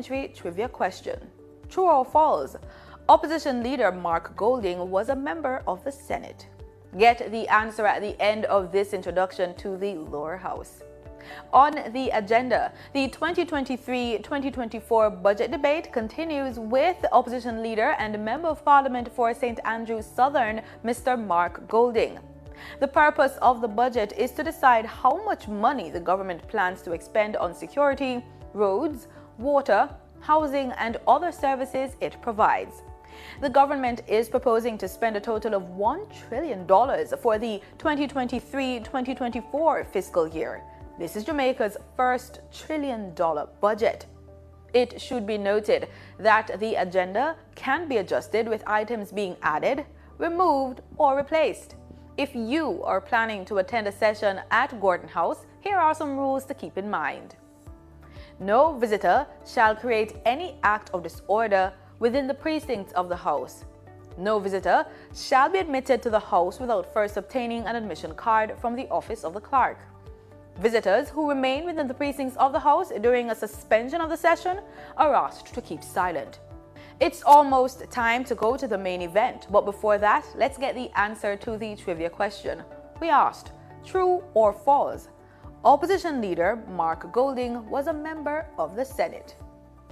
parliamentary trivia question. True or false? Opposition leader Mark Golding was a member of the Senate. Get the answer at the end of this introduction to the lower house. On the agenda, the 2023-2024 budget debate continues with opposition leader and Member of Parliament for St. Andrews Southern, Mr. Mark Golding. The purpose of the budget is to decide how much money the government plans to expend on security, roads, water, housing, and other services it provides. The government is proposing to spend a total of $1 trillion for the 2023-2024 fiscal year. This is Jamaica's first $1 trillion budget. It should be noted that the agenda can be adjusted with items being added, removed, or replaced. If you are planning to attend a session at Gordon House, here are some rules to keep in mind. No visitor shall create any act of disorder within the precincts of the House. No visitor shall be admitted to the House without first obtaining an admission card from the office of the clerk. Visitors who remain within the precincts of the House during a suspension of the session are asked to keep silent. It's almost time to go to the main event, but before that, let's get the answer to the trivia question. We asked, true or false? Opposition leader Mark Golding was a member of the Senate.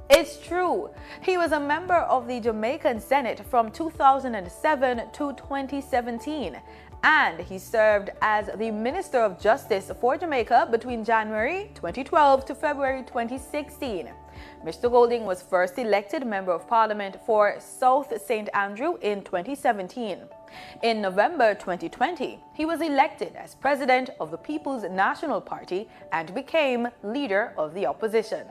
It's true. He was a member of the Jamaican Senate from 2007 to 2017, and he served as the Minister of Justice for Jamaica between January 2012 to February 2016. Mr. Golding was first elected Member of Parliament for South St. Andrew in 2017. In November 2020, he was elected as President of the People's National Party and became Leader of the Opposition.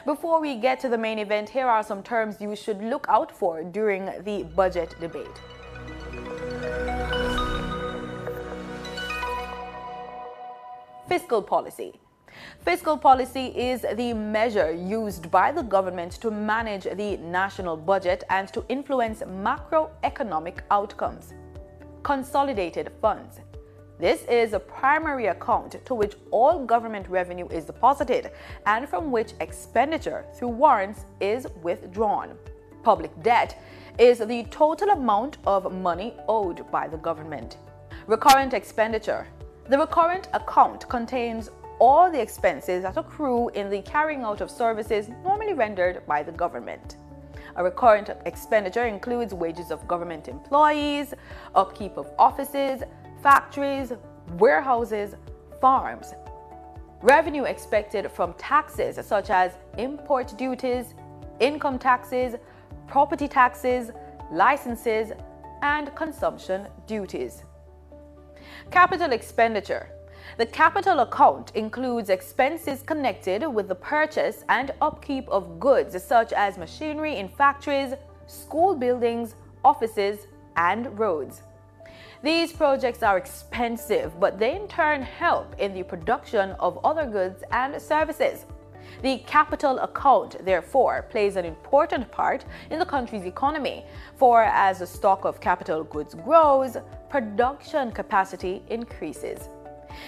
Before we get to the main event, here are some terms you should look out for during the budget debate. Fiscal policy. Fiscal policy is the measure used by the government to manage the national budget and to influence macroeconomic outcomes. Consolidated funds. This is a primary account to which all government revenue is deposited and from which expenditure through warrants is withdrawn. Public debt is the total amount of money owed by the government. Recurrent expenditure. The recurrent account contains all the expenses that accrue in the carrying out of services normally rendered by the government. A recurrent expenditure includes wages of government employees, upkeep of offices, factories, warehouses, farms. Revenue expected from taxes such as import duties, income taxes, property taxes, licenses, and consumption duties. Capital expenditure. The capital account includes expenses connected with the purchase and upkeep of goods such as machinery in factories, school buildings, offices, and roads. These projects are expensive, but they in turn help in the production of other goods and services. The capital account, therefore, plays an important part in the country's economy, for as the stock of capital goods grows, production capacity increases.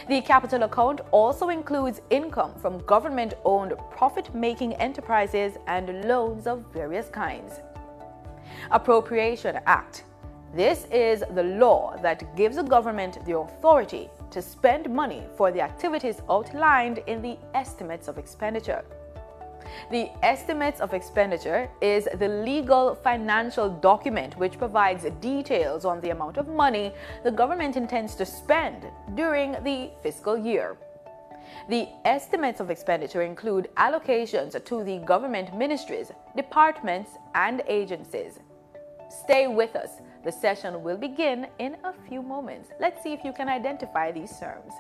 The capital account also includes income from government-owned profit-making enterprises and loans of various kinds. Appropriation Act. This is the law that gives the government the authority to spend money for the activities outlined in the Estimates of Expenditure. The Estimates of Expenditure is the legal financial document which provides details on the amount of money the government intends to spend during the fiscal year. The Estimates of Expenditure include allocations to the government ministries, departments, and agencies. Stay with us. The session will begin in a few moments. Let's see if you can identify these terms.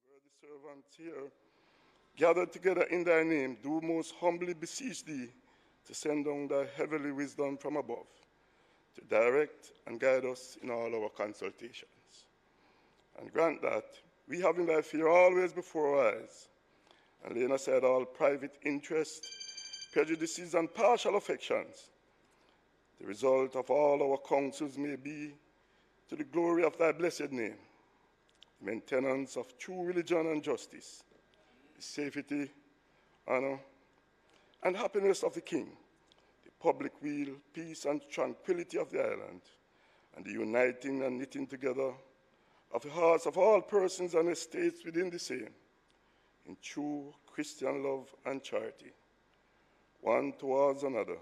The servants here, gathered together in thy name, do most humbly beseech thee to send down thy heavenly wisdom from above, to direct and guide us in all our consultations. And grant that we, having thy fear always before our eyes, and laying aside all private interest, prejudices, and partial affections, the result of all our counsels may be to the glory of thy blessed name, the maintenance of true religion and justice, the safety honor, and happiness of the king, the public weal, peace, and tranquility of the island, and the uniting and knitting together of the hearts of all persons and estates within the same, in true Christian love and charity, one towards another,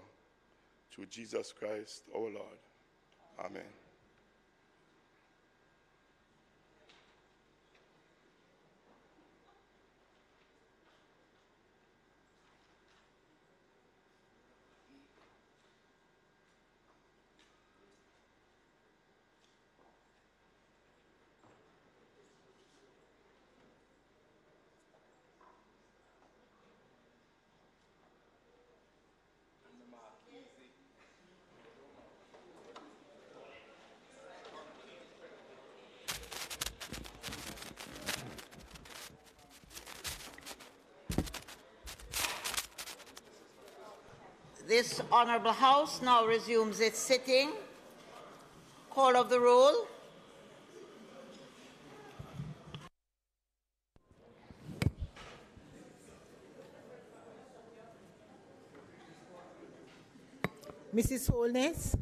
through Jesus Christ our Lord. Amen. This Honourable House now resumes its sitting. Call of the roll. Mrs. Holness,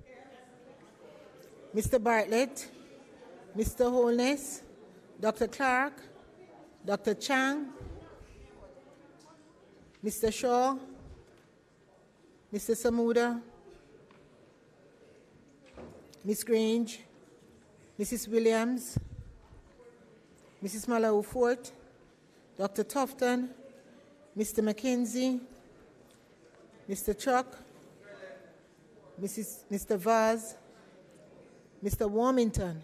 Mr. Bartlett, Mr. Holness, Dr. Clark, Dr. Chang, Mr. Shaw, Mr. Samuda, Ms. Grange, Mrs. Williams, Mrs. Malawi Fort, Dr. Tufton, Mr. McKenzie, Mr. Chuck, Mr. Vaz, Mr. Warmington,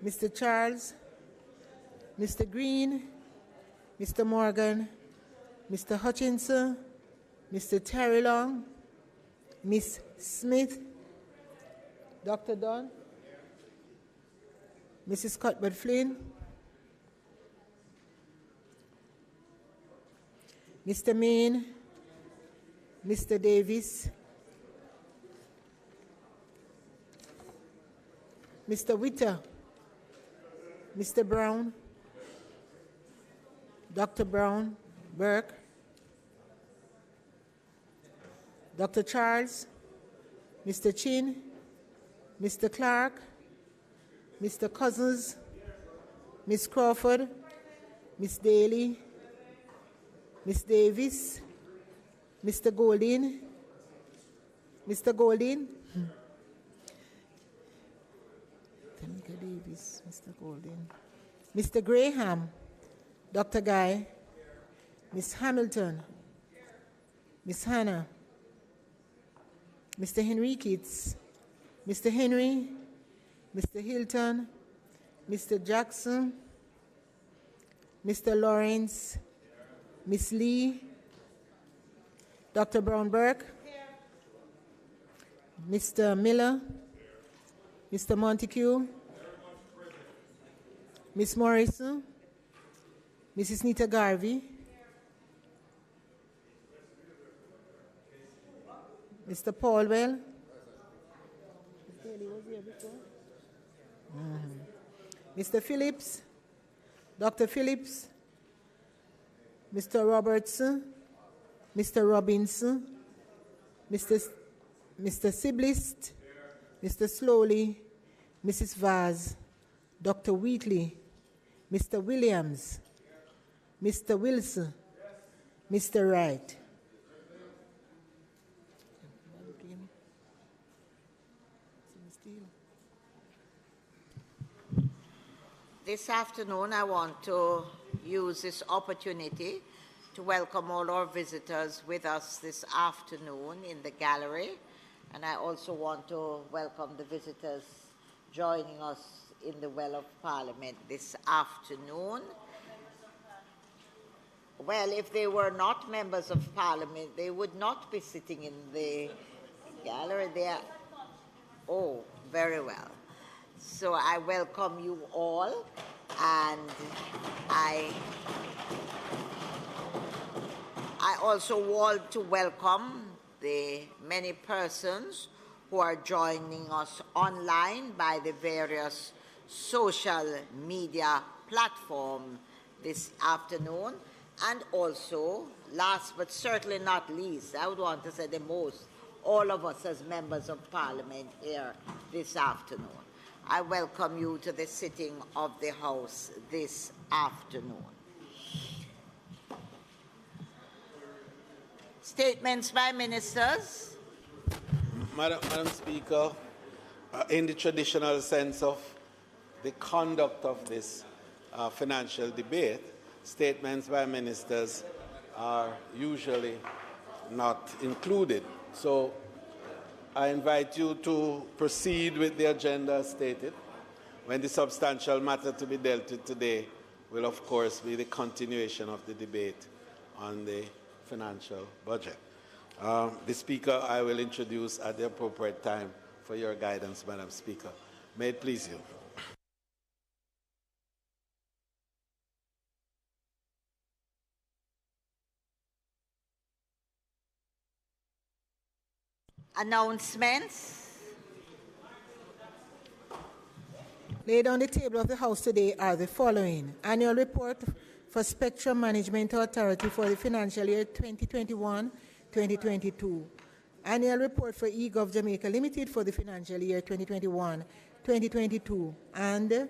Mr. Charles, Mr. Green, Mr. Morgan, Mr. Hutchinson, Mr. Terry Long, Ms. Smith, Dr. Dunn, Mrs. Cuthbert Flynn, Mr. Main, Mr. Davis, Mr. Witter, Mr. Brown, Dr. Brown, Burke, Dr. Charles, Mr. Chin, Mr. Clark, Mr. Cousins, Ms. Crawford, Ms. Daly, Ms. Davis, Mr. Goldin, Mr. Goldin, Tamika Davis, Mr. Goldin, Mr. Graham, Dr. Guy, Ms. Hamilton, Ms. Hannah, Mr. Henriquez, Mr. Henry, Mr. Hilton, Mr. Jackson, Mr. Lawrence, Ms. Lee, Dr. Brown Burke, Mr. Miller, Mr. Montague, Ms. Morrison, Mrs. Nita Garvey, Mr. Paulwell, Mr. Phillips, Dr. Phillips, Mr. Robertson, Mr. Robinson, Mr. Siblist, Mr. Slowly, Mrs. Vaz, Dr. Wheatley, Mr. Williams, Mr. Wilson, Mr. Wright. This afternoon, I want to use this opportunity to welcome all our visitors with us this afternoon in the gallery. And I also want to welcome the visitors joining us in the Well of Parliament this afternoon. Well, if they were not members of Parliament, they would not be sitting in the gallery there. Oh, very well. So I welcome you all, and I also want to welcome the many persons who are joining us online by the various social media platforms this afternoon. And also, last but certainly not least, I would want to say the most, all of us as members of Parliament here this afternoon. I welcome you to the sitting of the House this afternoon. Statements by ministers. Madam Speaker, in the traditional sense of the conduct of this financial debate, statements by ministers are usually not included. So I invite you to proceed with the agenda as stated, when the substantial matter to be dealt with today will, of course, be the continuation of the debate on the financial budget. The Speaker I will introduce at the appropriate time for your guidance, Madam Speaker. May it please you. Announcements. Laid on the table of the House today are the following: Annual Report for Spectrum Management Authority for the financial year 2021-2022. Annual Report for eGov Jamaica Limited for the financial year 2021-2022. And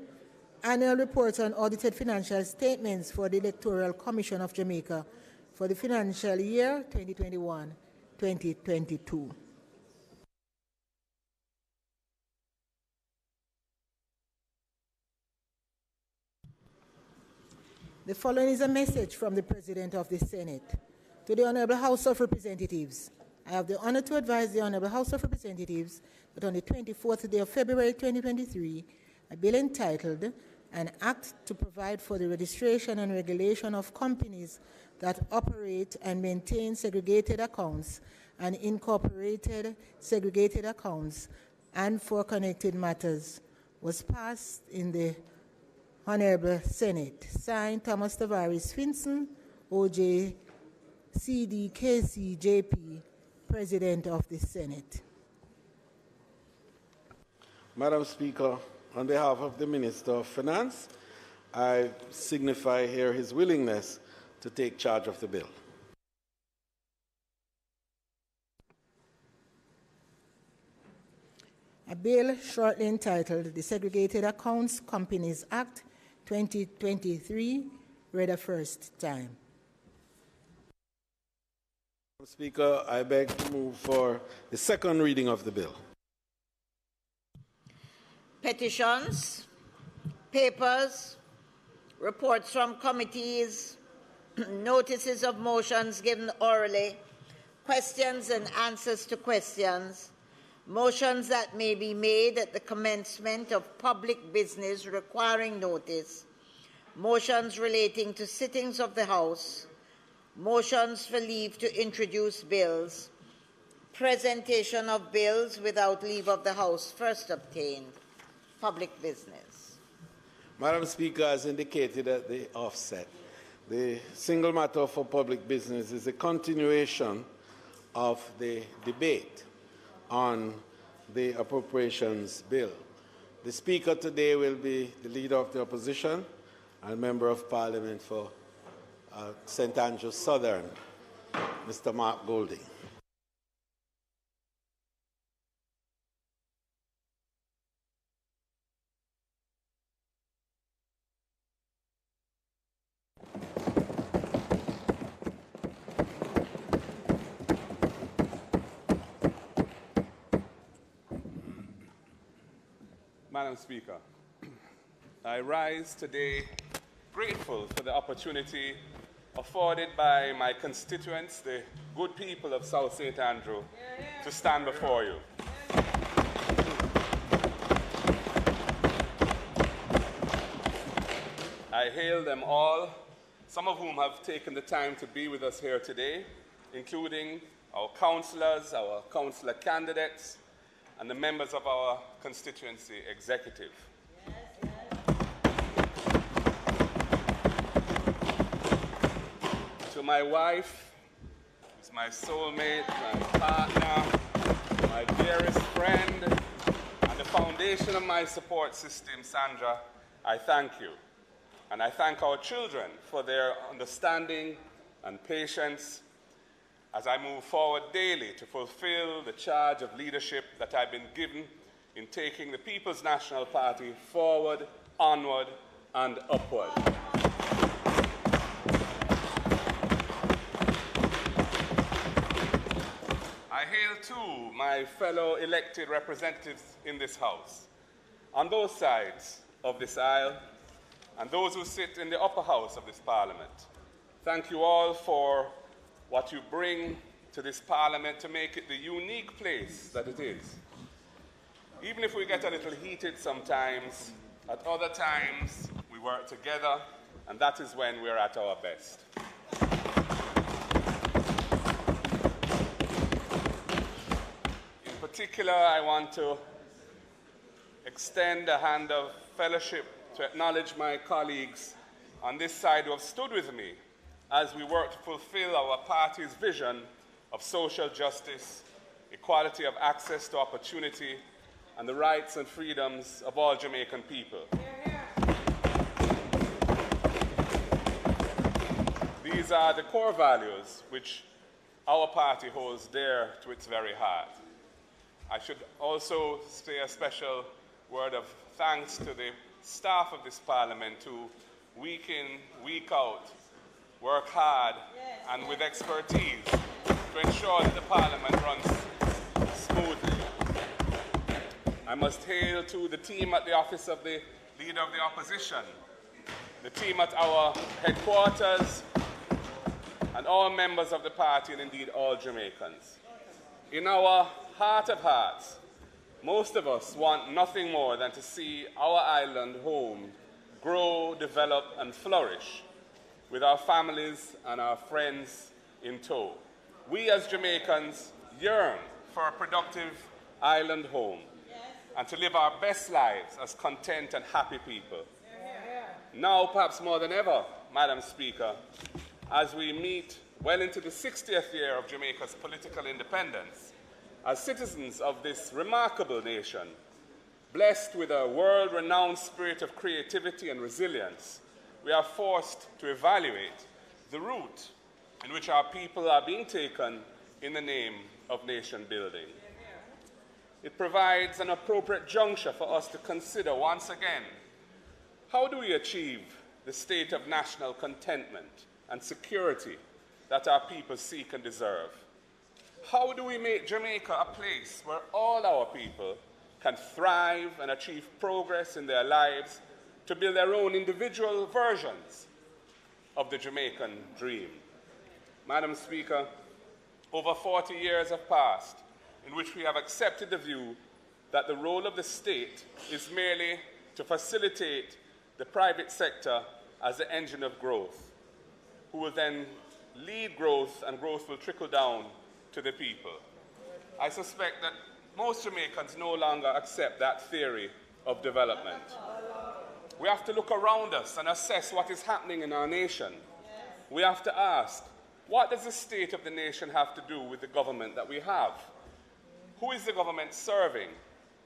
Annual Reports on Audited Financial Statements for the Electoral Commission of Jamaica for the financial year 2021-2022. The following is a message from the President of the Senate. To the Honorable House of Representatives, I have the honor to advise the Honorable House of Representatives that on the 24th day of February 2023, a bill entitled An Act to Provide for the Registration and Regulation of Companies that Operate and Maintain Segregated Accounts and Incorporated Segregated Accounts and for Connected Matters was passed in the Honorable Senate. Signed, Thomas Tavares Finson, OJ, CDKC, JP, President of the Senate. Madam Speaker, on behalf of the Minister of Finance, I signify here his willingness to take charge of the bill. A bill shortly entitled the Segregated Accounts Companies Act 2023, read a first time. Madam Speaker, I beg to move for the second reading of the bill. Petitions, papers, reports from committees, notices of motions given orally, questions and answers to questions, motions that may be made at the commencement of public business requiring notice, motions relating to sittings of the House, motions for leave to introduce bills, presentation of bills without leave of the House first obtained, public business. Madam Speaker, as indicated at the offset, the single matter for public business is a continuation of the debate on the appropriations bill. The Speaker today will be the Leader of the Opposition and Member of Parliament for St. Andrews Southern, Mr. Mark Golding. Madam Speaker, I rise today grateful for the opportunity afforded by my constituents, the good people of South St. Andrew, to stand before you. I hail them all, some of whom have taken the time to be with us here today, including our councillors, our councillor candidates, and the members of our constituency executive. To my wife, who's my soulmate, my partner, my dearest friend, and the foundation of my support system, Sandra, I thank you. And I thank our children for their understanding and patience as I move forward daily to fulfill the charge of leadership that I've been given in taking the People's National Party forward, onward, and upward. I hail too my fellow elected representatives in this House, on both sides of this aisle, and those who sit in the upper house of this Parliament. Thank you all for what you bring to this Parliament to make it the unique place that it is. Even if we get a little heated sometimes, at other times we work together, and that is when we're at our best. In particular, I want to extend a hand of fellowship to acknowledge my colleagues on this side who have stood with me as we work to fulfill our party's vision of social justice, equality of access to opportunity, and the rights and freedoms of all Jamaican people. These are the core values which our party holds dear to its very heart. I should also say a special word of thanks to the staff of this Parliament who, week in, week out, work hard and with expertise to ensure that the Parliament runs smoothly. I must hail to the team at the office of the Leader of the Opposition, the team at our headquarters, and all members of the party, and indeed all Jamaicans. In our heart of hearts, most of us want nothing more than to see our island home grow, develop, and flourish with our families and our friends in tow. We as Jamaicans yearn for a productive island home and to live our best lives as content and happy people. Now, perhaps more than ever, Madam Speaker, as we meet well into the 60th year of Jamaica's political independence, as citizens of this remarkable nation, blessed with a world-renowned spirit of creativity and resilience, we are forced to evaluate the route in which our people are being taken in the name of nation building. It provides an appropriate juncture for us to consider once again, how do we achieve the state of national contentment and security that our people seek and deserve? How do we make Jamaica a place where all our people can thrive and achieve progress in their lives to build their own individual versions of the Jamaican dream? Madam Speaker, over 40 years have passed in which we have accepted the view that the role of the state is merely to facilitate the private sector as the engine of growth, who will then lead growth, and growth will trickle down to the people. I suspect that most Jamaicans no longer accept that theory of development. We have to look around us and assess what is happening in our nation. We have to ask, what does the state of the nation have to do with the government that we have? Who is the government serving?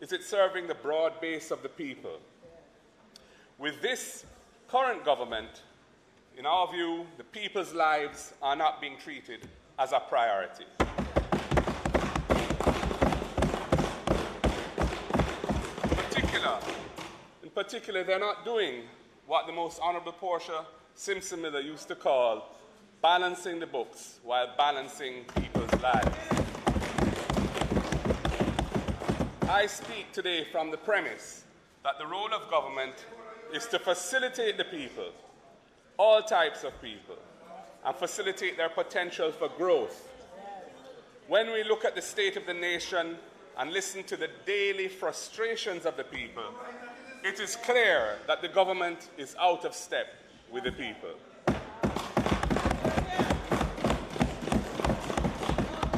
Is it serving the broad base of the people? With this current government, in our view, the people's lives are not being treated as a priority. In particular, they're not doing what the most Honourable Portia Simpson Miller used to call balancing the books while balancing people's lives. I speak today from the premise that the role of government is to facilitate the people, all types of people, and facilitate their potential for growth. When we look at the state of the nation and listen to the daily frustrations of the people, it is clear that the government is out of step with the people.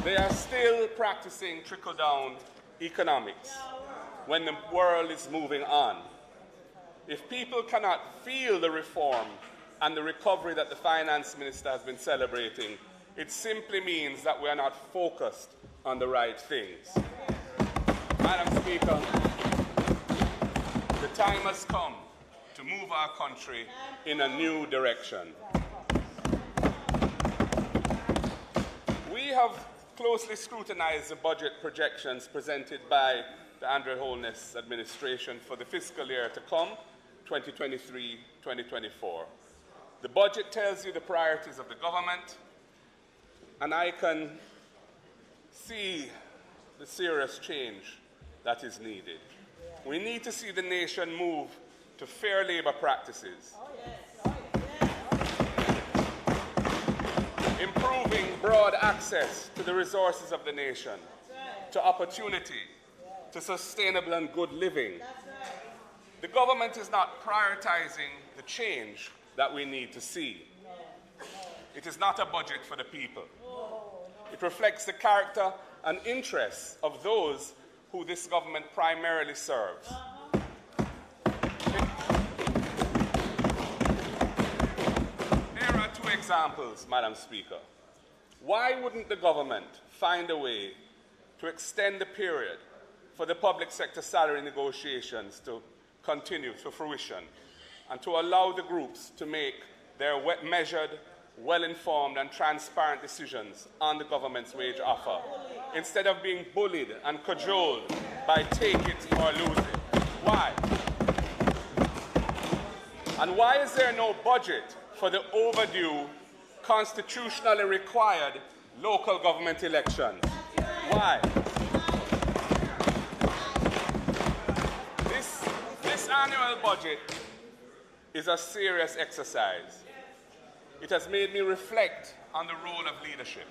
They are still practicing trickle-down economics when the world is moving on. If people cannot feel the reform and the recovery that the finance minister has been celebrating, it simply means that we are not focused on the right things. Madam Speaker, the time has come to move our country in a new direction. We have closely scrutinized the budget projections presented by the Andrew Holness administration for the fiscal year to come, 2023-2024. The budget tells you the priorities of the government, and I can see the serious change that is needed. We need to see the nation move to fair labor practices, improving broad access to the resources of the nation, to opportunity, to sustainable and good living. The government is not prioritizing the change that we need to see. It is not a budget for the people. It reflects the character and interests of those who this government primarily serves. Here are two examples, Madam Speaker. Why wouldn't the government find a way to extend the period for the public sector salary negotiations to continue to fruition and to allow the groups to make their measured, well-informed and transparent decisions on the government's wage offer, instead of being bullied and cajoled by take it or lose it? Why? And why is there no budget for the overdue, constitutionally required local government elections? Why? This annual budget is a serious exercise. It has made me reflect on the role of leadership.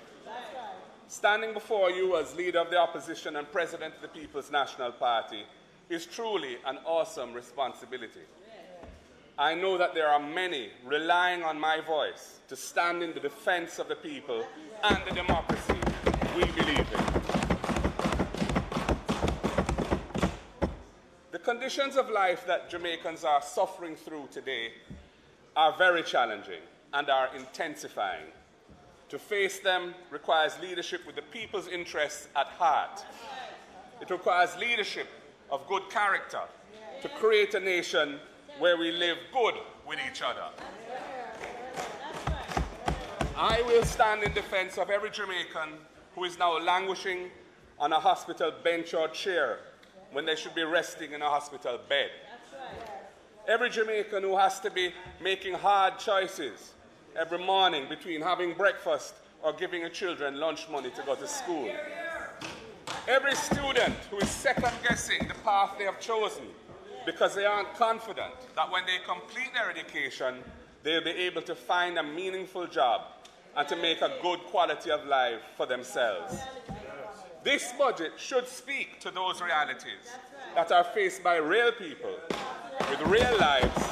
Standing before you as leader of the opposition and president of the People's National Party is truly an awesome responsibility. I know that there are many relying on my voice to stand in the defense of the people and the democracy we believe in. The conditions of life that Jamaicans are suffering through today are very challenging and are intensifying. To face them requires leadership with the people's interests at heart. It requires leadership of good character to create a nation where we live good with each other. I will stand in defense of every Jamaican who is now languishing on a hospital bench or chair when they should be resting in a hospital bed. Every Jamaican who has to be making hard choices every morning between having breakfast or giving your children lunch money to go to school. Every student who is second-guessing the path they have chosen because they aren't confident that when they complete their education, they'll be able to find a meaningful job and to make a good quality of life for themselves. This budget should speak to those realities that are faced by real people with real lives,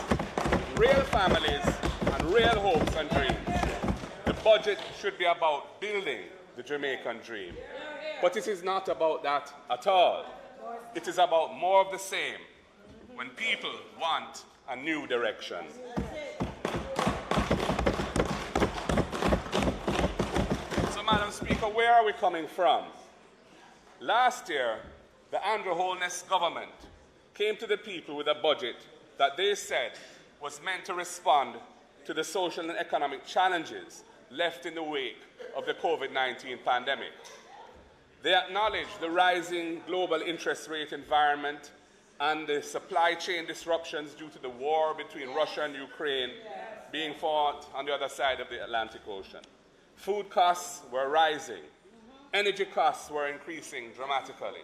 real families, and real hopes and dreams. The budget should be about building the Jamaican dream. But it is not about that at all. It is about more of the same when people want a new direction. So, Madam Speaker, where are we coming from? Last year, the Andrew Holness government came to the people with a budget that they said was meant to respond to the social and economic challenges left in the wake of the COVID-19 pandemic. They acknowledged the rising global interest rate environment and the supply chain disruptions due to the war between Russia and Ukraine being fought on the other side of the Atlantic Ocean. Food costs were rising. Energy costs were increasing dramatically.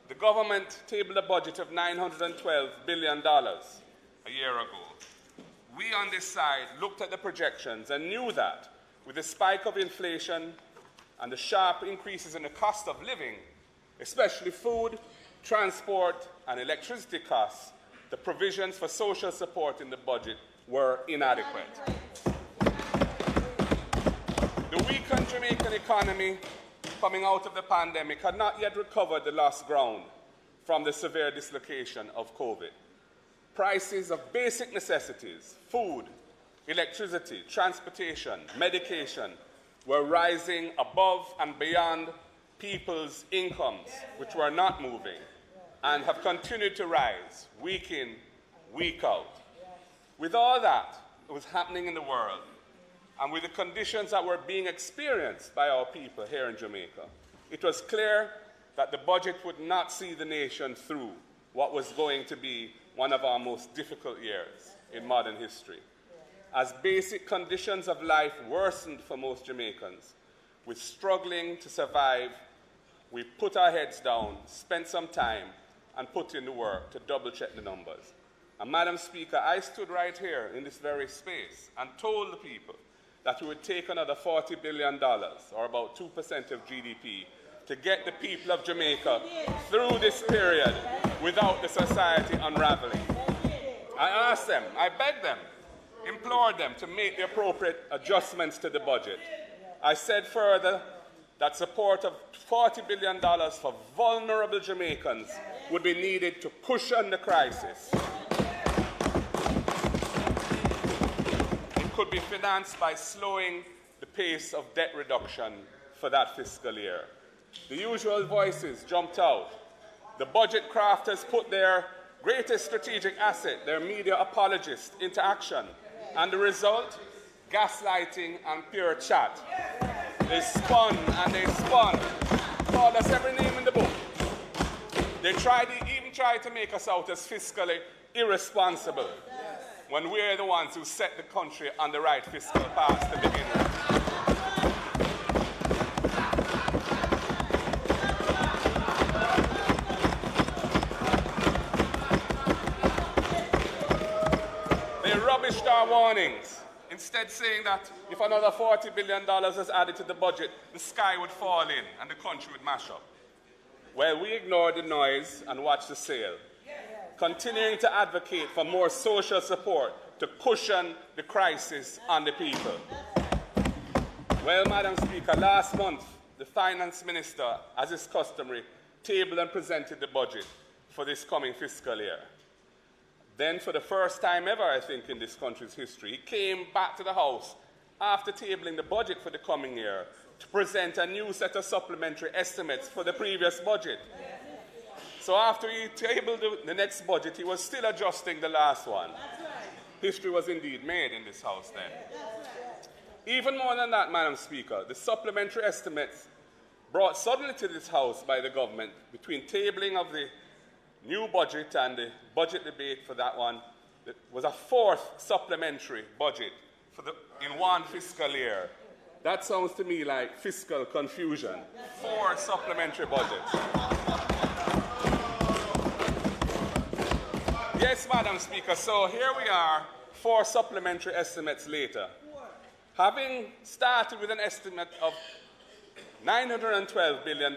The government tabled a budget of $912 billion a year ago. We on this side looked at the projections and knew that with the spike of inflation and the sharp increases in the cost of living, especially food, transport, and electricity costs, the provisions for social support in the budget were inadequate. The weakened Jamaican economy coming out of the pandemic had not yet recovered the lost ground from the severe dislocation of COVID. Prices of basic necessities, food, electricity, transportation, medication, were rising above and beyond people's incomes, which were not moving, and have continued to rise week in, week out. With all that was happening in the world, and with the conditions that were being experienced by our people here in Jamaica, it was clear that the budget would not see the nation through what was going to be one of our most difficult years in modern history. As basic conditions of life worsened for most Jamaicans, with struggling to survive, we put our heads down, spent some time, and put in the work to double-check the numbers. And Madam Speaker, I stood right here in this very space and told the people that we would take another $40 billion, or about 2% of GDP, to get the people of Jamaica through this period without the society unraveling. I asked them, I begged them, implored them to make the appropriate adjustments to the budget. I said further that support of $40 billion for vulnerable Jamaicans would be needed to cushion the crisis. It could be financed by slowing the pace of debt reduction for that fiscal year. The usual voices jumped out. The budget crafters put their greatest strategic asset, their media apologists, into action. And the result? Gaslighting and pure chat. They spun and they spun. Called us every name in the book. They even tried to make us out as fiscally irresponsible when we're the ones who set the country on the right fiscal path to begin with. They rubbished our warnings, instead saying that if another $40 billion was added to the budget, the sky would fall in and the country would mash up. Well, we ignored the noise and watched the sale, continuing to advocate for more social support to cushion the crisis on the people. Well, Madam Speaker, last month, the Finance Minister, as is customary, tabled and presented the budget for this coming fiscal year. Then, for the first time ever, I think, in this country's history, he came back to the House after tabling the budget for the coming year to present a new set of supplementary estimates for the previous budget. So after he tabled the next budget, he was still adjusting the last one. History was indeed made in this House then. Even more than that, Madam Speaker, the supplementary estimates brought suddenly to this House by the government between tabling of the new budget and the budget debate for that one, it was a fourth supplementary budget in one fiscal year. That sounds to me like fiscal confusion. 4 supplementary budgets. Yes, Madam Speaker, so here we are, 4 supplementary estimates later. Having started with an estimate of $912 billion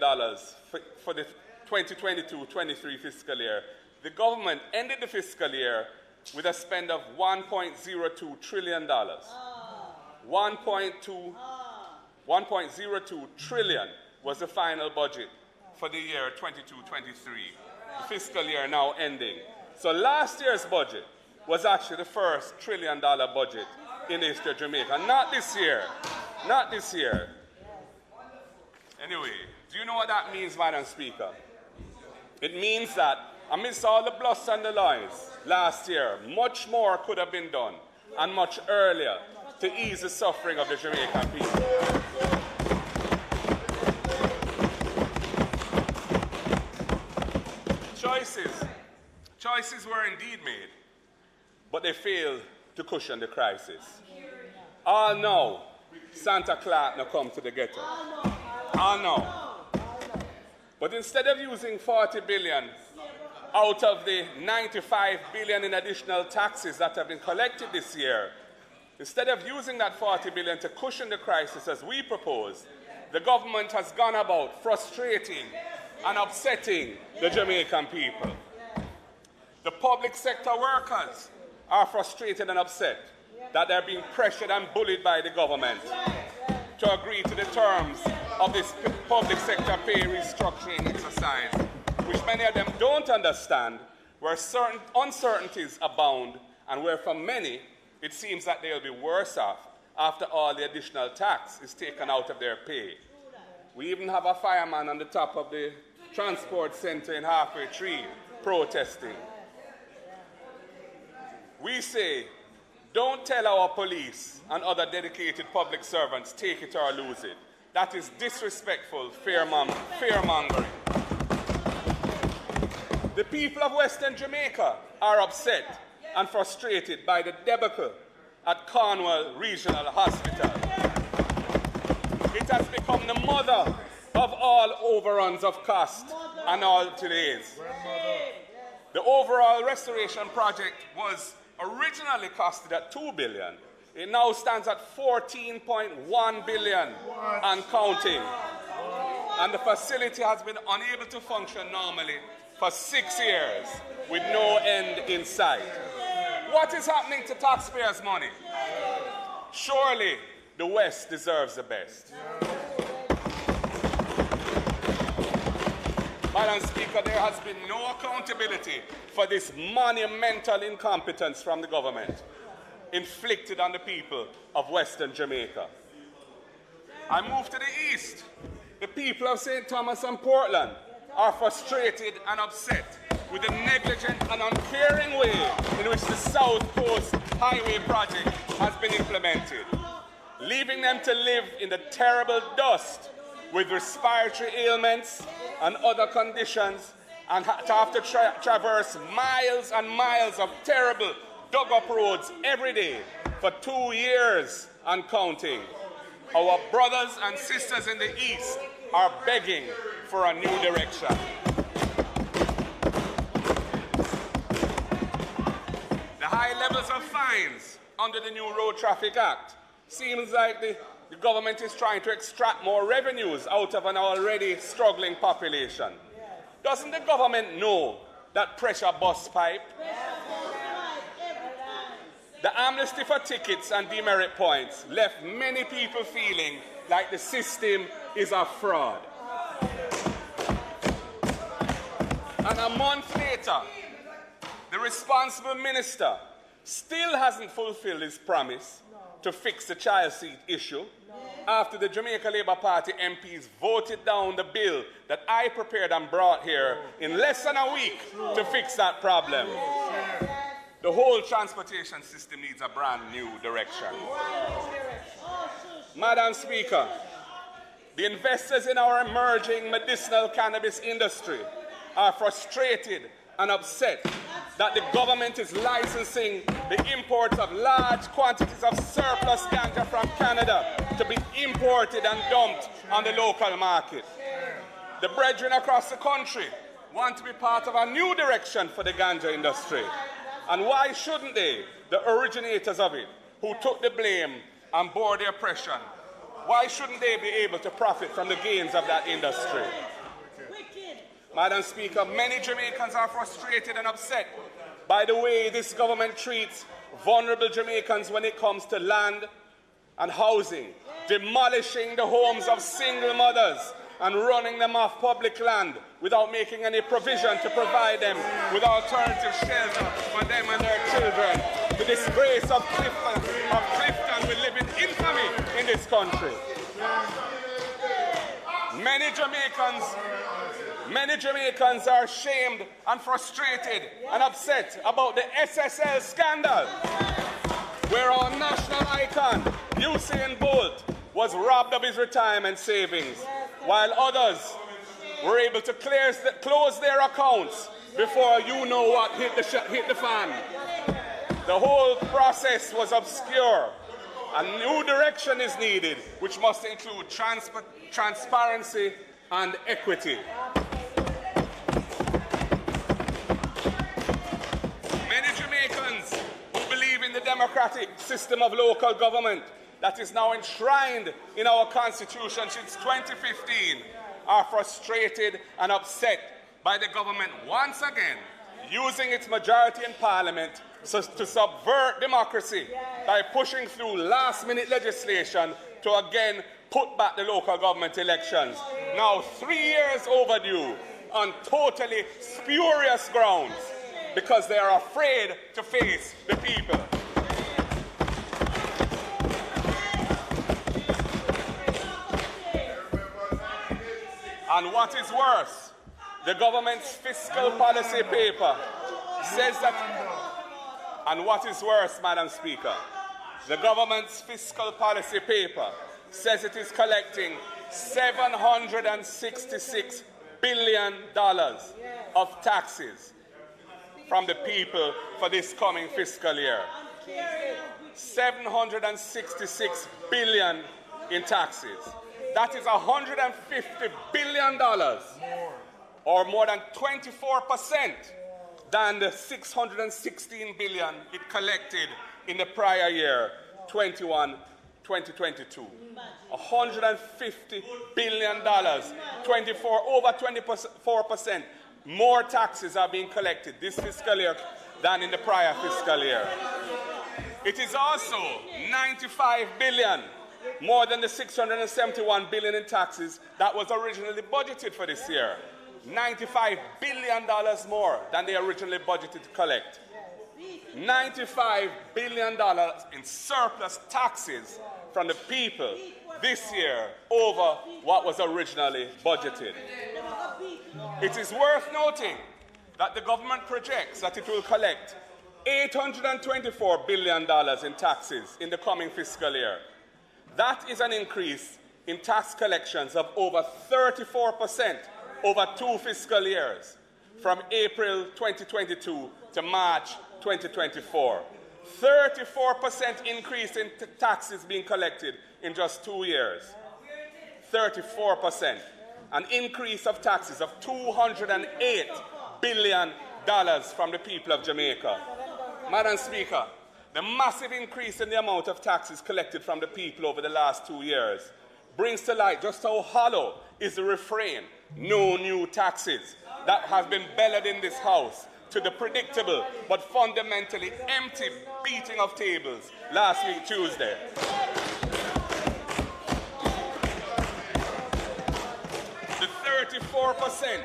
for the 2022-23 fiscal year, the government ended the fiscal year with a spend of $1.02 trillion. 1.02 trillion was the final budget for the year 22-23, the fiscal year now ending. So last year's budget was actually the first $1 trillion budget in the history of Jamaica. Not this year. Not this year. Anyway, do you know what that means, Madam Speaker? It means that amidst all the bluster and the lies last year, much more could have been done, and much earlier, to ease the suffering of the Jamaican people. Choices were indeed made, but they failed to cushion the crisis. All know Santa Claus no come to the ghetto. All know. But instead of using 40 billion out of the 95 billion in additional taxes that have been collected this year, instead of using that 40 billion to cushion the crisis as we proposed, the government has gone about frustrating and upsetting the Jamaican people. The public sector workers are frustrated and upset that they're being pressured and bullied by the government to agree to the terms of this public sector pay restructuring exercise, which many of them don't understand, where certain uncertainties abound, and where for many it seems that they'll be worse off after all the additional tax is taken out of their pay. We even have a fireman on the top of the transport center in Halfway Tree protesting. we say, don't tell our police and other dedicated public servants, take it or lose it. That is disrespectful fear-mongering. The people of Western Jamaica are upset and frustrated by the debacle at Cornwall Regional Hospital. It has become the mother of all overruns of cost and all delays. The overall restoration project was originally costed at $2 billion. It now stands at $14.1 billion and counting. And the facility has been unable to function normally for 6 years with no end in sight. What is happening to taxpayers' money? Surely the West deserves the best. Madam Speaker, there has been no accountability for this monumental incompetence from the government inflicted on the people of Western Jamaica. I move to the east. The people of St. Thomas and Portland are frustrated and upset with the negligent and uncaring way in which the South Coast Highway project has been implemented, leaving them to live in the terrible dust with respiratory ailments and other conditions, and to have to traverse miles and miles of terrible dug-up roads every day for 2 years and counting. Our brothers and sisters in the East are begging for a new direction. The high levels of fines under the new Road Traffic Act seems like the government is trying to extract more revenues out of an already struggling population. Doesn't the government know that pressure busts pipe? The amnesty for tickets and demerit points left many people feeling like the system is a fraud. And a month later, the responsible minister still hasn't fulfilled his promise to fix the child seat issue after the Jamaica Labour Party MPs voted down the bill that I prepared and brought here in less than a week to fix that problem. The whole transportation system needs a brand new direction. Madam Speaker, the investors in our emerging medicinal cannabis industry are frustrated and upset that the government is licensing the imports of large quantities of surplus ganja from Canada to be imported and dumped on the local market. The brethren across the country want to be part of a new direction for the ganja industry. And why shouldn't they, the originators of it, who took the blame and bore the oppression, why shouldn't they be able to profit from the gains of that industry? Madam Speaker, many Jamaicans are frustrated and upset by the way this government treats vulnerable Jamaicans when it comes to land and housing, demolishing the homes of single mothers and running them off public land without making any provision to provide them with alternative shelter for them and their children. The disgrace of Clifton will live in infamy in this country. Many Jamaicans are ashamed and frustrated and upset about the SSL scandal, where our national icon, Usain Bolt, was robbed of his retirement savings, while others were able to close their accounts before you know what hit the fan. The whole process was obscure. A new direction is needed, which must include transparency and equity. Many Jamaicans who believe in the democratic system of local government that is now enshrined in our Constitution since 2015 are frustrated and upset by the government once again using its majority in Parliament to subvert democracy by pushing through last-minute legislation to again put back the local government elections, now 3 years overdue, on totally spurious grounds, because they are afraid to face the people. And what is worse, the government's fiscal policy paper says that And what is worse, Madam Speaker, the government's fiscal policy paper says it is collecting $766 billion of taxes from the people for this coming fiscal year. $766 billion in taxes. That is $150 billion, or more than 24% than the $616 billion it collected in the prior year, 2022. $150 billion, over 24% more taxes are being collected this fiscal year than in the prior fiscal year. It is also $95 billion more than the $671 billion in taxes that was originally budgeted for this year. $95 billion more than they originally budgeted to collect. $95 billion in surplus taxes from the people this year over what was originally budgeted. It is worth noting that the government projects that it will collect $824 billion in taxes in the coming fiscal year. That is an increase in tax collections of over 34% over 2 fiscal years, from April 2022 to March 2024. 34% increase in taxes being collected in just 2 years. 34%. An increase of taxes of $208 billion from the people of Jamaica. Madam Speaker, the massive increase in the amount of taxes collected from the people over the last 2 years brings to light just how hollow is the refrain, no new taxes, that has been bellowed in this House to the predictable but fundamentally empty beating of tables last week Tuesday. The 34%,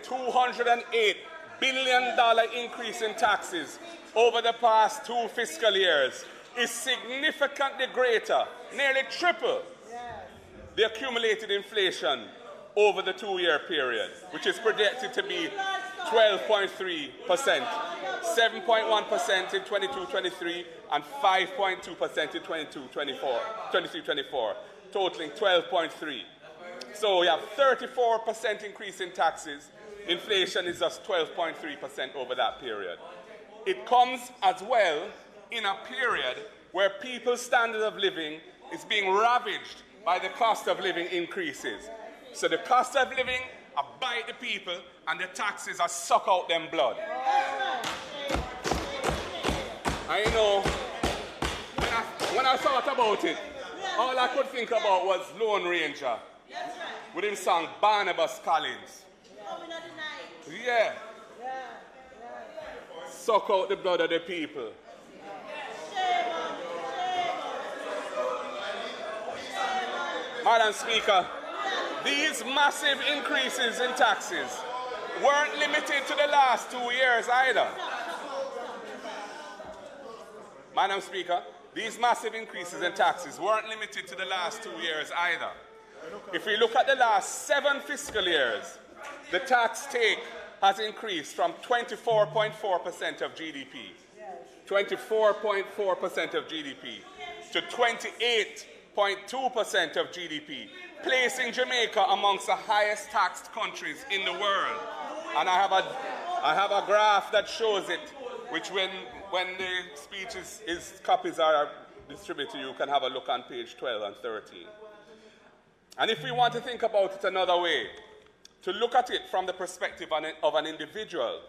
$208 billion increase in taxes over the past 2 fiscal years is significantly greater, nearly triple the accumulated inflation over the 2-year period, which is projected to be 12.3%, 7.1% in 22-23, and 5.2% in 23-24, totaling 12.3%. So we have 34% increase in taxes. Inflation is just 12.3% over that period. It comes as well in a period where people's standard of living is being ravaged by the cost of living increases. So the cost of living are bite the people, and the taxes are suck out them blood. I know, when I thought about it, all I could think about was Lone Ranger with him song Barnabas Collins. Yeah. Suck out the blood of the people. Madam Speaker, these massive increases in taxes weren't limited to the last 2 years either. Madam Speaker, these massive increases in taxes weren't limited to the last 2 years either. If we look at the last 7 fiscal years, the tax take has increased from 24.4% of GDP, 24.4% of GDP, to 28.2% of GDP, placing Jamaica amongst the highest taxed countries in the world. And I have a graph that shows it, which when the speeches, copies are distributed to you, can have a look on page 12 and 13. And if we want to think about it another way, to look at it from the perspective of an individual,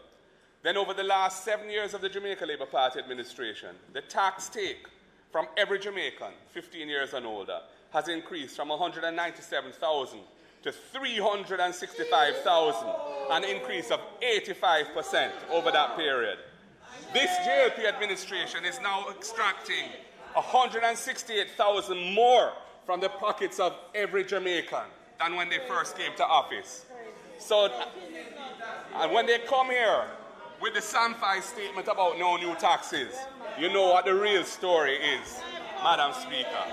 then over the last 7 years of the Jamaica Labour Party administration, the tax take from every Jamaican, 15 years and older, has increased from 197,000 to 365,000, an increase of 85% over that period. This JLP administration is now extracting 168,000 more from the pockets of every Jamaican than when they first came to office. So, and when they come here with the Samphai statement about no new taxes, you know what the real story is, Madam Speaker.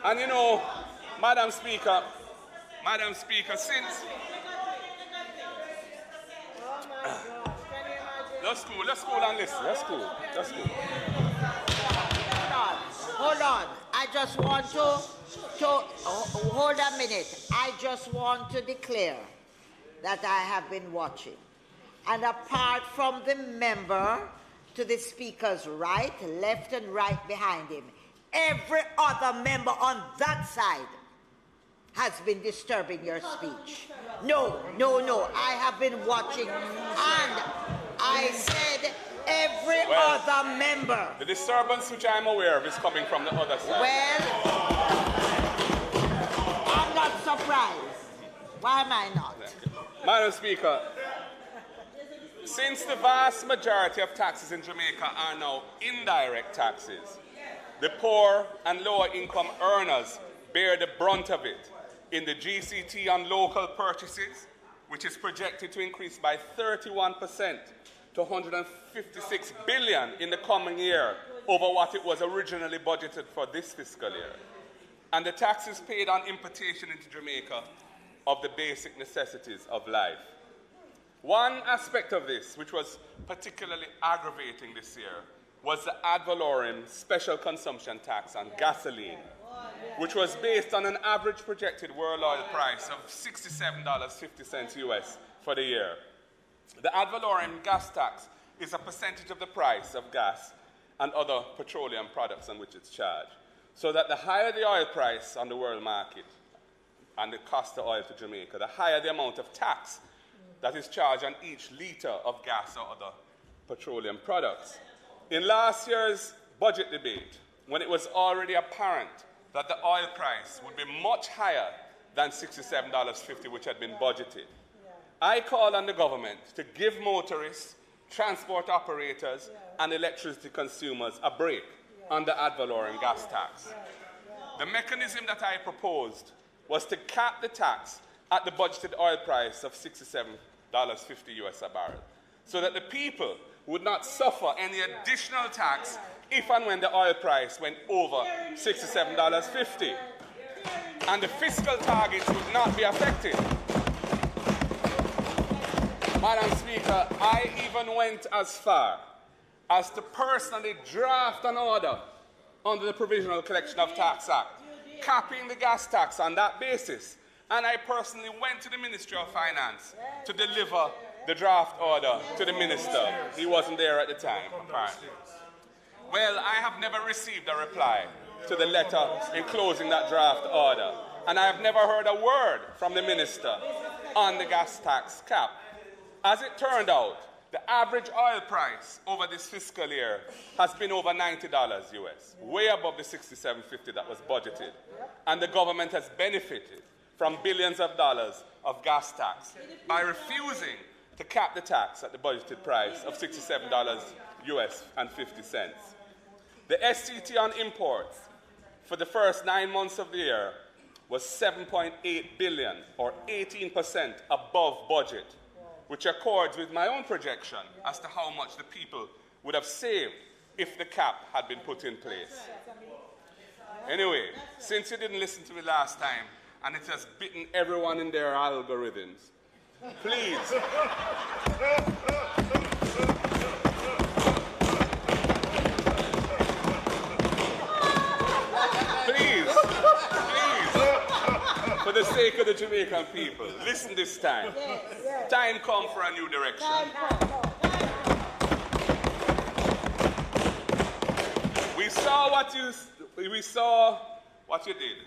And you know, Madam Speaker, since Just cool. Let's cool and listen. That's cool. That's cool. Hold on. I just want to hold a minute. I just want to declare that I have been watching. And apart from the member to the speaker's right, left, and right behind him, every other member on that side has been disturbing your speech. No. I have been watching, and I said every other member. The disturbance which I'm aware of is coming from the other side. Well, I'm not surprised. Why am I not? Madam Speaker, since the vast majority of taxes in Jamaica are now indirect taxes, the poor and lower income earners bear the brunt of it in the GCT on local purchases, which is projected to increase by 31% to 156 billion in the coming year over what it was originally budgeted for this fiscal year. And the taxes paid on importation into Jamaica of the basic necessities of life. One aspect of this, which was particularly aggravating this year, was the ad valorem special consumption tax on gasoline, which was based on an average projected world oil price of $67.50 US for the year. The ad valorem gas tax is a percentage of the price of gas and other petroleum products on which it's charged, so that the higher the oil price on the world market and the cost of oil to Jamaica, the higher the amount of tax that is charged on each litre of gas or other petroleum products. In last year's budget debate, when it was already apparent that the oil price would be much higher than $67.50, which had been budgeted, I called on the government to give motorists, transport operators, and electricity consumers a break on the ad valorem gas tax. The mechanism that I proposed was to cap the tax at the budgeted oil price of $67.50 US a barrel, so that the people would not suffer any additional tax if and when the oil price went over $67.50. And the fiscal targets would not be affected. Madam Speaker, I even went as far as to personally draft an order under the Provisional Collection of Tax Act, capping the gas tax on that basis. And I personally went to the Ministry of Finance to deliver the draft order to the minister. He wasn't there at the time, apparently. Well, I have never received a reply to the letter enclosing that draft order, and I have never heard a word from the minister on the gas tax cap. As it turned out, the average oil price over this fiscal year has been over $90 US, way above the $67.50 that was budgeted. And the government has benefited from billions of dollars of gas tax by refusing to cap the tax at the budgeted price of $67 US and 50 cents. The SCT on imports for the first 9 months of the year was $7.8 billion, or 18% above budget, which accords with my own projection as to how much the people would have saved if the cap had been put in place. Anyway, since you didn't listen to me last time, and it has bitten everyone in their algorithms, please, for the sake of the Jamaican people, listen this time. Time come for a new direction. We saw what you did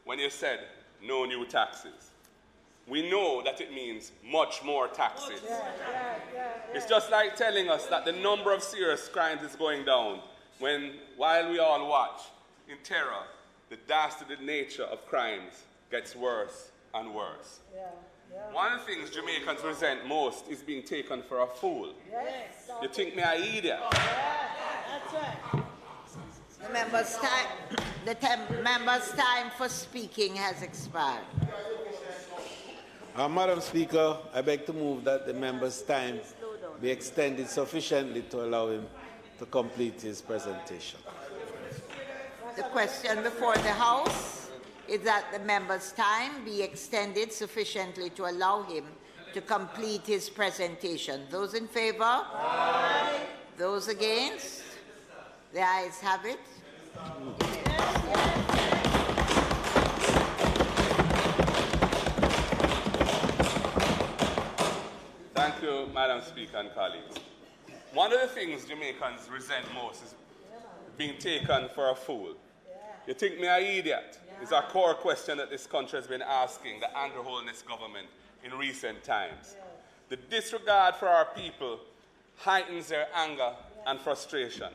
when you said no new taxes. We know that it means much more taxes. It's just like telling us that the number of serious crimes is going down while we all watch in terror, the dastardly nature of crimes gets worse and worse. One of the things Jamaicans resent most is being taken for a fool. You think me an idiot? The member's time for speaking has expired. Madam Speaker, I beg to move that the member's time be extended sufficiently to allow him to complete his presentation. The question before the House is that the member's time be extended sufficiently to allow him to complete his presentation. Those in favor? Aye. Those against? The ayes have it. Thank you, Madam Speaker and colleagues. One of the things Jamaicans resent most is being taken for a fool. You think me an idiot? Is a core question that this country has been asking the Andrew Holness government in recent times. The disregard for our people heightens their anger and frustration.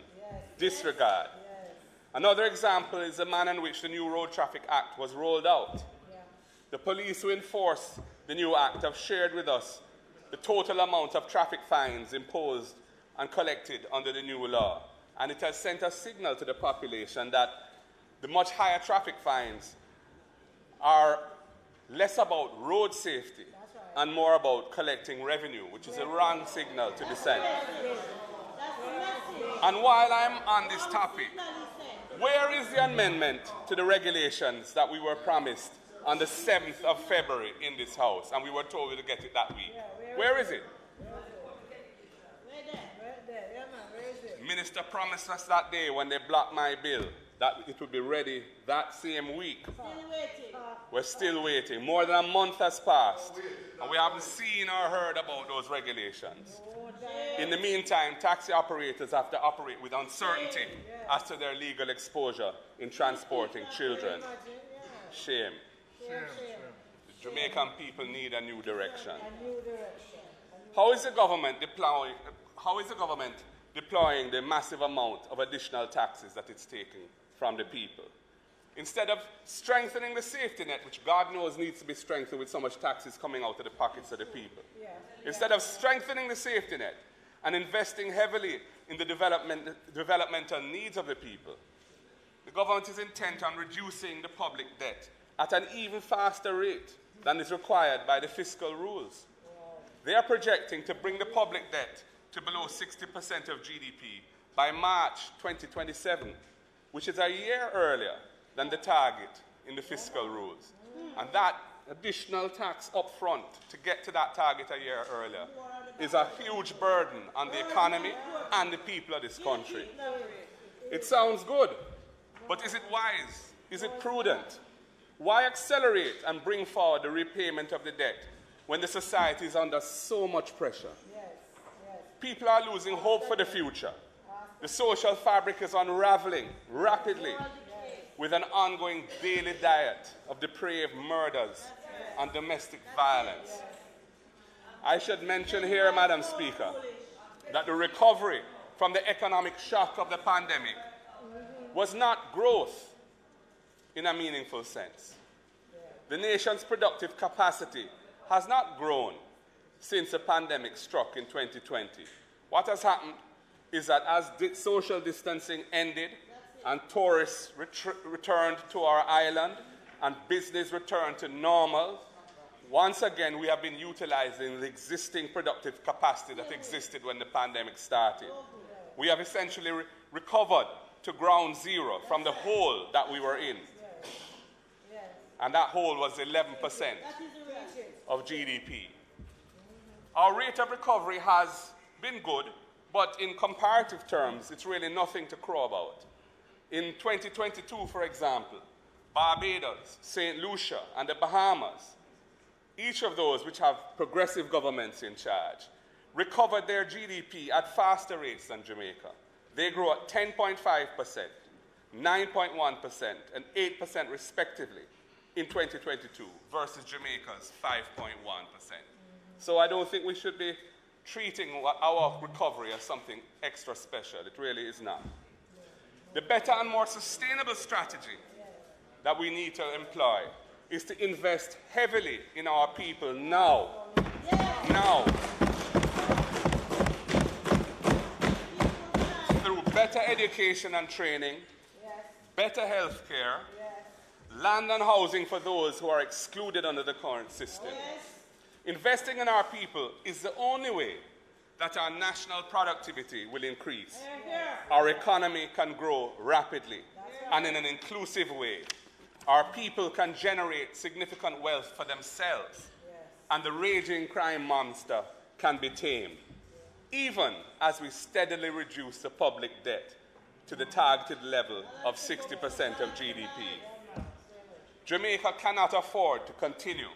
Disregard. Another example is the manner in which the new Road Traffic Act was rolled out. The police who enforce the new act have shared with us the total amount of traffic fines imposed and collected under the new law. And it has sent a signal to the population that the much higher traffic fines are less about road safety and more about collecting revenue, which is a wrong signal to be sent. And while I'm on this topic, where is the amendment to the regulations that we were promised on the 7th of February in this House, and we were told we would get it that week? Where is it? Minister promised us that day when they blocked my bill that it would be ready that same week. We're still waiting. More than a month has passed, and we haven't seen or heard about those regulations. In the meantime, taxi operators have to operate with uncertainty as to their legal exposure in transporting children. Shame. The Jamaican people need a new direction. How is the government deploying the massive amount of additional taxes that it's taking from the people? Instead of strengthening the safety net, which God knows needs to be strengthened with so much taxes coming out of the pockets of the people. Instead of strengthening the safety net and investing heavily in the developmental needs of the people, the government is intent on reducing the public debt at an even faster rate than is required by the fiscal rules. They are projecting to bring the public debt to below 60% of GDP by March 2027, which is a year earlier than the target in the fiscal rules. And that additional tax up front to get to that target a year earlier is a huge burden on the economy and the people of this country. It sounds good, but is it wise? Is it prudent? Why accelerate and bring forward the repayment of the debt when the society is under so much pressure? People are losing hope for the future. The social fabric is unraveling rapidly with an ongoing daily diet of depraved murders and domestic violence. I should mention here, Madam Speaker, that the recovery from the economic shock of the pandemic was not growth in a meaningful sense. The nation's productive capacity has not grown since the pandemic struck in 2020. What has happened is that as social distancing ended and tourists returned to our island and business returned to normal, once again we have been utilizing the existing productive capacity that existed when the pandemic started. We have essentially recovered to ground zero from the hole that we were in. And that hole was 11% of GDP. Our rate of recovery has been good, but in comparative terms, it's really nothing to crow about. In 2022, for example, Barbados, St. Lucia, and the Bahamas, each of those which have progressive governments in charge, recovered their GDP at faster rates than Jamaica. They grew at 10.5%, 9.1%, and 8% respectively in 2022 versus Jamaica's 5.1%. So I don't think we should be treating our recovery as something extra special. It really is not. The better and more sustainable strategy that we need to employ is to invest heavily in our people now. Now. Through better education and training, better health care, land and housing for those who are excluded under the current system. Investing in our people is the only way that our national productivity will increase. Our economy can grow rapidly and in an inclusive way. Our people can generate significant wealth for themselves and the raging crime monster can be tamed, even as we steadily reduce the public debt to the targeted level of 60% of GDP. Jamaica cannot afford to continue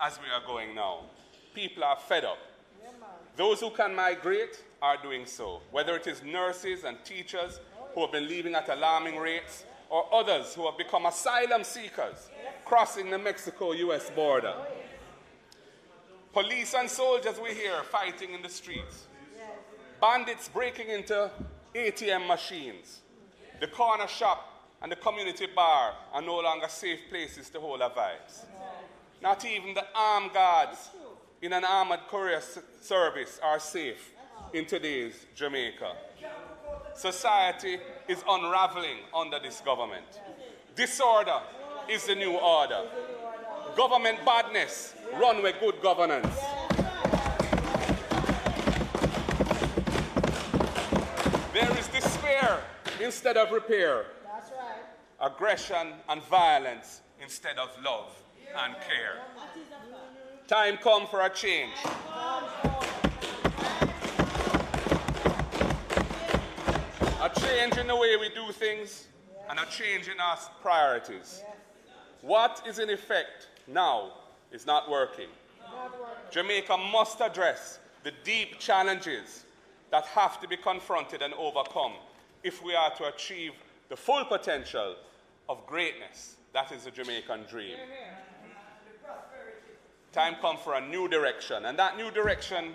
as we are going now. People are fed up. Those who can migrate are doing so, whether it is nurses and teachers who have been leaving at alarming rates, or others who have become asylum seekers crossing the Mexico-US border. Police and soldiers we hear fighting in the streets. Bandits breaking into ATM machines. The corner shop and the community bar are no longer safe places to hold our vibes. Not even the armed guards in an armored courier service are safe in today's Jamaica. Society is unraveling under this government. Disorder is the new order. Government badness run with good governance. There is despair instead of repair. That's right. Aggression and violence instead of love and care. Time come for a change. A change in the way we do things and a change in our priorities. What is in effect now is not working. Jamaica must address the deep challenges that have to be confronted and overcome if we are to achieve the full potential of greatness. That is the Jamaican dream. Time comes for a new direction, and that new direction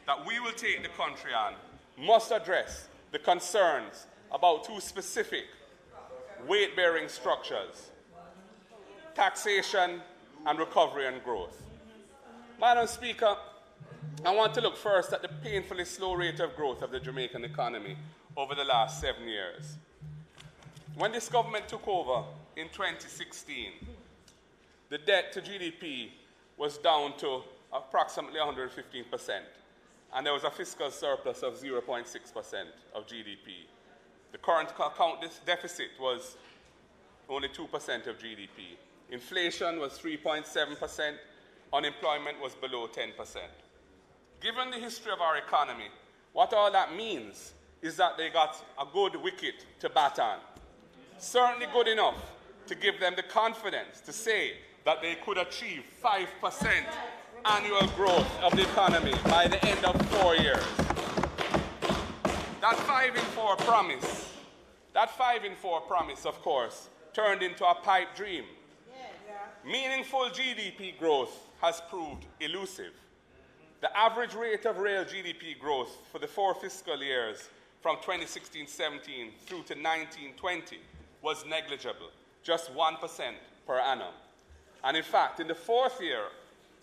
that we will take the country on must address the concerns about two specific weight-bearing structures: taxation and recovery and growth. Madam Speaker, I want to look first at the painfully slow rate of growth of the Jamaican economy over the last 7 years. When this government took over in 2016, the debt to GDP was down to approximately 115%, and there was a fiscal surplus of 0.6% of GDP. The current account deficit was only 2% of GDP. Inflation was 3.7%. Unemployment was below 10%. Given the history of our economy, what all that means is that they got a good wicket to bat on. Certainly good enough to give them the confidence to say that they could achieve 5% annual growth of the economy by the end of 4 years. That 5 in 4 promise, of course, turned into a pipe dream. Meaningful GDP growth has proved elusive. The average rate of real GDP growth for the 4 fiscal years from 2016-17 through to 19-20 was negligible, just 1% per annum. And in fact, in the 4th year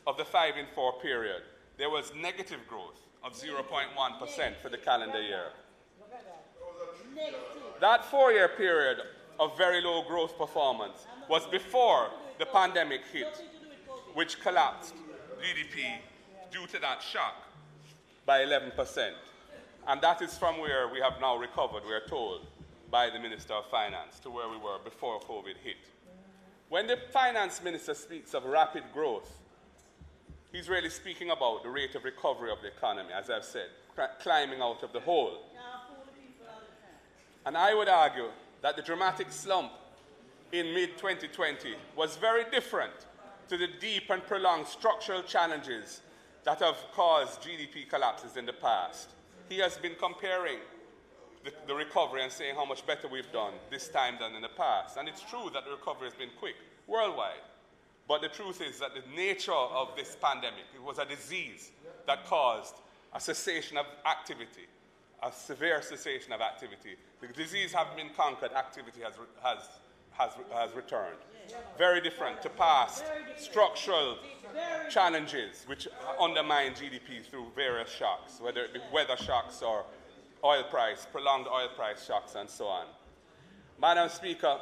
of the 5 in 4 period, there was negative growth of 0.1% for the calendar year. That 4-year period of very low growth performance was before the pandemic hit, which collapsed GDP due to that shock by 11%. And that is from where we have now recovered, we are told, by the Minister of Finance, to where we were before COVID hit. When the Finance Minister speaks of rapid growth, he's really speaking about the rate of recovery of the economy, as I've said, climbing out of the hole. And I would argue that the dramatic slump in mid-2020 was very different to the deep and prolonged structural challenges that have caused GDP collapses in the past. He has been comparing the recovery and saying how much better we've done this time than in the past. And it's true that the recovery has been quick worldwide. But the truth is that the nature of this pandemic, it was a disease that caused a cessation of activity, a severe cessation of activity. The disease having been conquered, activity has returned. Very different to past structural challenges which undermine GDP through various shocks, whether it be weather shocks or oil price, prolonged oil price shocks, and so on. Madam Speaker,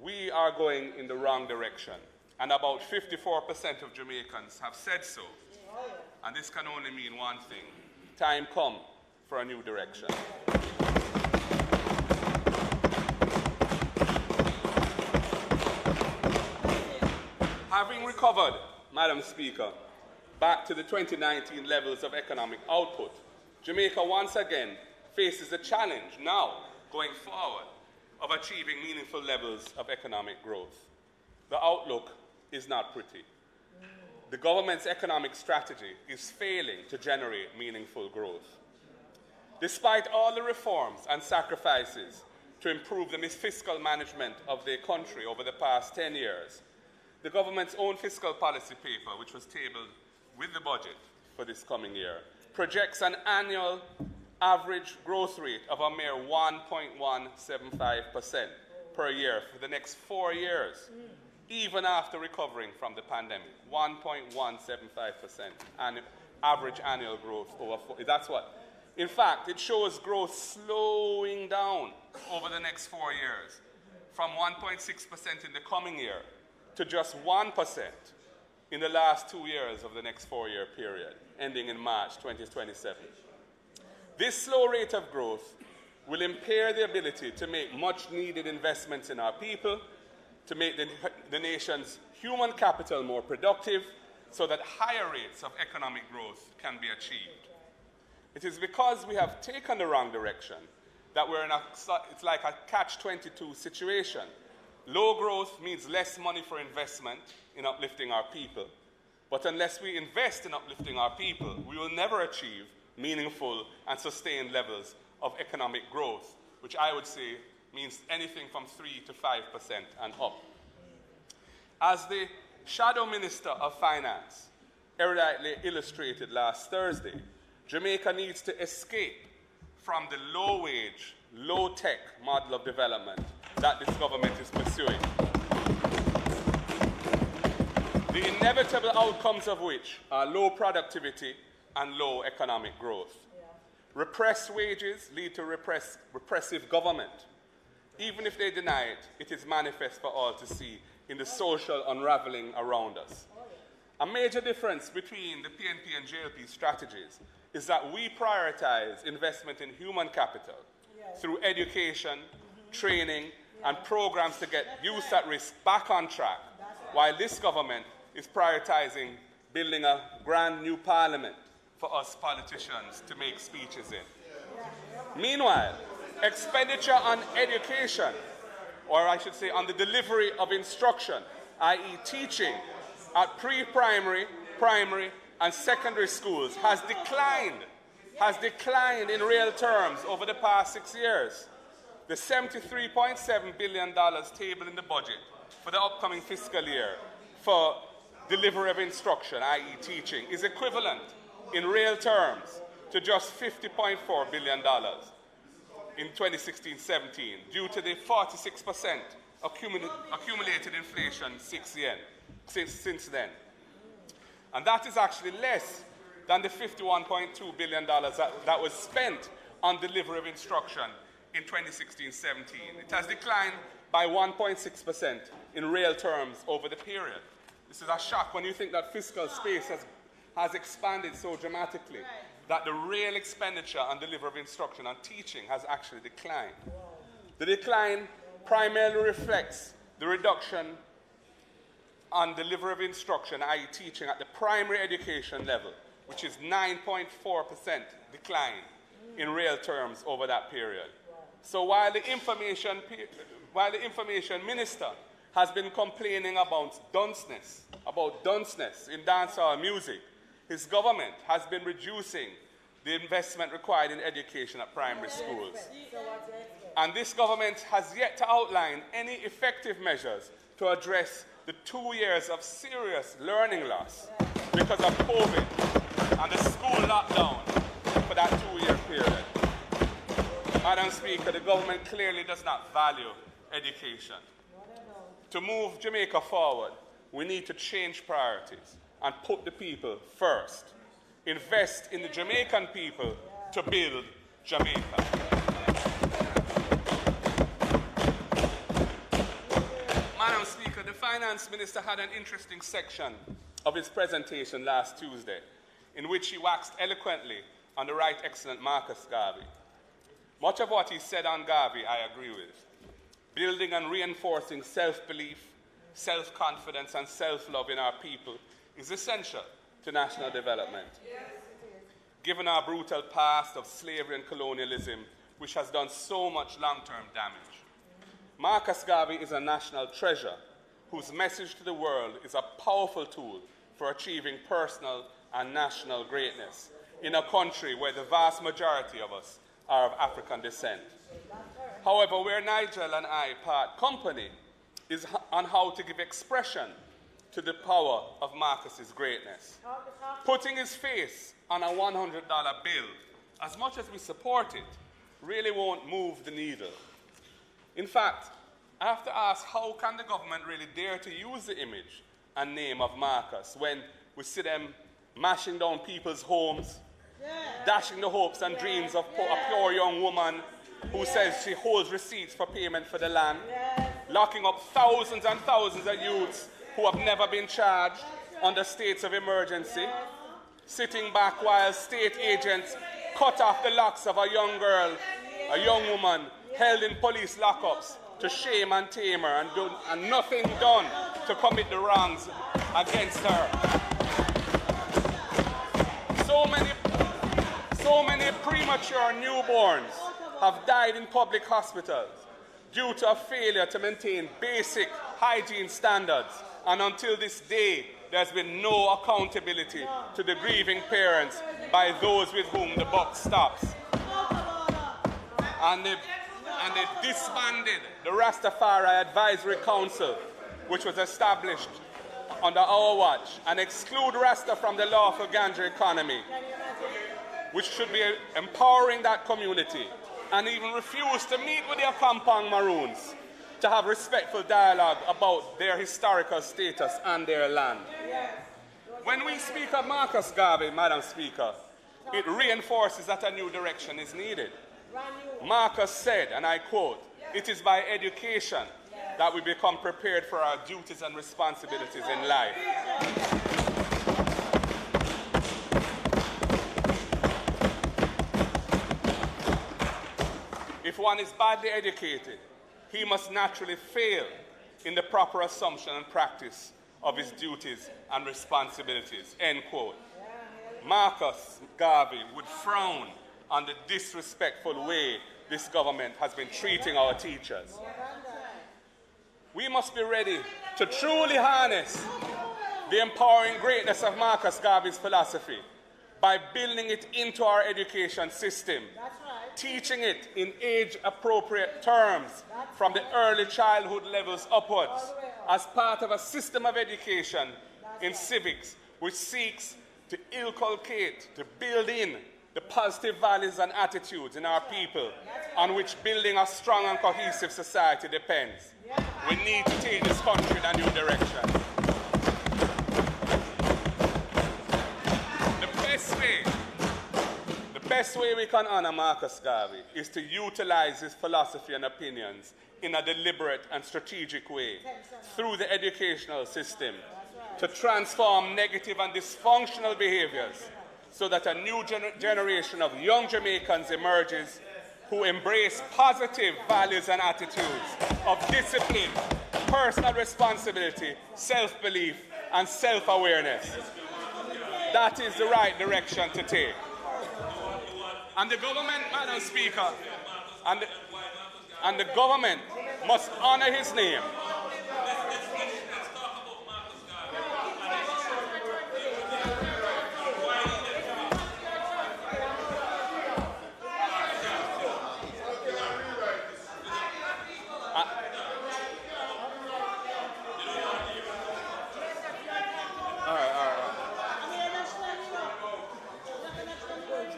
we are going in the wrong direction, and about 54% of Jamaicans have said so. And this can only mean one thing: time come for a new direction. Having recovered Madam Speaker, back to the 2019 levels of economic output, Jamaica once again faces the challenge now, going forward, of achieving meaningful levels of economic growth. The outlook is not pretty. The government's economic strategy is failing to generate meaningful growth. Despite all the reforms and sacrifices to improve the fiscal management of the country over the past 10 years, the government's own fiscal policy paper, which was tabled with the budget for this coming year, projects an annual average growth rate of a mere 1.175% per year for the next 4 years, even after recovering from the pandemic. 1.175% average annual growth over 4 years. That's what. In fact, it shows growth slowing down over the next 4 years, from 1.6% in the coming year to just 1% in the last 2 years of the next 4-year period, ending in March 2027. This slow rate of growth will impair the ability to make much-needed investments in our people, to make the nation's human capital more productive, so that higher rates of economic growth can be achieved. It is because we have taken the wrong direction that we're in it's like a catch-22 situation. Low growth means less money for investment in uplifting our people. But unless we invest in uplifting our people, we will never achieve meaningful and sustained levels of economic growth, which I would say means anything from 3 to 5% and up. As the Shadow Minister of Finance eruditely illustrated last Thursday, Jamaica needs to escape from the low-wage, low-tech model of development that this government is pursuing, the inevitable outcomes of which are low productivity and low economic growth. Repressed wages lead to repressive government. Even if they deny it, it is manifest for all to see in the social unraveling around us. A major difference between the PNP and JLP strategies is that we prioritize investment in human capital through education, training, and programs to get youth at risk back on track, while this government is prioritizing building a brand new parliament for us politicians to make speeches in. Meanwhile, expenditure on education, or I should say on the delivery of instruction, i.e. teaching, at pre-primary, primary, and secondary schools has declined in real terms over the past 6 years. The $73.7 billion tabled in the budget for the upcoming fiscal year for delivery of instruction, i.e. teaching, is equivalent in real terms to just $50.4 billion in 2016-17 due to the 46% accumulated inflation since then. And that is actually less than the $51.2 billion that was spent on delivery of instruction in 2016-17. It has declined by 1.6% in real terms over the period. This is a shock when you think that fiscal space has expanded so dramatically that the real expenditure on delivery of instruction and teaching has actually declined. The decline primarily reflects the reduction on delivery of instruction, i.e. teaching at the primary education level, which is 9.4% decline in real terms over that period. So while the information minister has been complaining about dunceness in dancehall music, his government has been reducing the investment required in education at primary schools. And this government has yet to outline any effective measures to address the 2 years of serious learning loss because of COVID and the school lockdown for that 2-year period. Madam Speaker, the government clearly does not value education. To move Jamaica forward, we need to change priorities and put the people first. Invest in the Jamaican people to build Jamaica. Madam Speaker, the Finance Minister had an interesting section of his presentation last Tuesday in which he waxed eloquently on the Right Excellent Marcus Garvey. Much of what he said on Garvey I agree with. Building and reinforcing self-belief, self-confidence, and self-love in our people is essential to national development. Given our brutal past of slavery and colonialism, which has done so much long-term damage, Marcus Garvey is a national treasure whose message to the world is a powerful tool for achieving personal and national greatness in a country where the vast majority of us are of African descent. However, where Nigel and I part company is on how to give expression to the power of Marcus's greatness. Putting his face on a $100 bill, as much as we support it, really won't move the needle. In fact, I have to ask, how can the government really dare to use the image and name of Marcus when we see them mashing down people's homes, dashing the hopes and dreams of a pure young woman who says she holds receipts for payment for the land, locking up thousands and thousands of youths who have never been charged under states of emergency, sitting back while state agents cut off the locks of a young girl, a young woman held in police lockups to shame and tame her, and nothing done to commit the wrongs against her. So many premature newborns have died in public hospitals due to a failure to maintain basic hygiene standards, and until this day, there's been no accountability to the grieving parents by those with whom the buck stops. And they disbanded the Rastafari Advisory Council, which was established under our watch, and exclude Rasta from the lawful ganja economy, which should be empowering that community, and even refuse to meet with their compound Maroons to have respectful dialogue about their historical status and their land. When we speak of Marcus Garvey, Madam Speaker, it reinforces that a new direction is needed. Marcus said, and I quote, "It is by education that we become prepared for our duties and responsibilities in life." If one is badly educated, he must naturally fail in the proper assumption and practice of his duties and responsibilities, end quote. Marcus Garvey would frown on the disrespectful way this government has been treating our teachers. We must be ready to truly harness the empowering greatness of Marcus Garvey's philosophy by building it into our education system, teaching it in age-appropriate terms from the early childhood levels upwards as part of a system of education in civics which seeks to inculcate, to build in the positive values and attitudes in our people on which building a strong and cohesive society depends. We need to take this country in a new direction. The best way we can honor Marcus Garvey is to utilize his philosophy and opinions in a deliberate and strategic way through the educational system to transform negative and dysfunctional behaviors so that a new generation of young Jamaicans emerges who embrace positive values and attitudes of discipline, personal responsibility, self-belief, and self-awareness. That is the right direction to take. And the government, Madam Speaker, and the government must honor his name.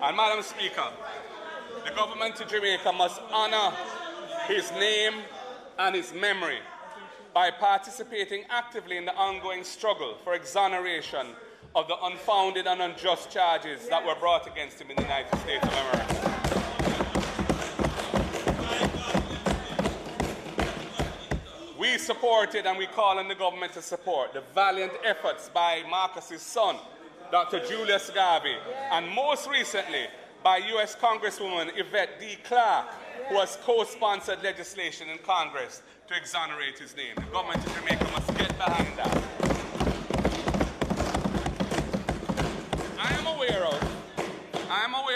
And Madam Speaker, the government of Jamaica must honor his name and his memory by participating actively in the ongoing struggle for exoneration of the unfounded and unjust charges that were brought against him in the United States of America. We supported and we call on the government to support the valiant efforts by Marcus's son, Dr. Julius Garvey, and most recently by U.S. Congresswoman Yvette D. Clarke, who has co-sponsored legislation in Congress to exonerate his name. The government of Jamaica must get behind that.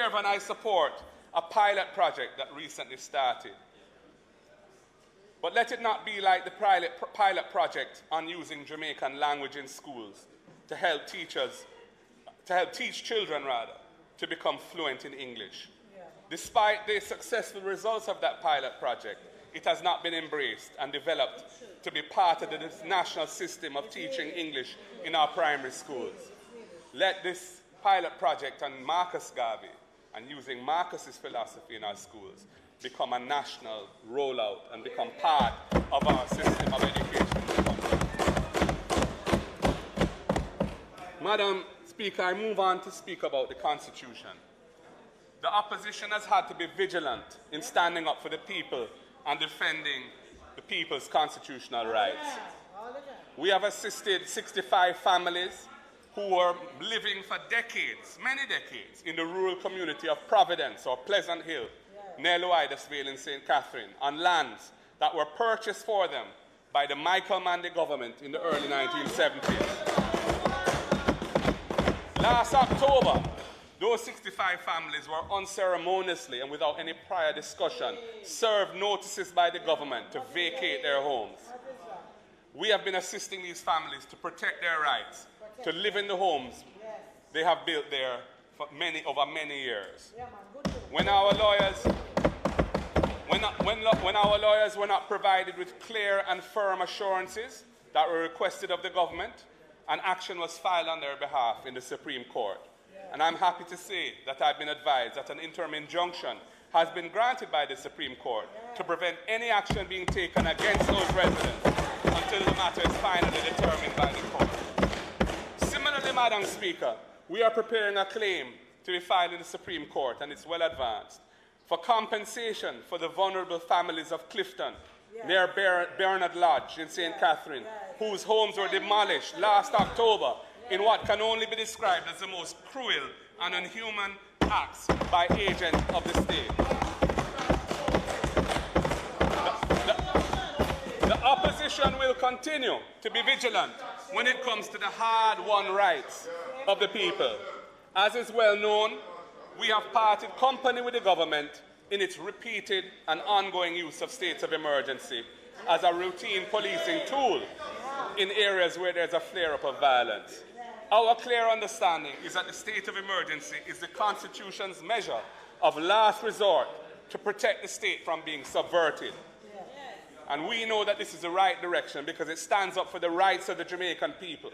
observe and I support a pilot project that recently started. But let it not be like the pilot project on using Jamaican language in schools to help teach children to become fluent in English. Yeah. Despite the successful results of that pilot project, it has not been embraced and developed to be part of the national system of teaching English in our primary schools. Let this pilot project on Marcus Garvey and using Marcus's philosophy in our schools become a national rollout and become part of our system of education. Madam Speaker, I move on to speak about the Constitution. The opposition has had to be vigilant in standing up for the people and defending the people's constitutional rights. We have assisted 65 families who were living for decades, many decades, in the rural community of Providence or Pleasant Hill, near Loydesville in St. Catherine, on lands that were purchased for them by the Michael Manley government in the early 1970s. Last October, those 65 families were unceremoniously and without any prior discussion served notices by the government to vacate their homes. We have been assisting these families to protect their rights, to live in the homes they have built there for over many years. When our lawyers were not provided with clear and firm assurances that were requested of the government, an action was filed on their behalf in the Supreme Court. And I'm happy to say that I've been advised that an interim injunction has been granted by the Supreme Court to prevent any action being taken against those residents until the matter is finally determined by the court. Similarly, Madam Speaker, we are preparing a claim to be filed in the Supreme Court, and it's well advanced, for compensation for the vulnerable families of Clifton, near Bernard Lodge in St. Catherine, whose homes were demolished last October in what can only be described as the most cruel and inhuman acts by agents of the state. The opposition will continue to be vigilant when it comes to the hard-won rights of the people. As is well known, we have parted company with the government in its repeated and ongoing use of states of emergency as a routine policing tool in areas where there's a flare-up of violence. Our clear understanding is that the state of emergency is the Constitution's measure of last resort to protect the state from being subverted. And we know that this is the right direction because it stands up for the rights of the Jamaican people,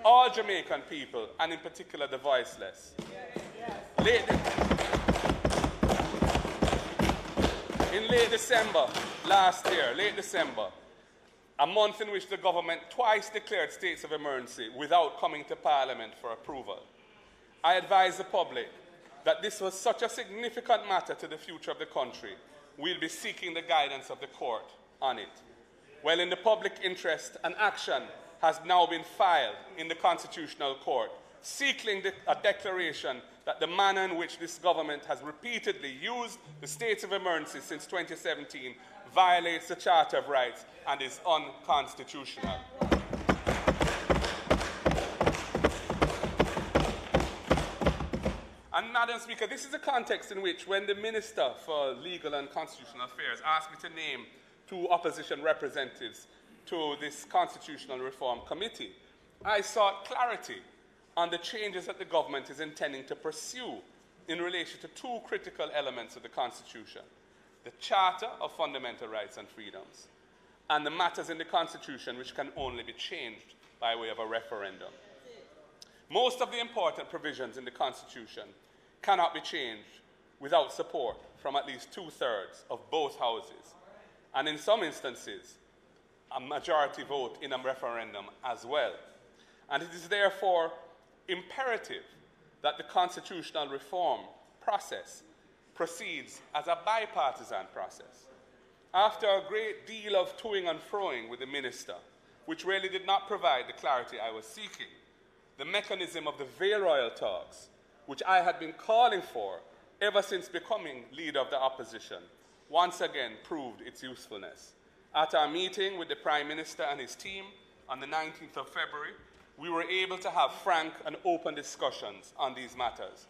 all Jamaican people, and in particular the voiceless. In late December last year, a month in which the government twice declared states of emergency without coming to Parliament for approval, I advised the public that this was such a significant matter to the future of the country, we'll be seeking the guidance of the court on it. Well, in the public interest, an action has now been filed in the Constitutional Court, seeking a declaration that the manner in which this government has repeatedly used the states of emergency since 2017 violates the Charter of Rights and is unconstitutional. And Madam Speaker, this is the context in which when the Minister for Legal and Constitutional Affairs asked me to name 2 opposition representatives to this Constitutional Reform Committee, I sought clarity on the changes that the government is intending to pursue in relation to 2 critical elements of the Constitution: the Charter of Fundamental Rights and Freedoms, and the matters in the Constitution which can only be changed by way of a referendum. Most of the important provisions in the Constitution cannot be changed without support from at least 2/3 of both houses, and in some instances, a majority vote in a referendum as well. And it is therefore imperative that the constitutional reform process proceeds as a bipartisan process. After a great deal of toing and froing with the minister, which really did not provide the clarity I was seeking, the mechanism of the Vale Royal talks, which I had been calling for ever since becoming leader of the opposition, once again proved its usefulness. At our meeting with the Prime Minister and his team on the 19th of February, we were able to have frank and open discussions on these matters.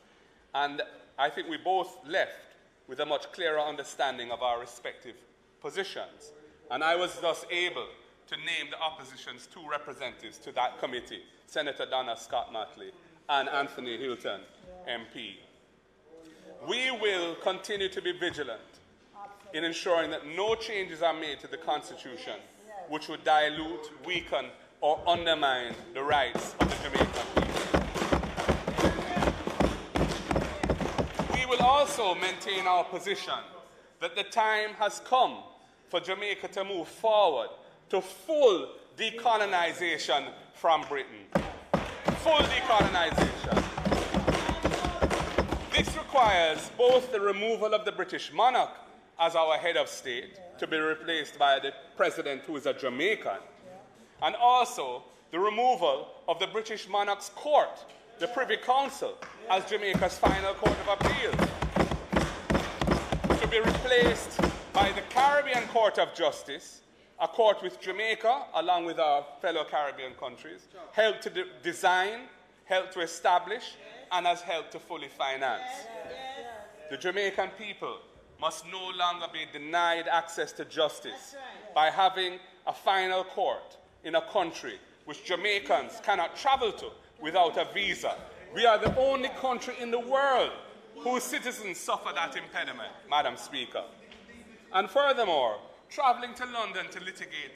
And I think we both left with a much clearer understanding of our respective positions. And I was thus able to name the opposition's 2 representatives to that committee, Senator Donna Scott Matley and Anthony Hilton, MP. We will continue to be vigilant in ensuring that no changes are made to the Constitution which would dilute, weaken, or undermine the rights of the Jamaican people. We will also maintain our position that the time has come for Jamaica to move forward to full decolonization from Britain. Full decolonization. This requires both the removal of the British monarch as our head of state, to be replaced by the president who is a Jamaican, and also the removal of the British monarch's court, the Privy Council, as Jamaica's final court of appeal, to be replaced by the Caribbean Court of Justice, a court which Jamaica, along with our fellow Caribbean countries, helped to design, helped to establish, and has helped to fully finance. The Jamaican people must no longer be denied access to justice by having a final court in a country which Jamaicans cannot travel to without a visa. We are the only country in the world whose citizens suffer that impediment, Madam Speaker. And furthermore, traveling to London to litigate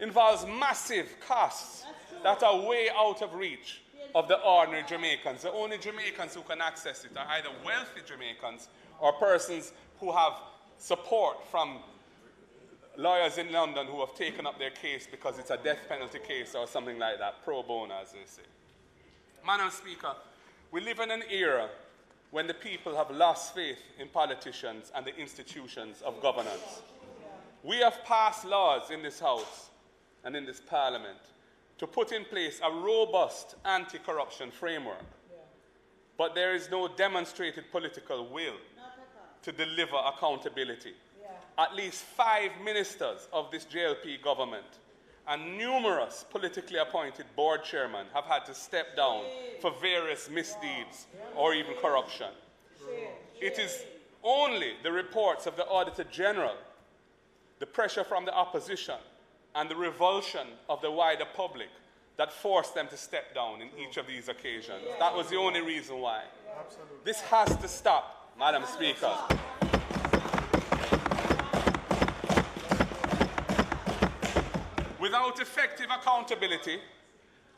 involves massive costs that are way out of reach of the ordinary Jamaicans. The only Jamaicans who can access it are either wealthy Jamaicans or persons who have support from lawyers in London who have taken up their case because it's a death penalty case or something like that, pro bono, as they say. Madam Speaker, we live in an era when the people have lost faith in politicians and the institutions of governance. We have passed laws in this House and in this Parliament to put in place a robust anti-corruption framework, but there is no demonstrated political will to deliver accountability. At least 5 ministers of this JLP government and numerous politically appointed board chairmen have had to step down for various misdeeds or even corruption. It is only the reports of the Auditor General, the pressure from the opposition, and the revulsion of the wider public that forced them to step down in each of these occasions. That was the only reason why. This has to stop, Madam Speaker. Without effective accountability,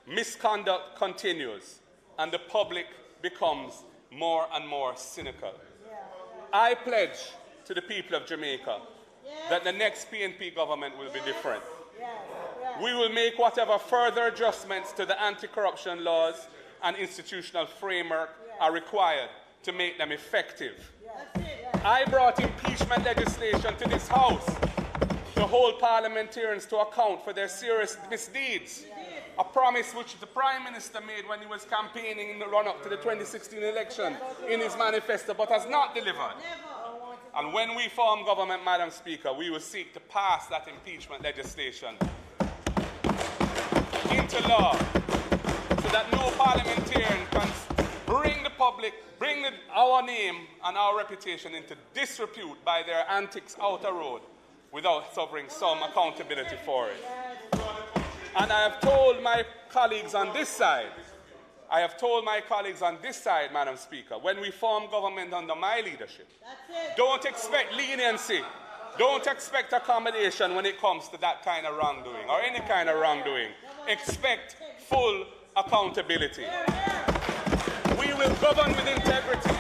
misconduct continues and the public becomes more and more cynical. I pledge to the people of Jamaica that the next PNP government will be different. We will make whatever further adjustments to the anti-corruption laws and institutional framework are required to make them effective. I brought impeachment legislation to this House to hold parliamentarians to account for their serious misdeeds, a promise which the Prime Minister made when he was campaigning in the run-up to the 2016 election in his manifesto, but has not delivered. And when we form government, Madam Speaker, we will seek to pass that impeachment legislation into law so that no parliamentarian can bring the public, our name and our reputation into disrepute by their antics out the road without suffering some accountability for it. And I have told my colleagues on this side, Madam Speaker, when we form government under my leadership, don't expect leniency, don't expect accommodation when it comes to that kind of wrongdoing or any kind of wrongdoing. Expect full accountability. We will govern with integrity.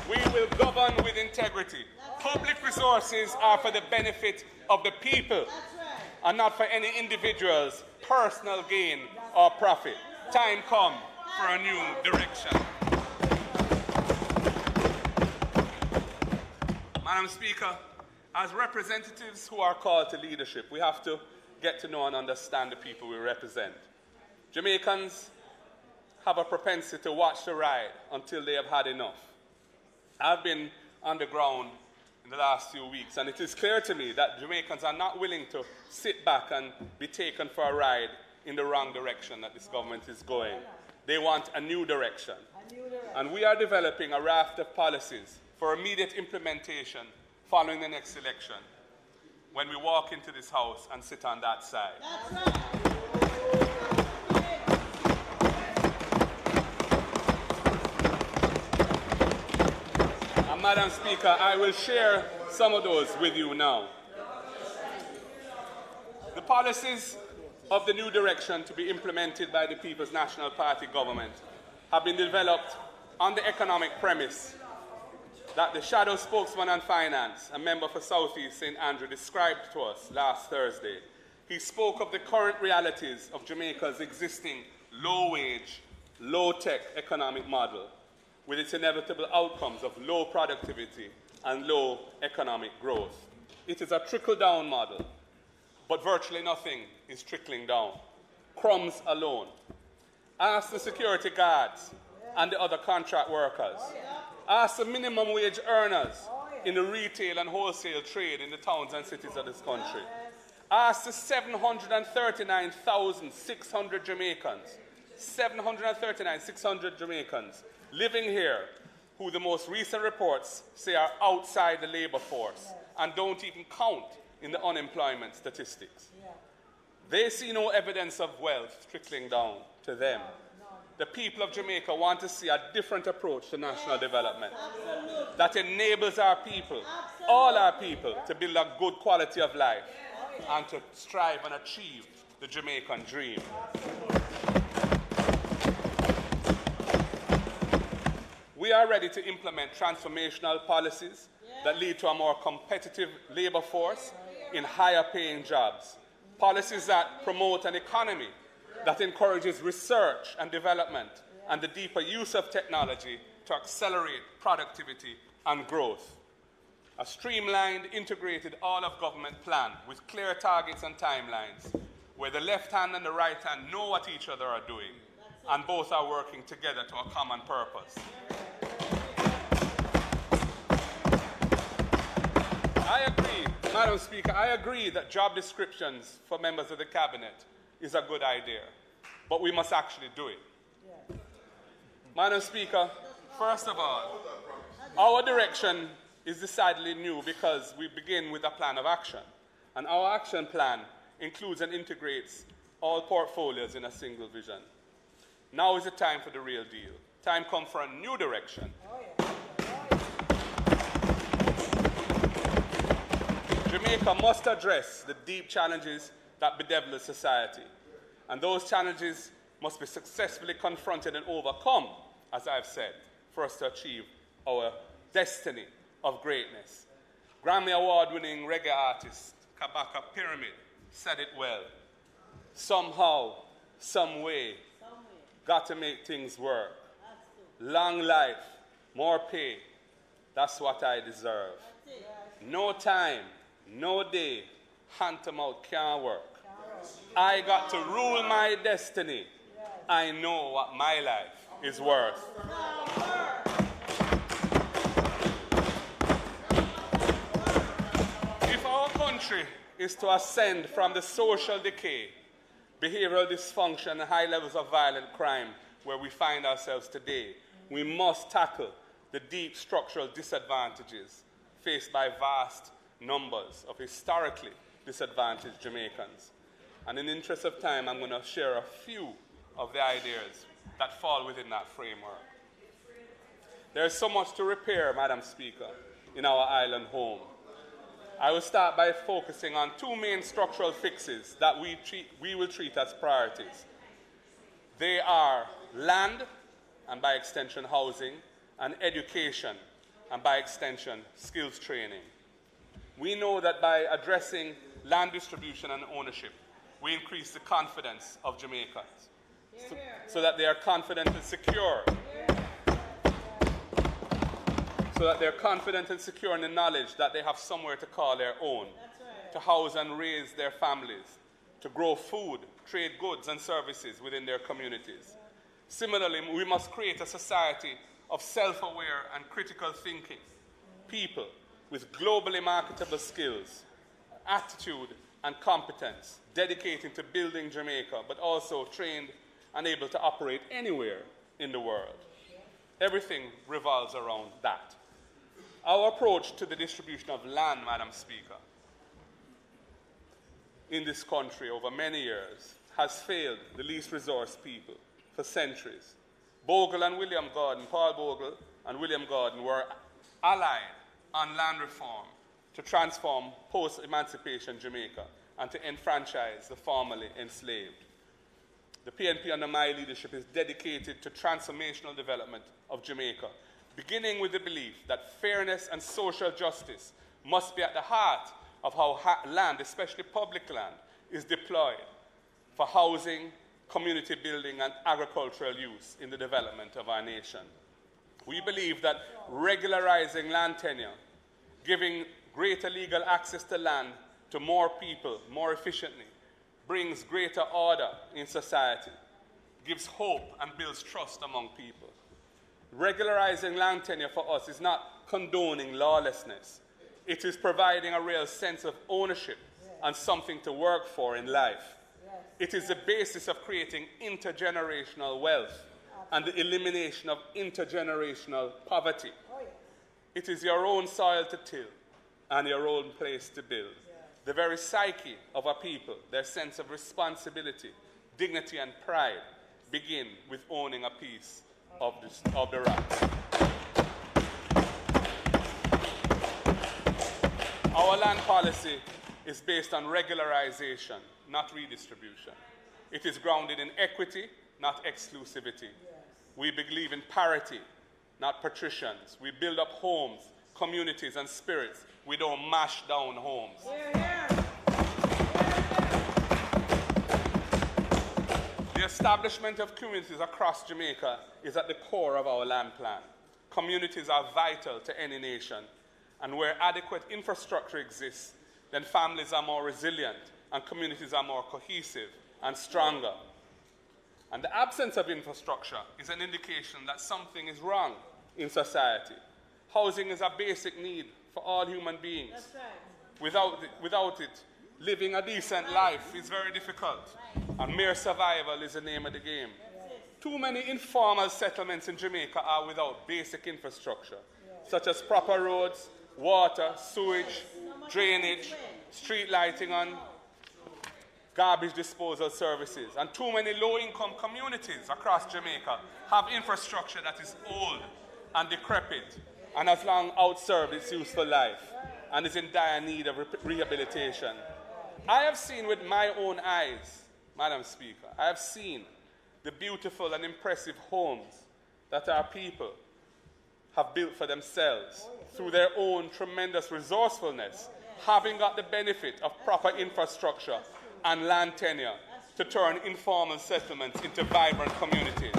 We will govern with integrity. Public resources are for the benefit of the people and not for any individual's personal gain or profit. Time come for a new direction. Madam Speaker, as representatives who are called to leadership, we have to get to know and understand the people we represent. Jamaicans have a propensity to watch the ride until they have had enough. I've been on the ground in the last few weeks, and it is clear to me that Jamaicans are not willing to sit back and be taken for a ride in the wrong direction that this government is going. They want a new direction. And we are developing a raft of policies for immediate implementation following the next election, when we walk into this house and sit on that side. That's right. And Madam Speaker, I will share some of those with you now. The policies of the new direction to be implemented by the People's National Party government have been developed on the economic premise that the shadow spokesman on finance, a member for South East St. Andrew, described to us last Thursday. He spoke of the current realities of Jamaica's existing low-wage, low-tech economic model, with its inevitable outcomes of low productivity and low economic growth. It is a trickle-down model, but virtually nothing is trickling down. Crumbs alone. Ask the security guards and the other contract workers. Ask the minimum wage earners in the retail and wholesale trade in the towns and cities of this country. Ask the 739,600 Jamaicans, 739,600 Jamaicans living here who the most recent reports say are outside the labor force and don't even count in the unemployment statistics. They see no evidence of wealth trickling down to them. The people of Jamaica want to see a different approach to national development that enables our people, all our people, to build a good quality of life and to strive and achieve the Jamaican dream. We are ready to implement transformational policies that lead to a more competitive labor force in higher paying jobs. Policies that promote an economy that encourages research and development and the deeper use of technology to accelerate productivity and growth. A streamlined, integrated all-of-government plan with clear targets and timelines, where the left hand and the right hand know what each other are doing, and both are working together to a common purpose. I agree, Madam Speaker, I agree that job descriptions for members of the Cabinet is a good idea, but we must actually do it. Madam Speaker, first of all, our direction is decidedly new because we begin with a plan of action, and our action plan includes and integrates all portfolios in a single vision. Now is the time for the real deal. Time comes for a new direction. Jamaica must address the deep challenges that bedevil society. And those challenges must be successfully confronted and overcome, as I've said, for us to achieve our destiny of greatness. Grammy Award-winning reggae artist Kabaka Pyramid said it well. Somehow, some way, got to make things work. Long life, more pay, that's what I deserve. No time, no day, hand to mouth can't work. I got to rule my destiny. I know what my life is worth. If our country is to ascend from the social decay, behavioral dysfunction, and high levels of violent crime where we find ourselves today, we must tackle the deep structural disadvantages faced by vast numbers of historically disadvantaged Jamaicans. And in the interest of time, I'm going to share a few of the ideas that fall within that framework. There is so much to repair, Madam Speaker, in our island home. I will start by focusing on two main structural fixes that we will treat as priorities. They are land, and by extension housing, and education, and by extension skills training. We know that by addressing land distribution and ownership, we increase the confidence of Jamaicans so that they are confident and secure. So that they're confident and secure in the knowledge that they have somewhere to call their own, to house and raise their families, to grow food, trade goods and services within their communities. Similarly, we must create a society of self-aware and critical thinking, people with globally marketable skills, attitude and competence, dedicating to building Jamaica, but also trained and able to operate anywhere in the world. Everything revolves around that. Our approach to the distribution of land, Madam Speaker, in this country over many years has failed the least resource people for centuries. Bogle and William Gordon, Paul Bogle and William Gordon were allied on land reform to transform post-emancipation Jamaica and to enfranchise the formerly enslaved. The PNP under my leadership is dedicated to transformational development of Jamaica, beginning with the belief that fairness and social justice must be at the heart of how land, especially public land, is deployed for housing, community building, and agricultural use in the development of our nation. We believe that regularizing land tenure, giving greater legal access to land to more people more efficiently, brings greater order in society, gives hope and builds trust among people. Regularizing land tenure for us is not condoning lawlessness. It is providing a real sense of ownership and something to work for in life. It is the basis of creating intergenerational wealth and the elimination of intergenerational poverty. It is your own soil to till and your own place to build. The very psyche of a people, their sense of responsibility, dignity, and pride begin with owning a piece of the rocks. Our land policy is based on regularization, not redistribution. It is grounded in equity, not exclusivity. We believe in parity, not patricians. We build up homes, communities, and spirits. We don't mash down homes. The establishment of communities across Jamaica is at the core of our land plan. Communities are vital to any nation, and where adequate infrastructure exists, then families are more resilient and communities are more cohesive and stronger. And the absence of infrastructure is an indication that something is wrong in society. Housing is a basic need for all human beings. That's right. Without it, living a decent life is very difficult. And mere survival is the name of the game. Too many informal settlements in Jamaica are without basic infrastructure, such as proper roads, water, sewage, drainage, street lighting, and garbage disposal services. And too many low-income communities across Jamaica have infrastructure that is old and decrepit and has long outserved its useful life and is in dire need of rehabilitation. I have seen with my own eyes, Madam Speaker, I have seen the beautiful and impressive homes that our people have built for themselves through their own tremendous resourcefulness, having got the benefit of proper infrastructure and land tenure to turn informal settlements into vibrant communities.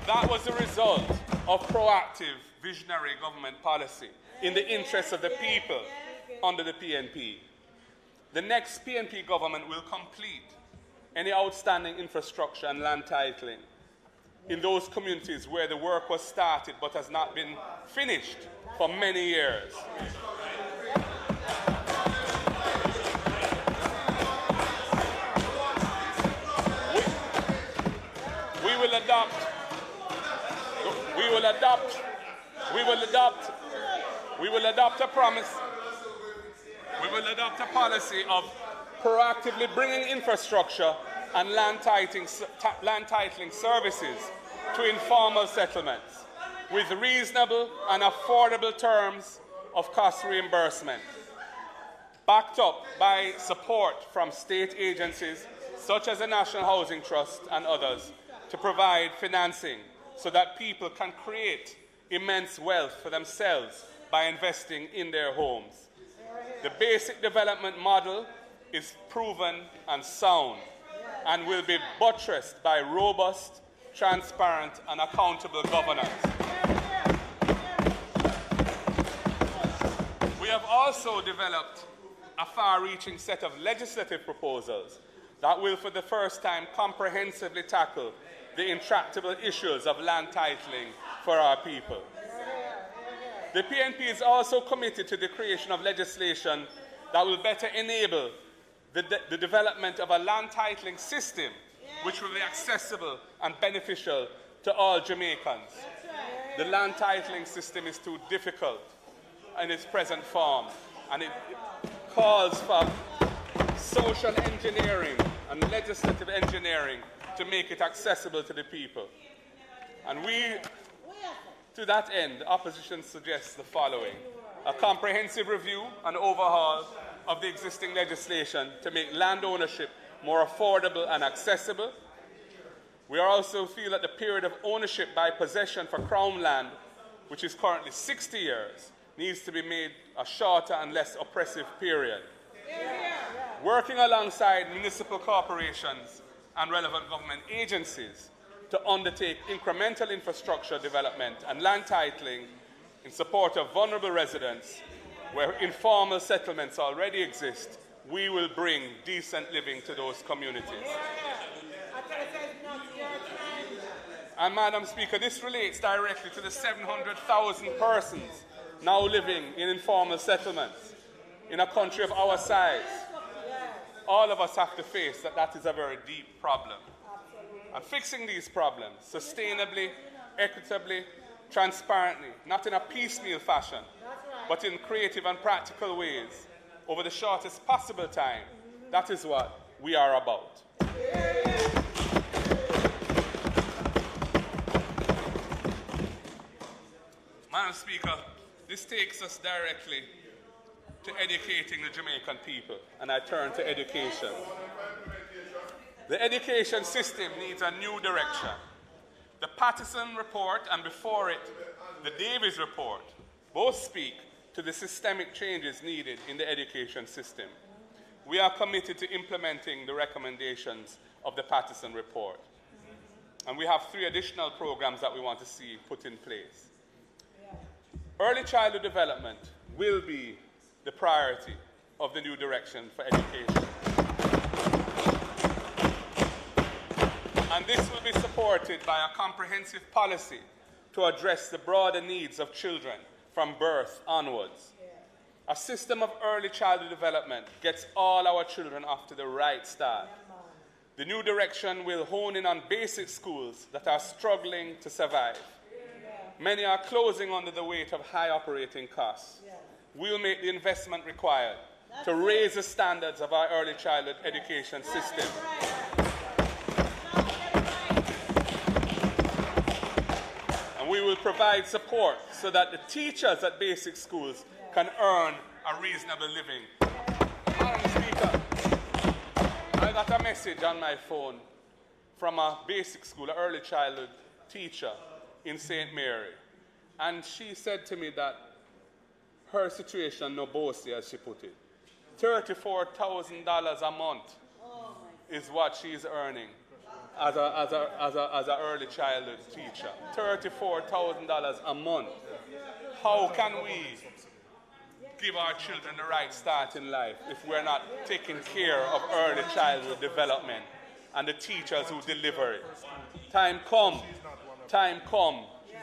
That was the result of proactive, visionary government policy in the interests of the people under the PNP. The next PNP government will complete any outstanding infrastructure and land titling in those communities where the work was started but has not been finished for many years. We will adopt a policy of proactively bringing infrastructure and land titling services to informal settlements with reasonable and affordable terms of cost reimbursement, backed up by support from state agencies such as the National Housing Trust and others to provide financing so that people can create immense wealth for themselves by investing in their homes. The basic development model is proven and sound and will be buttressed by robust, transparent, and accountable governance. We have also developed a far-reaching set of legislative proposals that will, for the first time, comprehensively tackle the intractable issues of land titling for our people. The PNP is also committed to the creation of legislation that will better enable the development of a land titling system which will be accessible and beneficial to all Jamaicans. The land titling system is too difficult in its present form, and it calls for social engineering and legislative engineering to make it accessible to the people. And to that end, the opposition suggests the following: a comprehensive review and overhaul of the existing legislation to make land ownership more affordable and accessible. We also feel that the period of ownership by possession for Crown land, which is currently 60 years, needs to be made a shorter and less oppressive period. Working alongside municipal corporations and relevant government agencies to undertake incremental infrastructure development and land titling in support of vulnerable residents where informal settlements already exist, we will bring decent living to those communities. And Madam Speaker, this relates directly to the 700,000 persons now living in informal settlements in a country of our size. All of us have to face that is a very deep problem. And fixing these problems sustainably, equitably, transparently, not in a piecemeal fashion, but in creative and practical ways over the shortest possible time, that is what we are about. Madam Speaker, this takes us directly to educating the Jamaican people, and I turn to education. The education system needs a new direction. The Patterson report and before it, the Davies report, both speak to the systemic changes needed in the education system. We are committed to implementing the recommendations of the Patterson report. And we have 3 additional programs that we want to see put in place. Early childhood development will be the priority of the new direction for education. And this will be supported by a comprehensive policy to address the broader needs of children from birth onwards. A system of early childhood development gets all our children off to the right start. The new direction will hone in on basic schools that are struggling to survive. Many are closing under the weight of high operating costs. We'll make the investment required to raise the standards of our early childhood education system. And we will provide support so that the teachers at basic schools can earn a reasonable living. Madam Speaker, I got a message on my phone from a basic school, an early childhood teacher in St. Mary. And she said to me that her situation no bossy, as she put it. $34,000 a month is what she's earning as a early childhood teacher. $34,000 a month. How can we give our children the right start in life if we're not taking care of early childhood development and the teachers who deliver it? Time come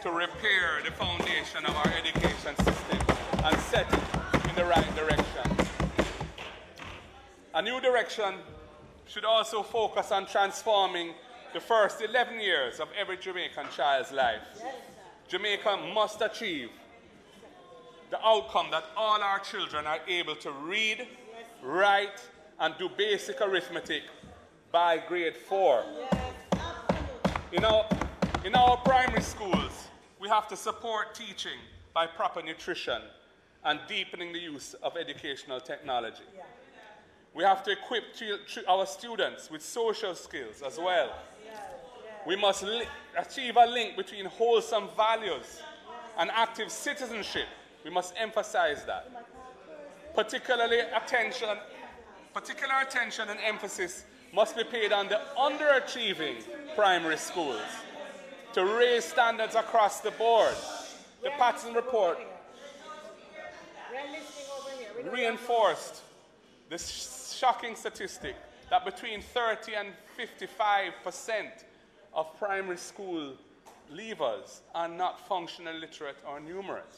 to repair the foundation of our education system and set it in the right direction. A new direction should also focus on transforming the first 11 years of every Jamaican child's life. Jamaica must achieve the outcome that all our children are able to read, write, and do basic arithmetic by grade 4. In our primary schools, we have to support teaching by proper nutrition and deepening the use of educational technology. We have to equip our students with social skills as well. We must achieve a link between wholesome values and active citizenship. We must emphasize that. Particular attention and emphasis must be paid on the underachieving primary schools to raise standards across the board. The Patterson report reinforced the shocking statistic that between 30 and 55% of primary school leavers are not functionally literate or numerate.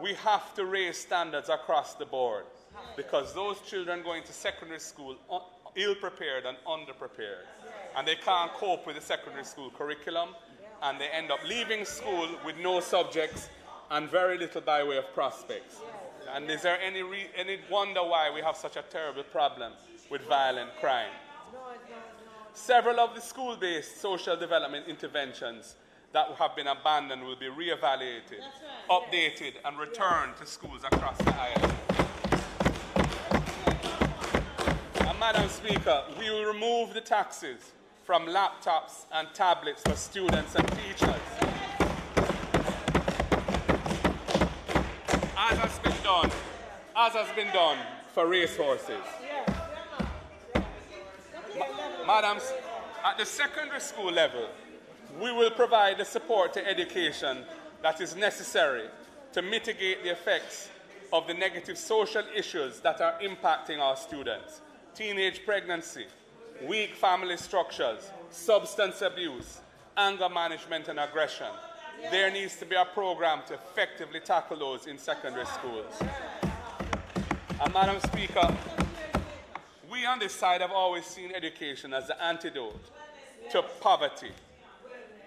We have to raise standards across the board because those children going to secondary school ill-prepared and underprepared. And they can't cope with the secondary school curriculum, and they end up leaving school with no subjects and very little by way of prospects. And is there any wonder why we have such a terrible problem with violent crime? Several of the school-based social development interventions that have been abandoned will be re-evaluated, updated, and returned to schools across the island. And Madam Speaker, we will remove the taxes from laptops and tablets for students and teachers. As has been done for racehorses. Madams, at the secondary school level, we will provide the support to education that is necessary to mitigate the effects of the negative social issues that are impacting our students: teenage pregnancy, weak family structures, substance abuse, anger management, and aggression. There needs to be a program to effectively tackle those in secondary schools. And Madam Speaker, we on this side have always seen education as the antidote to poverty.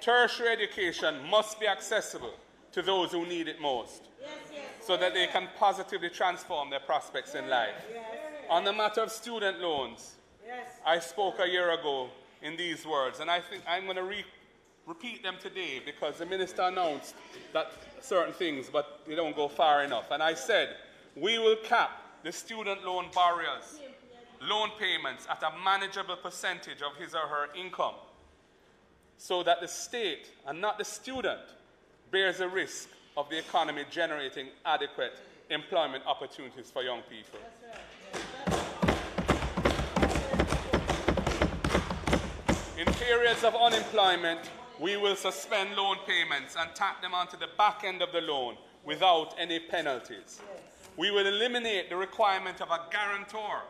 Tertiary education must be accessible to those who need it most, so that they can positively transform their prospects in life. On the matter of student loans, I spoke a year ago in these words, and I think I'm going to repeat them today because the minister announced that certain things, but they don't go far enough. And I said, we will cap the student loan borrowers' loan payments at a manageable percentage of his or her income, so that the state and not the student bears the risk of the economy generating adequate employment opportunities for young people. In periods of unemployment, we will suspend loan payments and tack them onto the back end of the loan without any penalties. We will eliminate the requirement of a guarantor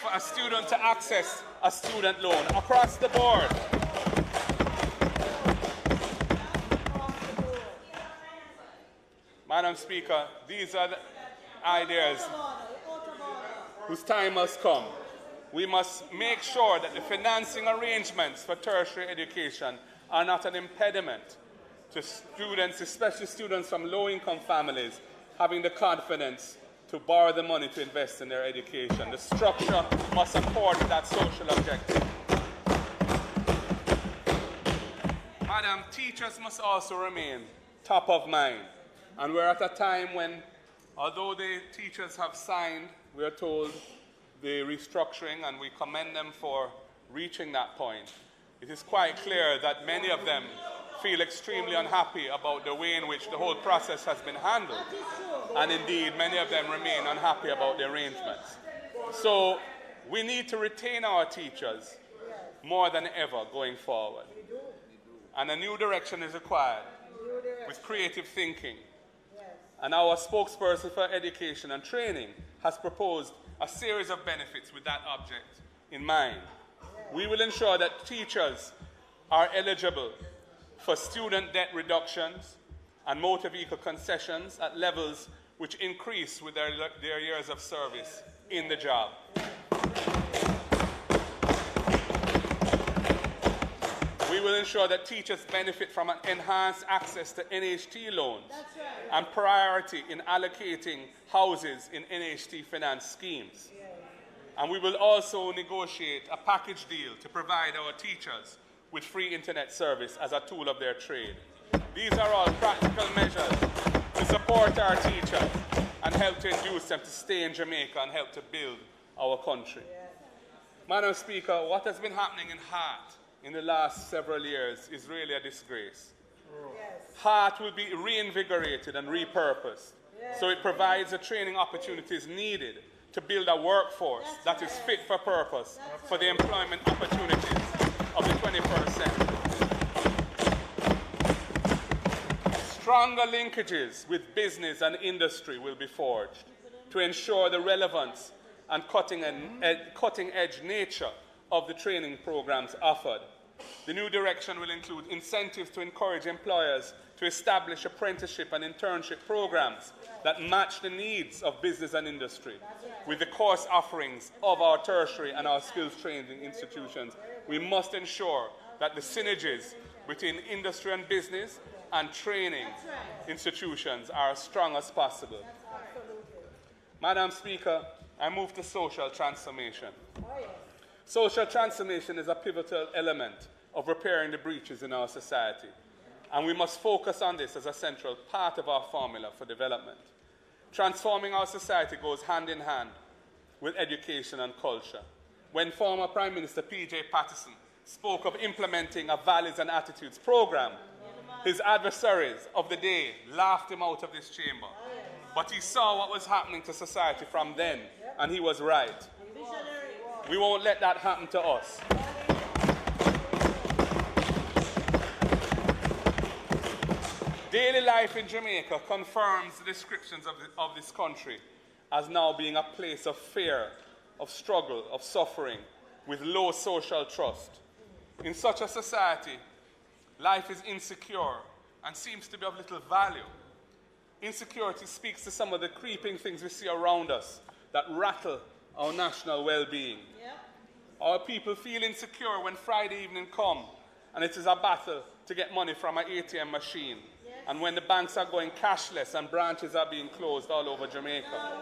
for a student to access a student loan across the board. Madam Speaker, these are the ideas whose time must come. We must make sure that the financing arrangements for tertiary education are not an impediment to students, especially students from low-income families, having the confidence to borrow the money to invest in their education. The structure must support that social objective. Madam, teachers must also remain top of mind. And we're at a time when, although the teachers have signed, we are told, the restructuring, and we commend them for reaching that point, it is quite clear that many of them feel extremely unhappy about the way in which the whole process has been handled. And indeed, many of them remain unhappy about the arrangements. So we need to retain our teachers more than ever going forward. And a new direction is required with creative thinking. And our spokesperson for education and training has proposed a series of benefits with that object in mind. We will ensure that teachers are eligible for student debt reductions and motor vehicle concessions at levels which increase with their years of service in the job. We will ensure that teachers benefit from an enhanced access to NHT loans and priority in allocating houses in NHT finance schemes. And we will also negotiate a package deal to provide our teachers with free internet service as a tool of their trade. These are all practical measures to support our teachers and help to induce them to stay in Jamaica and help to build our country. Madam Speaker, what has been happening in Hart in the last several years is really a disgrace. Hart will be reinvigorated and repurposed, so it provides the training opportunities needed to build a workforce that is fit for purpose for the employment opportunities of the 21st century. Stronger linkages with business and industry will be forged to ensure the relevance and cutting-edge nature of the training programs offered The new direction will include incentives to encourage employers to establish apprenticeship and internship programs that match the needs of business and industry with the course offerings of our tertiary and our skills training institutions. We must ensure that the synergies between industry and business and training institutions are as strong as possible. Madam Speaker, I move to social transformation. Social transformation is a pivotal element of repairing the breaches in our society, and we must focus on this as a central part of our formula for development. Transforming our society goes hand in hand with education and culture. When former Prime Minister P.J. Patterson spoke of implementing a values and attitudes program, his adversaries of the day laughed him out of this chamber. But he saw what was happening to society from then, and he was right. We won't let that happen to us. Daily life in Jamaica confirms the descriptions of this country as now being a place of fear, of struggle, of suffering, with low social trust. In such a society, life is insecure and seems to be of little value. Insecurity speaks to some of the creeping things we see around us that rattle our national well-being. Yep. Our people feel insecure when Friday evening comes and it is a battle to get money from an ATM machine. Yes. And when the banks are going cashless and branches are being closed all over Jamaica.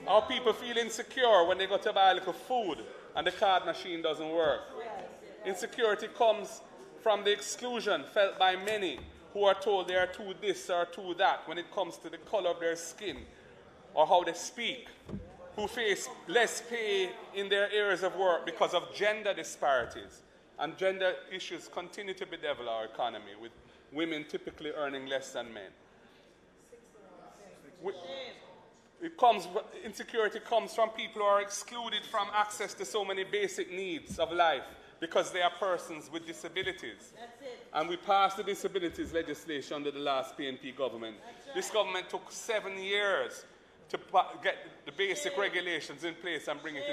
Our people feel insecure when they go to buy a little food and the card machine doesn't work. Insecurity comes from the exclusion felt by many who are told they are too this or too that when it comes to the color of their skin or how they speak, who face less pay in their areas of work because of gender disparities. And gender issues continue to bedevil our economy, with women typically earning less than men. Insecurity comes from people who are excluded from access to so many basic needs of life because they are persons with disabilities. And we passed the disabilities legislation under the last PNP government. This government took 7 years to get the basic regulations in place and bring it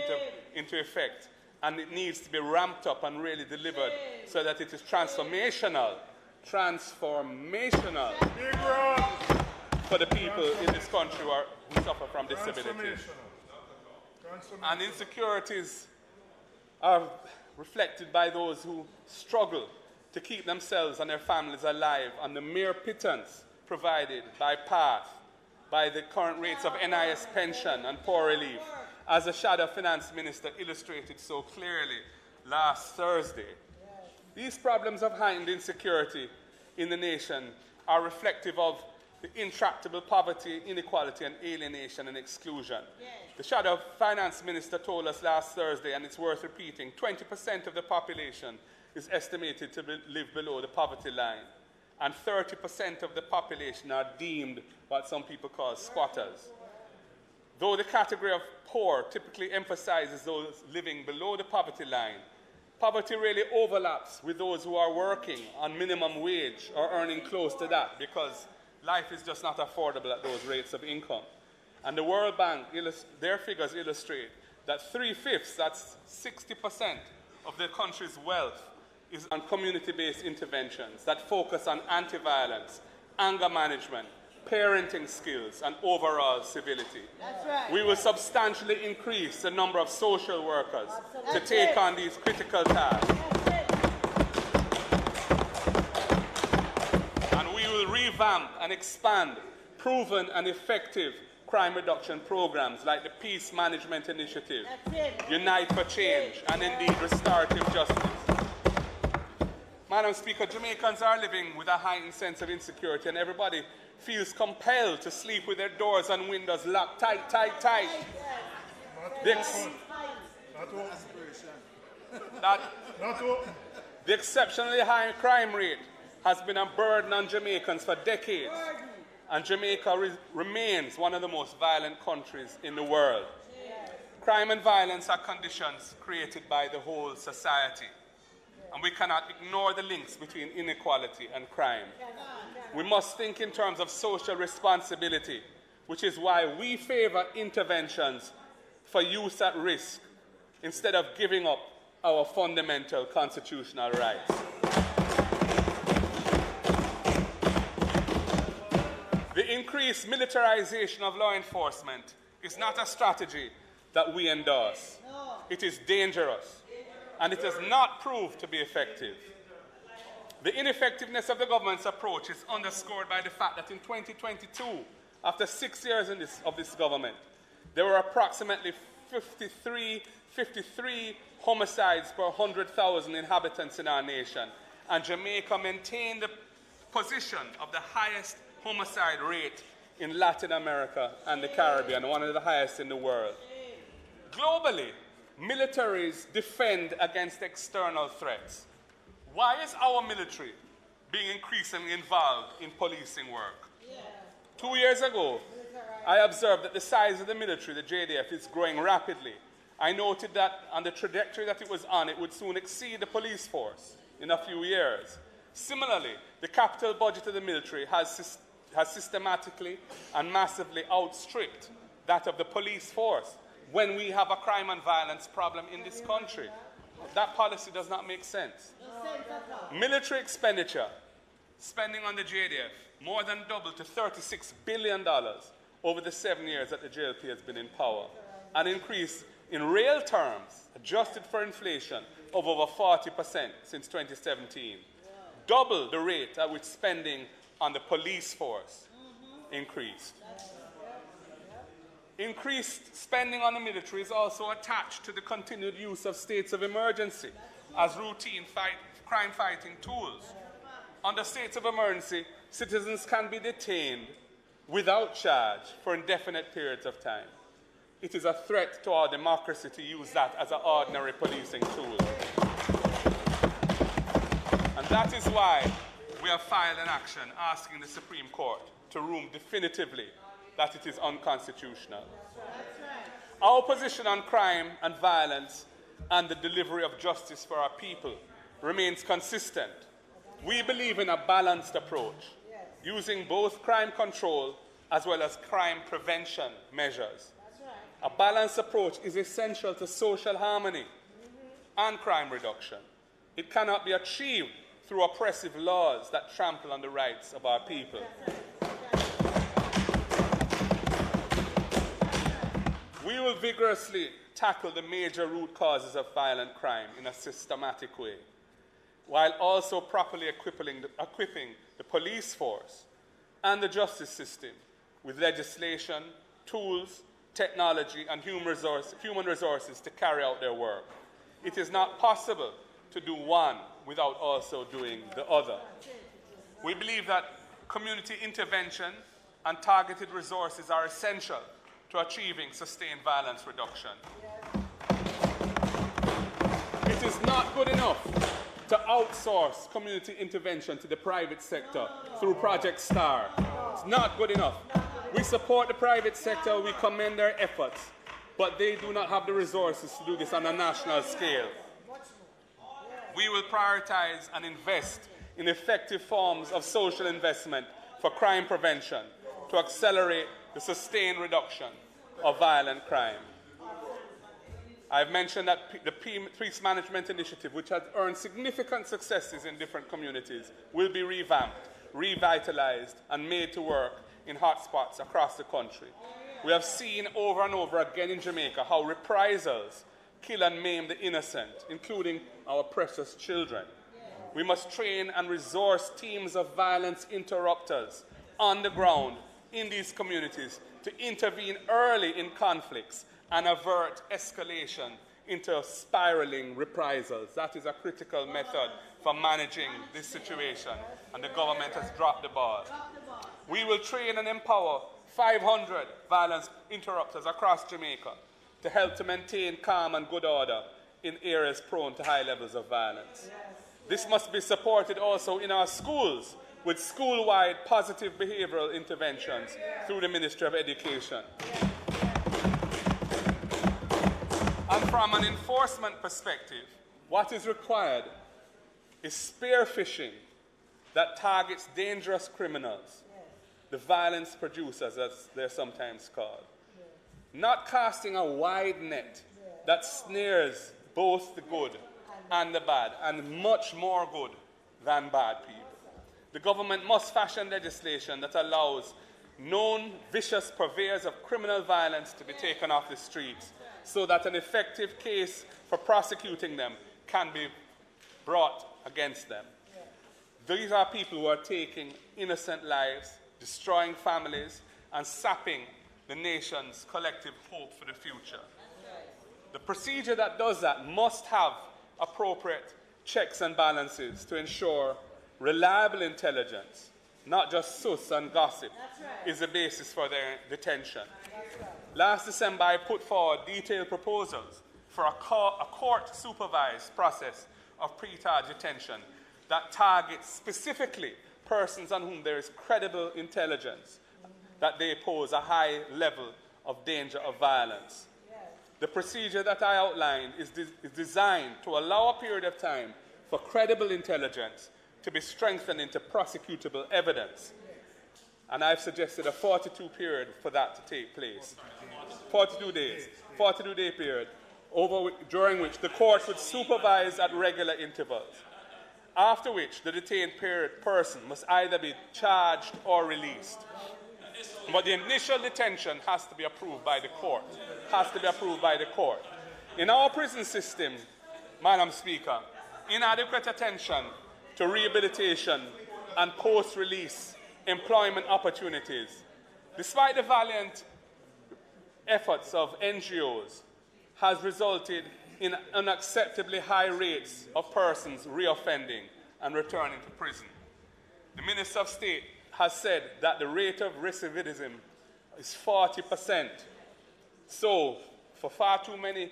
into effect. And it needs to be ramped up and really delivered so that it is transformational for the people in this country who suffer from disabilities. And insecurities are reflected by those who struggle to keep themselves and their families alive on the mere pittance provided by PATH, by the current rates of NIS pension and poor relief, as the Shadow Finance Minister illustrated so clearly last Thursday. These problems of heightened insecurity in the nation are reflective of the intractable poverty, inequality, and alienation and exclusion. The Shadow Finance Minister told us last Thursday, and it's worth repeating, 20% of the population is estimated to live below the poverty line, and 30% of the population are deemed what some people call squatters. Though the category of poor typically emphasizes those living below the poverty line, poverty really overlaps with those who are working on minimum wage or earning close to that, because life is just not affordable at those rates of income. And the World Bank, their figures illustrate that 3/5, that's 60% of the country's wealth, is on community-based interventions that focus on anti-violence, anger management, parenting skills, and overall civility. That's right. We will substantially increase the number of social workers to take on these critical tasks. And we will revamp and expand proven and effective crime reduction programs like the Peace Management Initiative, Unite for Change, and indeed restorative justice. Madam Speaker, Jamaicans are living with a heightened sense of insecurity, and everybody feels compelled to sleep with their doors and windows locked tight. The exceptionally high crime rate has been a burden on Jamaicans for decades, and Jamaica remains one of the most violent countries in the world. Crime and violence are conditions created by the whole society, and we cannot ignore the links between inequality and crime. We must think in terms of social responsibility, which is why we favor interventions for youth at risk instead of giving up our fundamental constitutional rights. The increased militarization of law enforcement is not a strategy that we endorse. It is dangerous, and it has not proved to be effective. The ineffectiveness of the government's approach is underscored by the fact that in 2022, after 6 years of this government, there were approximately 53 homicides per 100,000 inhabitants in our nation, and Jamaica maintained the position of the highest homicide rate in Latin America and the Caribbean, one of the highest in the world. Globally, militaries defend against external threats. Why is our military being increasingly involved in policing work? 2 years ago, I observed that the size of the military, the JDF, is growing rapidly. I noted that on the trajectory that it was on, it would soon exceed the police force in a few years. Similarly, the capital budget of the military has systematically and massively outstripped that of the police force when we have a crime and violence problem in this country. That policy does not make sense. Military expenditure, spending on the JDF, more than doubled to $36 billion over the 7 years that the JLP has been in power, an increase in real terms, adjusted for inflation, of over 40% since 2017. Double the rate at which spending on the police force increased. Increased spending on the military is also attached to the continued use of states of emergency as routine crime-fighting tools. Under states of emergency, citizens can be detained without charge for indefinite periods of time. It is a threat to our democracy to use that as an ordinary policing tool. And that is why we have filed an action asking the Supreme Court to rule definitively that it is unconstitutional. Our position on crime and violence and the delivery of justice for our people remains consistent. We believe in a balanced approach, using both crime control as well as crime prevention measures. A balanced approach is essential to social harmony and crime reduction. It cannot be achieved through oppressive laws that trample on the rights of our people. We will vigorously tackle the major root causes of violent crime in a systematic way, while also properly equipping the police force and the justice system with legislation, tools, technology, and human resources to carry out their work. It is not possible to do one without also doing the other. We believe that community intervention and targeted resources are essential to achieving sustained violence reduction. It is not good enough to outsource community intervention to the private sector through Project STAR. It's not good enough. We support the private sector, we commend their efforts, but they do not have the resources to do this on a national scale. We will prioritize and invest in effective forms of social investment for crime prevention to accelerate the sustained reduction of violent crime. I've mentioned that the Peace Management Initiative, which has earned significant successes in different communities, will be revamped, revitalized, and made to work in hotspots across the country. We have seen over and over again in Jamaica how reprisals kill and maim the innocent, including our precious children. We must train and resource teams of violence interrupters on the ground in these communities to intervene early in conflicts and avert escalation into spiraling reprisals. That is a critical method for managing this situation, and the government has dropped the ball. We will train and empower 500 violence interrupters across Jamaica to help to maintain calm and good order in areas prone to high levels of violence. This must be supported also in our schools with school-wide positive behavioral interventions through the Ministry of Education. And from an enforcement perspective, what is required is spear phishing that targets dangerous criminals, the violence producers as they're sometimes called. Not casting a wide net that snares both the good and the bad, and much more good than bad people. The government must fashion legislation that allows known vicious purveyors of criminal violence to be taken off the streets so that an effective case for prosecuting them can be brought against them. These are people who are taking innocent lives, destroying families, and sapping the nation's collective hope for the future. The procedure that does that must have appropriate checks and balances to ensure reliable intelligence, not just sus and gossip, is the basis for their detention. Last December, I put forward detailed proposals for a court-supervised process of pre-charge detention that targets specifically persons on whom there is credible intelligence that they pose a high level of danger of violence. The procedure that I outlined is designed to allow a period of time for credible intelligence to be strengthened into prosecutable evidence. And I've suggested a 42 period for that to take place. 42 days, 42-day period, during which the court would supervise at regular intervals, after which the detained person must either be charged or released. But the initial detention has to be approved by the court. In our prison system, Madam Speaker, inadequate attention to rehabilitation and post-release employment opportunities, despite the valiant efforts of NGOs, has resulted in unacceptably high rates of persons reoffending and returning to prison. The Minister of State has said that the rate of recidivism is 40%. So, for far too many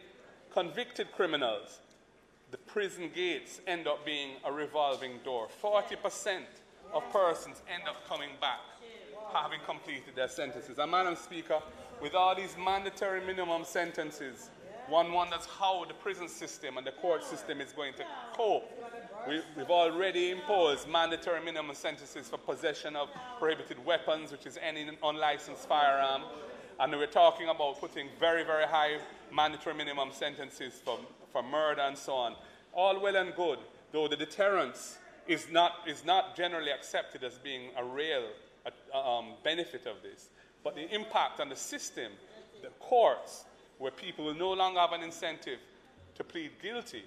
convicted criminals, the prison gates end up being a revolving door. 40% of persons end up coming back, having completed their sentences. And Madam Speaker, with all these mandatory minimum sentences, one wonders how the prison system and the court system is going to cope. We've already imposed mandatory minimum sentences for possession of prohibited weapons, which is any unlicensed firearm. And we're talking about putting very, very high mandatory minimum sentences for murder and so on. All well and good, though the deterrence is not generally accepted as being a real benefit of this. But the impact on the system, the courts, where people will no longer have an incentive to plead guilty,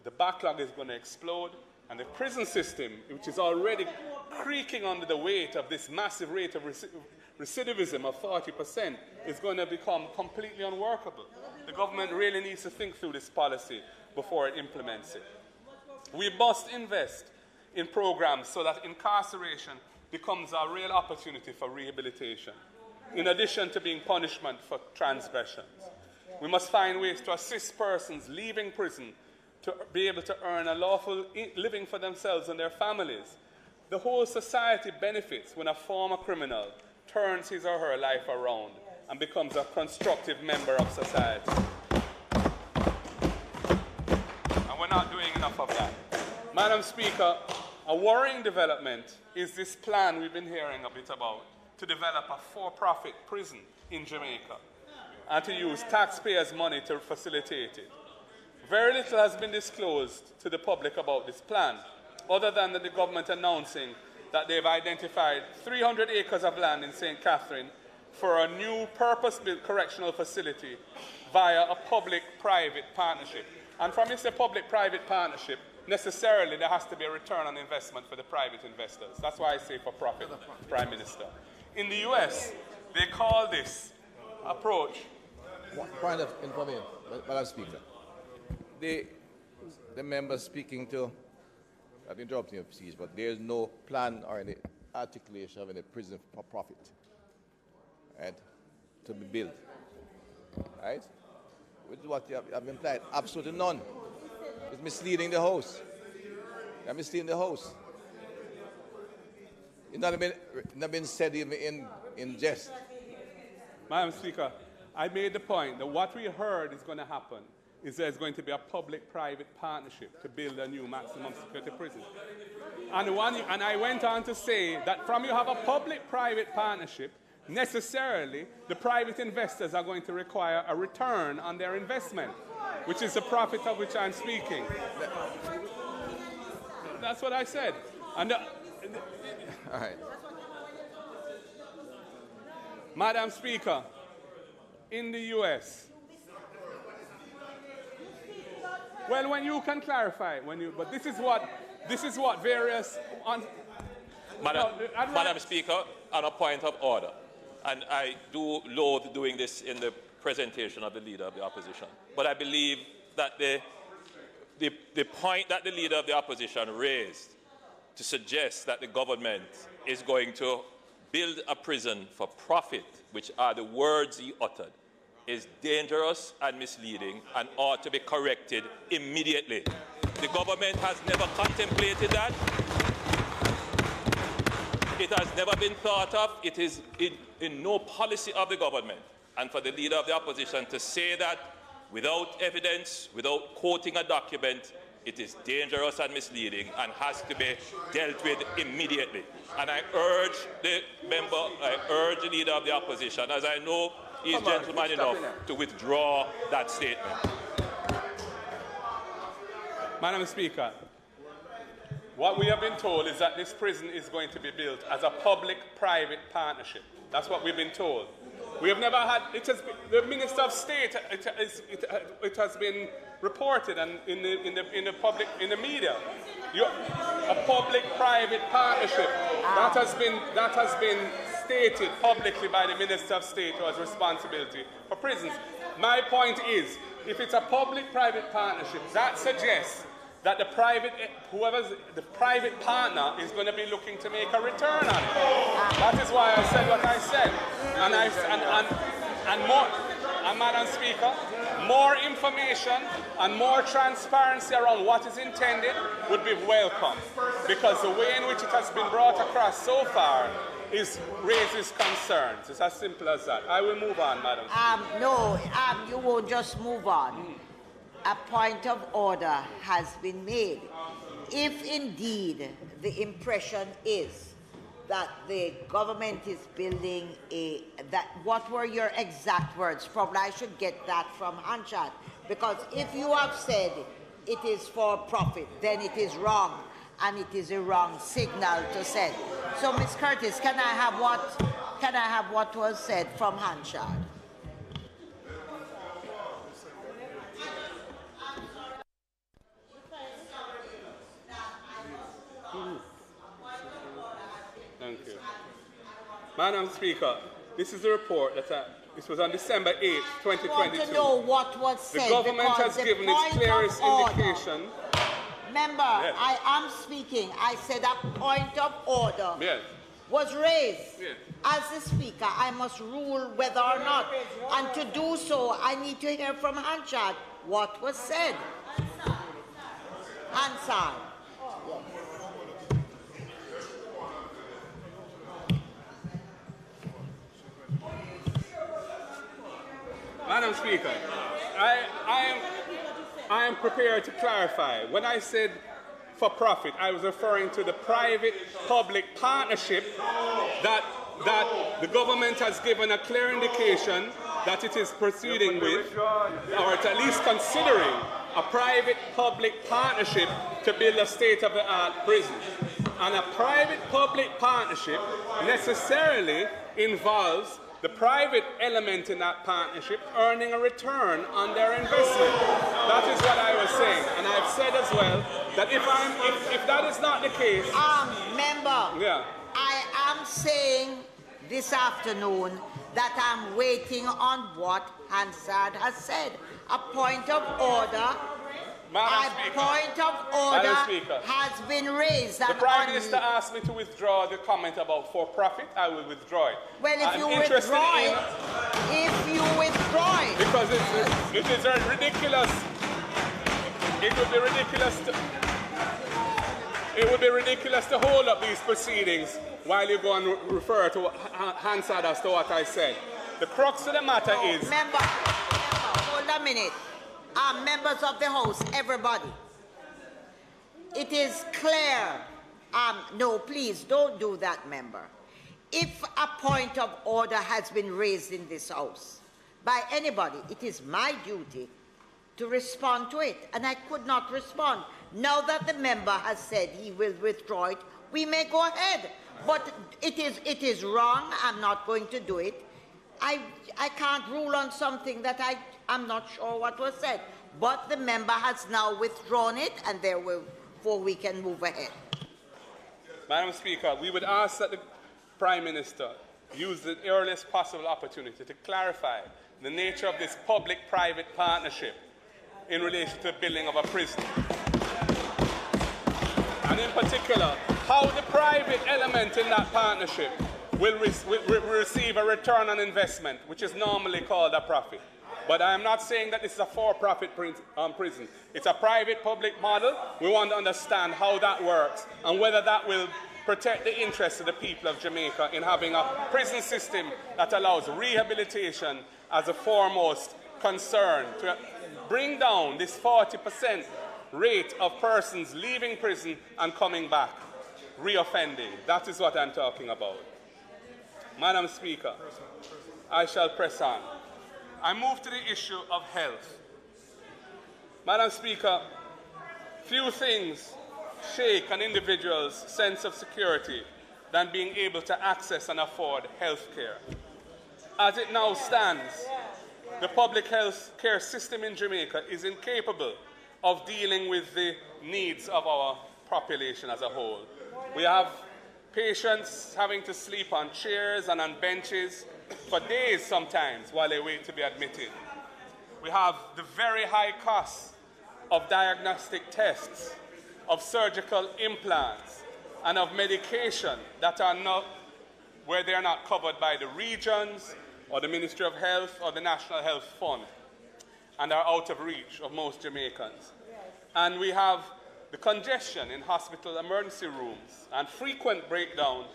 the backlog is going to explode, and the prison system, which is already creaking under the weight of this massive rate of recidivism of 40%, is going to become completely unworkable. The government really needs to think through this policy before it implements it. We must invest in programs so that incarceration becomes a real opportunity for rehabilitation, in addition to being punishment for transgressions. We must find ways to assist persons leaving prison to be able to earn a lawful living for themselves and their families. The whole society benefits when a former criminal turns his or her life around and becomes a constructive member of society. And we're not doing enough of that. Madam Speaker, a worrying development is this plan we've been hearing a bit about to develop a for-profit prison in Jamaica and to use taxpayers' money to facilitate it. Very little has been disclosed to the public about this plan, other than the government announcing that they've identified 300 acres of land in St. Catherine for a new purpose-built correctional facility via a public-private partnership. And from this public-private partnership, necessarily there has to be a return on investment for the private investors. That's why I say for profit, Prime Minister. In the US, they call this approach. One point of information, Madam Speaker. The member speaking to, I've interrupted your speech, but there is no plan or any articulation of any prison for profit, right, to be built, right? Which is what you have implied. Absolutely none. It's misleading the House. You're misleading the House. It's not been said even in jest. Madam Speaker, I made the point that what we heard is going to happen is there's going to be a public-private partnership to build a new maximum security prison. And I went on to say that from you have a public-private partnership, necessarily the private investors are going to require a return on their investment, which is the profit of which I'm speaking. That's what I said. And all right. Madam Speaker, in the U.S., well, when you can clarify, but this is what various. Madam Speaker, on a point of order, and I do loathe doing this in the presentation of the Leader of the Opposition, but I believe that the point that the Leader of the Opposition raised to suggest that the government is going to build a prison for profit, which are the words he uttered, is dangerous and misleading and ought to be corrected immediately. The government has never contemplated that. It has never been thought of. It is in no policy of the government. And for the Leader of the Opposition to say that without evidence, without quoting a document, it is dangerous and misleading and has to be dealt with immediately. And I urge the Leader of the Opposition, as I know he is gentleman enough, to withdraw that statement. Madam Speaker, what we have been told is that this prison is going to be built as a public-private partnership. That's what we've been told. We have never had, the Minister of State, it has been reported and in the media. A public-private partnership. That has been stated publicly by the Minister of State who has responsibility for prisons. My point is, if it's a public-private partnership, that suggests that the private partner is going to be looking to make a return on it. That is why I said what I said. And Madam Speaker, more information and more transparency around what is intended would be welcome, because the way in which it has been brought across so far raises concerns. It's as simple as that. I will move on, Madam Speaker. No, you won't just move on. A point of order has been made. If indeed the impression is that the government is building what were your exact words? Probably I should get that from Hanshat, because if you have said it is for profit, then it is wrong, and it is a wrong signal to send. So, Ms. Curtis, can I have what was said from Hanshat? Thank you. Madam Speaker, this is the report that this was on December 8th, 2022. I want to know what was said. The government has given its clearest indication. Remember, yes. I am speaking. I said a point of order was raised. Yes. As the Speaker, I must rule whether or not. And to do so, I need to hear from Hanshat what was said. Hansard. Madam Speaker, I am prepared to clarify. When I said for profit, I was referring to the private-public partnership that the government has given a clear indication that it is proceeding with, or at least considering, a private-public partnership to build a state-of-the-art prison. And a private-public partnership necessarily involves the private element in that partnership earning a return on their investment. That is what I was saying. And I've said as well that if that is not the case... Member, yeah. I am saying this afternoon that I'm waiting on what Hansard has said. A point of order... point of order has been raised. The Prime Minister asked me to withdraw the comment about for-profit. I will withdraw it. Well, if you withdraw it, because it is ridiculous. It would be ridiculous to hold up these proceedings while you go and refer to Hansard as to what I said. The crux of the matter is... Member, hold a minute. Members of the House, everybody. It is clear. No, please, don't do that, member. if a point of order has been raised in this House by anybody, it is my duty to respond to it, and I could not respond. Now that the member has said he will withdraw it, we may go ahead. But it is wrong. I'm not going to do it. I can't rule on something that I'm not sure what was said. But the member has now withdrawn it, and therefore we can move ahead. Madam Speaker, we would ask that the Prime Minister use the earliest possible opportunity to clarify the nature of this public-private partnership in relation to the building of a prison. And in particular, how the private element in that partnership will receive a return on investment, which is normally called a profit. But I am not saying that this is a for-profit prison. It's a private-public model. We want to understand how that works and whether that will protect the interests of the people of Jamaica in having a prison system that allows rehabilitation as a foremost concern to bring down this 40% rate of persons leaving prison and coming back, reoffending. That is what I'm talking about. Madam Speaker, I shall press on. I move to the issue of health. Madam Speaker, few things shake an individual's sense of security than being able to access and afford health care. As it now stands, the public health care system in Jamaica is incapable of dealing with the needs of our population as a whole. We have patients having to sleep on chairs and on benches for days sometimes while they wait to be admitted. We have the very high costs of diagnostic tests, of surgical implants, and of medication that are not, where they are not covered by the regions or the Ministry of Health or the National Health Fund, and are out of reach of most Jamaicans. And we have the congestion in hospital emergency rooms and frequent breakdowns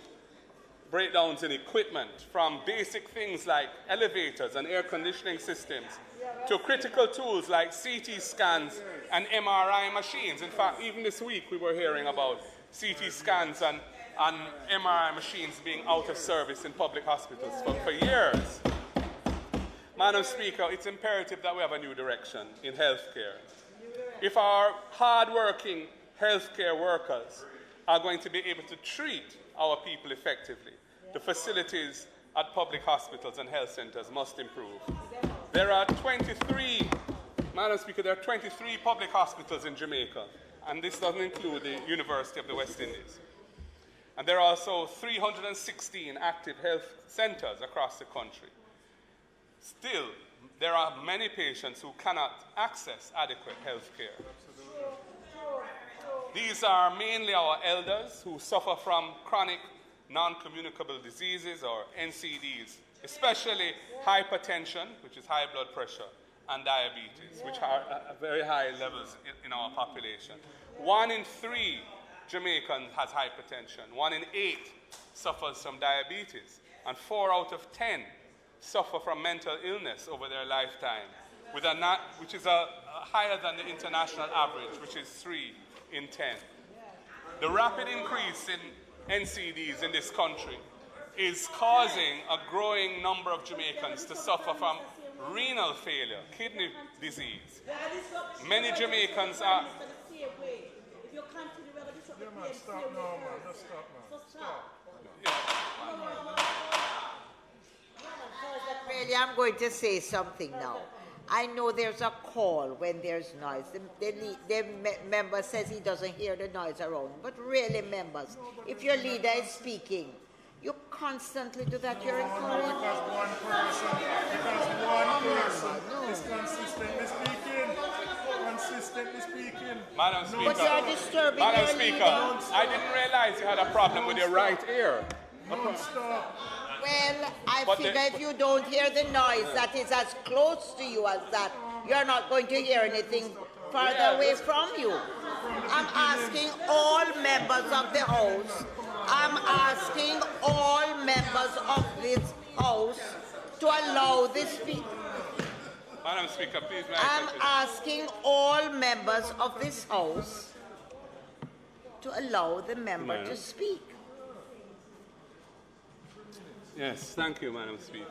in equipment, from basic things like elevators and air conditioning systems to critical tools like CT scans and MRI machines. In fact, even this week we were hearing about CT scans and MRI machines being out of service in public hospitals for years. Madam Speaker, it's imperative that we have a new direction in healthcare. If our hard-working healthcare workers are going to be able to treat our people effectively, the facilities at public hospitals and health centers must improve. There are 23, Madam Speaker, there are 23 public hospitals in Jamaica, and this doesn't include the University of the West Indies. And there are also 316 active health centers across the country. Still, there are many patients who cannot access adequate health care. These are mainly our elders who suffer from chronic non-communicable diseases, or NCDs, especially hypertension, which is high blood pressure, and diabetes, which are at very high levels in our population. 1 in 3 Jamaicans has hypertension, 1 in 8 suffers from diabetes, and 4 out of 10 suffer from mental illness over their lifetime, which is higher than the international average, which is 3 in 10. The rapid increase in NCDs in this country is causing a growing number of Jamaicans to suffer from renal failure, kidney disease. Many Jamaicans are... Really, I'm going to say something now. I know there's a call when there's noise. The member says he doesn't hear the noise around. But really, members, if your leader is speaking, you constantly do that. You're encouraged. Because one person is consistently speaking. Consistently speaking. Madam Speaker, but you're disturbing Madam your Speaker, leader. I didn't realize you had a problem with your right ear. Non-stop. Well, I figure if you don't hear the noise that is as close to you as that, you're not going to hear anything farther away from you. I'm asking all members of the House, I'm asking all members of this House to allow this speech. Madam Speaker, please, I'm asking all members of this House to allow the member to speak. Yes, thank you, Madam Speaker.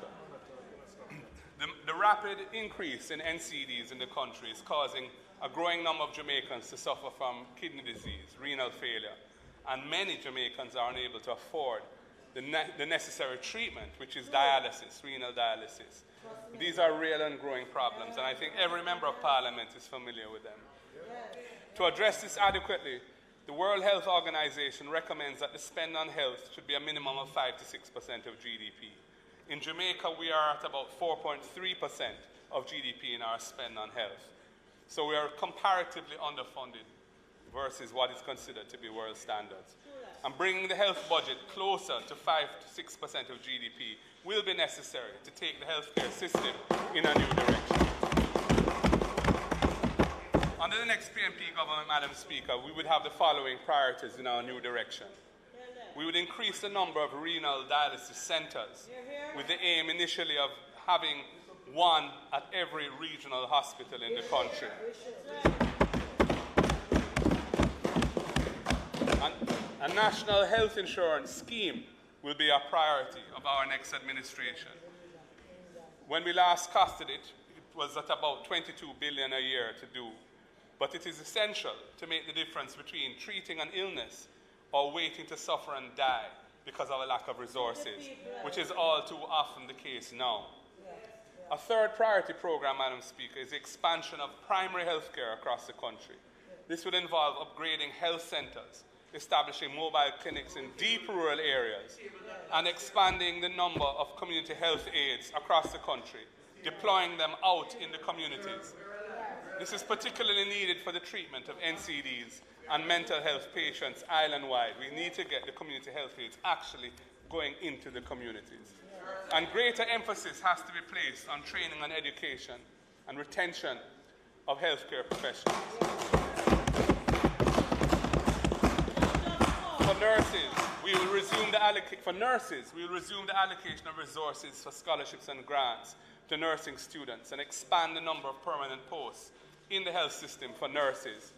The rapid increase in NCDs in the country is causing a growing number of Jamaicans to suffer from kidney disease, renal failure, and many Jamaicans are unable to afford the necessary treatment, which is dialysis, renal dialysis. These are real and growing problems, and I think every member of Parliament is familiar with them. To address this adequately, the World Health Organization recommends that the spend on health should be a minimum of 5 to 6% of GDP. In Jamaica, we are at about 4.3% of GDP in our spend on health. So we are comparatively underfunded versus what is considered to be world standards. And bringing the health budget closer to 5 to 6% of GDP will be necessary to take the healthcare system in a new direction. Under the next PNP government, Madam Speaker, we would have the following priorities in our new direction. We would increase the number of renal dialysis centers with the aim initially of having one at every regional hospital in the country. A national health insurance scheme will be a priority of our next administration. When we last costed it, it was at about 22 billion a year to do. But it is essential to make the difference between treating an illness or waiting to suffer and die because of a lack of resources, which is all too often the case now. A third priority program, Madam Speaker, is the expansion of primary health care across the country. This would involve upgrading health centers, establishing mobile clinics in deep rural areas, and expanding the number of community health aides across the country, deploying them out in the communities. This is particularly needed for the treatment of NCDs and mental health patients island-wide. We need to get the community health aides actually going into the communities. And greater emphasis has to be placed on training and education and retention of healthcare professionals. For nurses, we will resume the allocation of resources for scholarships and grants to nursing students and expand the number of permanent posts in the health system for nurses.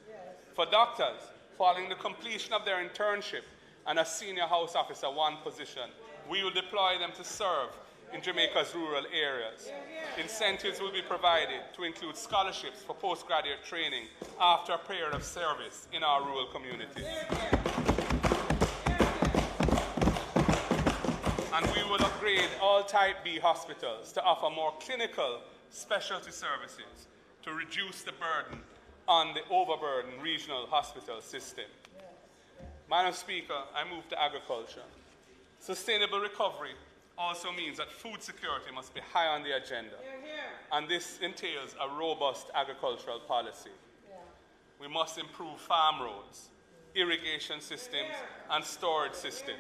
For doctors, following the completion of their internship and a senior house officer one position, we will deploy them to serve in Jamaica's rural areas. Incentives will be provided to include scholarships for postgraduate training after a period of service in our rural communities. And we will upgrade all Type B hospitals to offer more clinical specialty services to reduce the burden on the overburdened regional hospital system. Madam Speaker, I move to agriculture. Sustainable recovery also means that food security must be high on the agenda, and this entails a robust agricultural policy. We must improve farm roads, irrigation systems, and storage systems.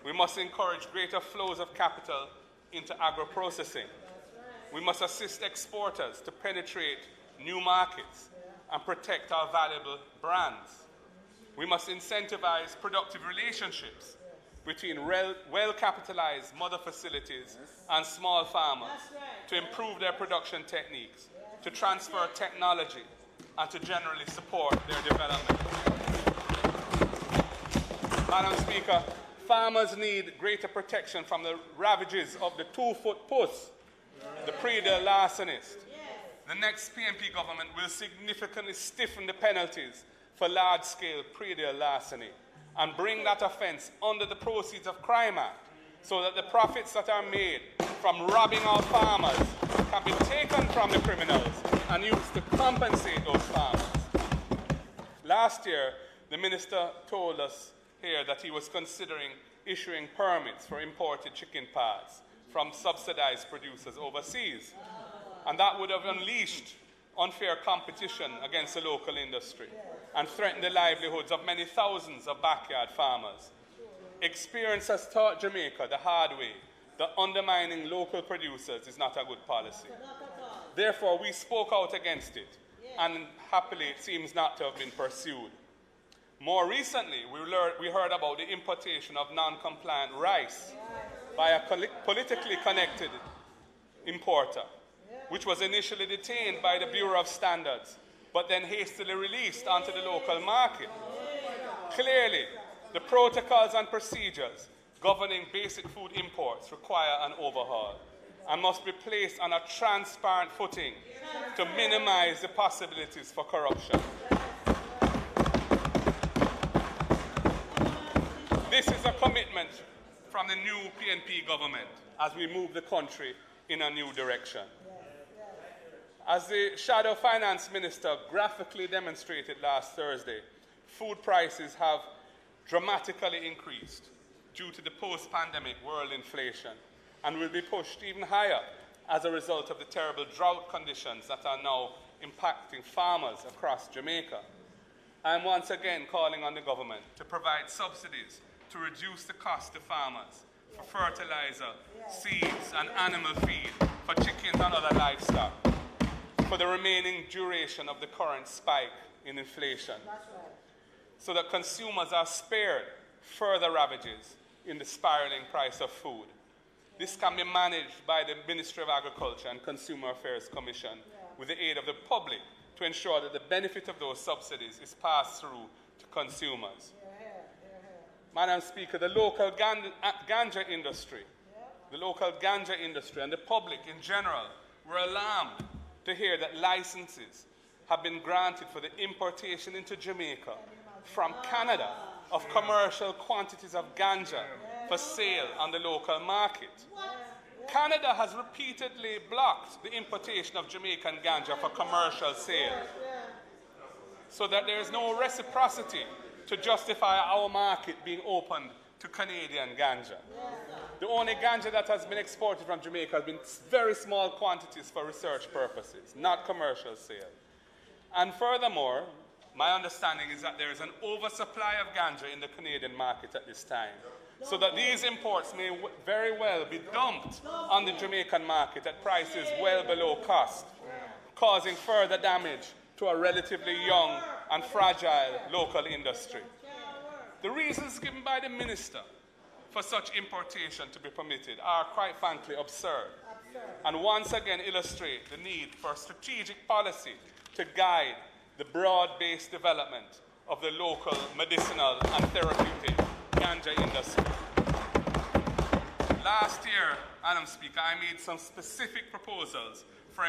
We must encourage greater flows of capital into agro-processing. We must assist exporters to penetrate new markets and protect our valuable brands. We must incentivize productive relationships between well-capitalized mother facilities and small farmers to improve their production techniques, to transfer technology, and to generally support their development. Madam Speaker, farmers need greater protection from the ravages of the two-foot puss, the pre-deal larcenist. The next PNP government will significantly stiffen the penalties for large-scale pre-deal larceny and bring that offence under the Proceeds of Crime Act so that the profits that are made from robbing our farmers can be taken from the criminals and used to compensate those farmers. Last year, the minister told us here that he was considering issuing permits for imported chicken parts from subsidized producers overseas. And that would have unleashed unfair competition against the local industry and threatened the livelihoods of many thousands of backyard farmers. Experience has taught Jamaica the hard way that undermining local producers is not a good policy. Therefore, we spoke out against it, and happily it seems not to have been pursued. More recently, we heard about the importation of non-compliant rice by a politically connected importer, which was initially detained by the Bureau of Standards, but then hastily released onto the local market. Clearly, the protocols and procedures governing basic food imports require an overhaul and must be placed on a transparent footing to minimize the possibilities for corruption. This is a commitment from the new PNP government as we move the country in a new direction. As the Shadow Finance Minister graphically demonstrated last Thursday, food prices have dramatically increased due to the post-pandemic world inflation and will be pushed even higher as a result of the terrible drought conditions that are now impacting farmers across Jamaica. I am once again calling on the government to provide subsidies to reduce the cost to farmers for fertilizer, seeds, and animal feed for chickens and other livestock for the remaining duration of the current spike in inflation, so that consumers are spared further ravages in the spiraling price of food. This can be managed by the Ministry of Agriculture and Consumer Affairs Commission with the aid of the public to ensure that the benefit of those subsidies is passed through to consumers. Madam Speaker, the local ganja industry and the public in general were alarmed to hear that licenses have been granted for the importation into Jamaica from Canada of commercial quantities of ganja for sale on the local market. Canada has repeatedly blocked the importation of Jamaican ganja for commercial sale, so that there is no reciprocity to justify our market being opened to Canadian ganja. The only ganja that has been exported from Jamaica has been very small quantities for research purposes, not commercial sale. And furthermore, my understanding is that there is an oversupply of ganja in the Canadian market at this time, so that these imports may very well be dumped on the Jamaican market at prices well below cost, causing further damage to a relatively young and fragile local industry. The reasons given by the minister for such importation to be permitted are, quite frankly, absurd, and once again illustrate the need for strategic policy to guide the broad-based development of the local medicinal and therapeutic ganja industry. Last year, Madam Speaker, I made some specific proposals for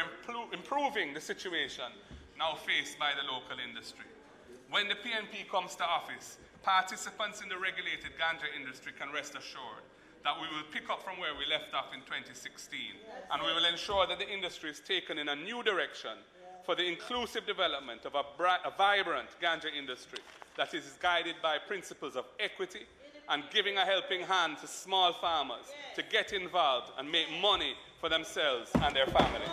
improving the situation now faced by the local industry. When the PNP comes to office, participants in the regulated ganja industry can rest assured that we will pick up from where we left off in 2016, and we will ensure that the industry is taken in a new direction for the inclusive development of a vibrant ganja industry that is guided by principles of equity and giving a helping hand to small farmers to get involved and make money for themselves and their families.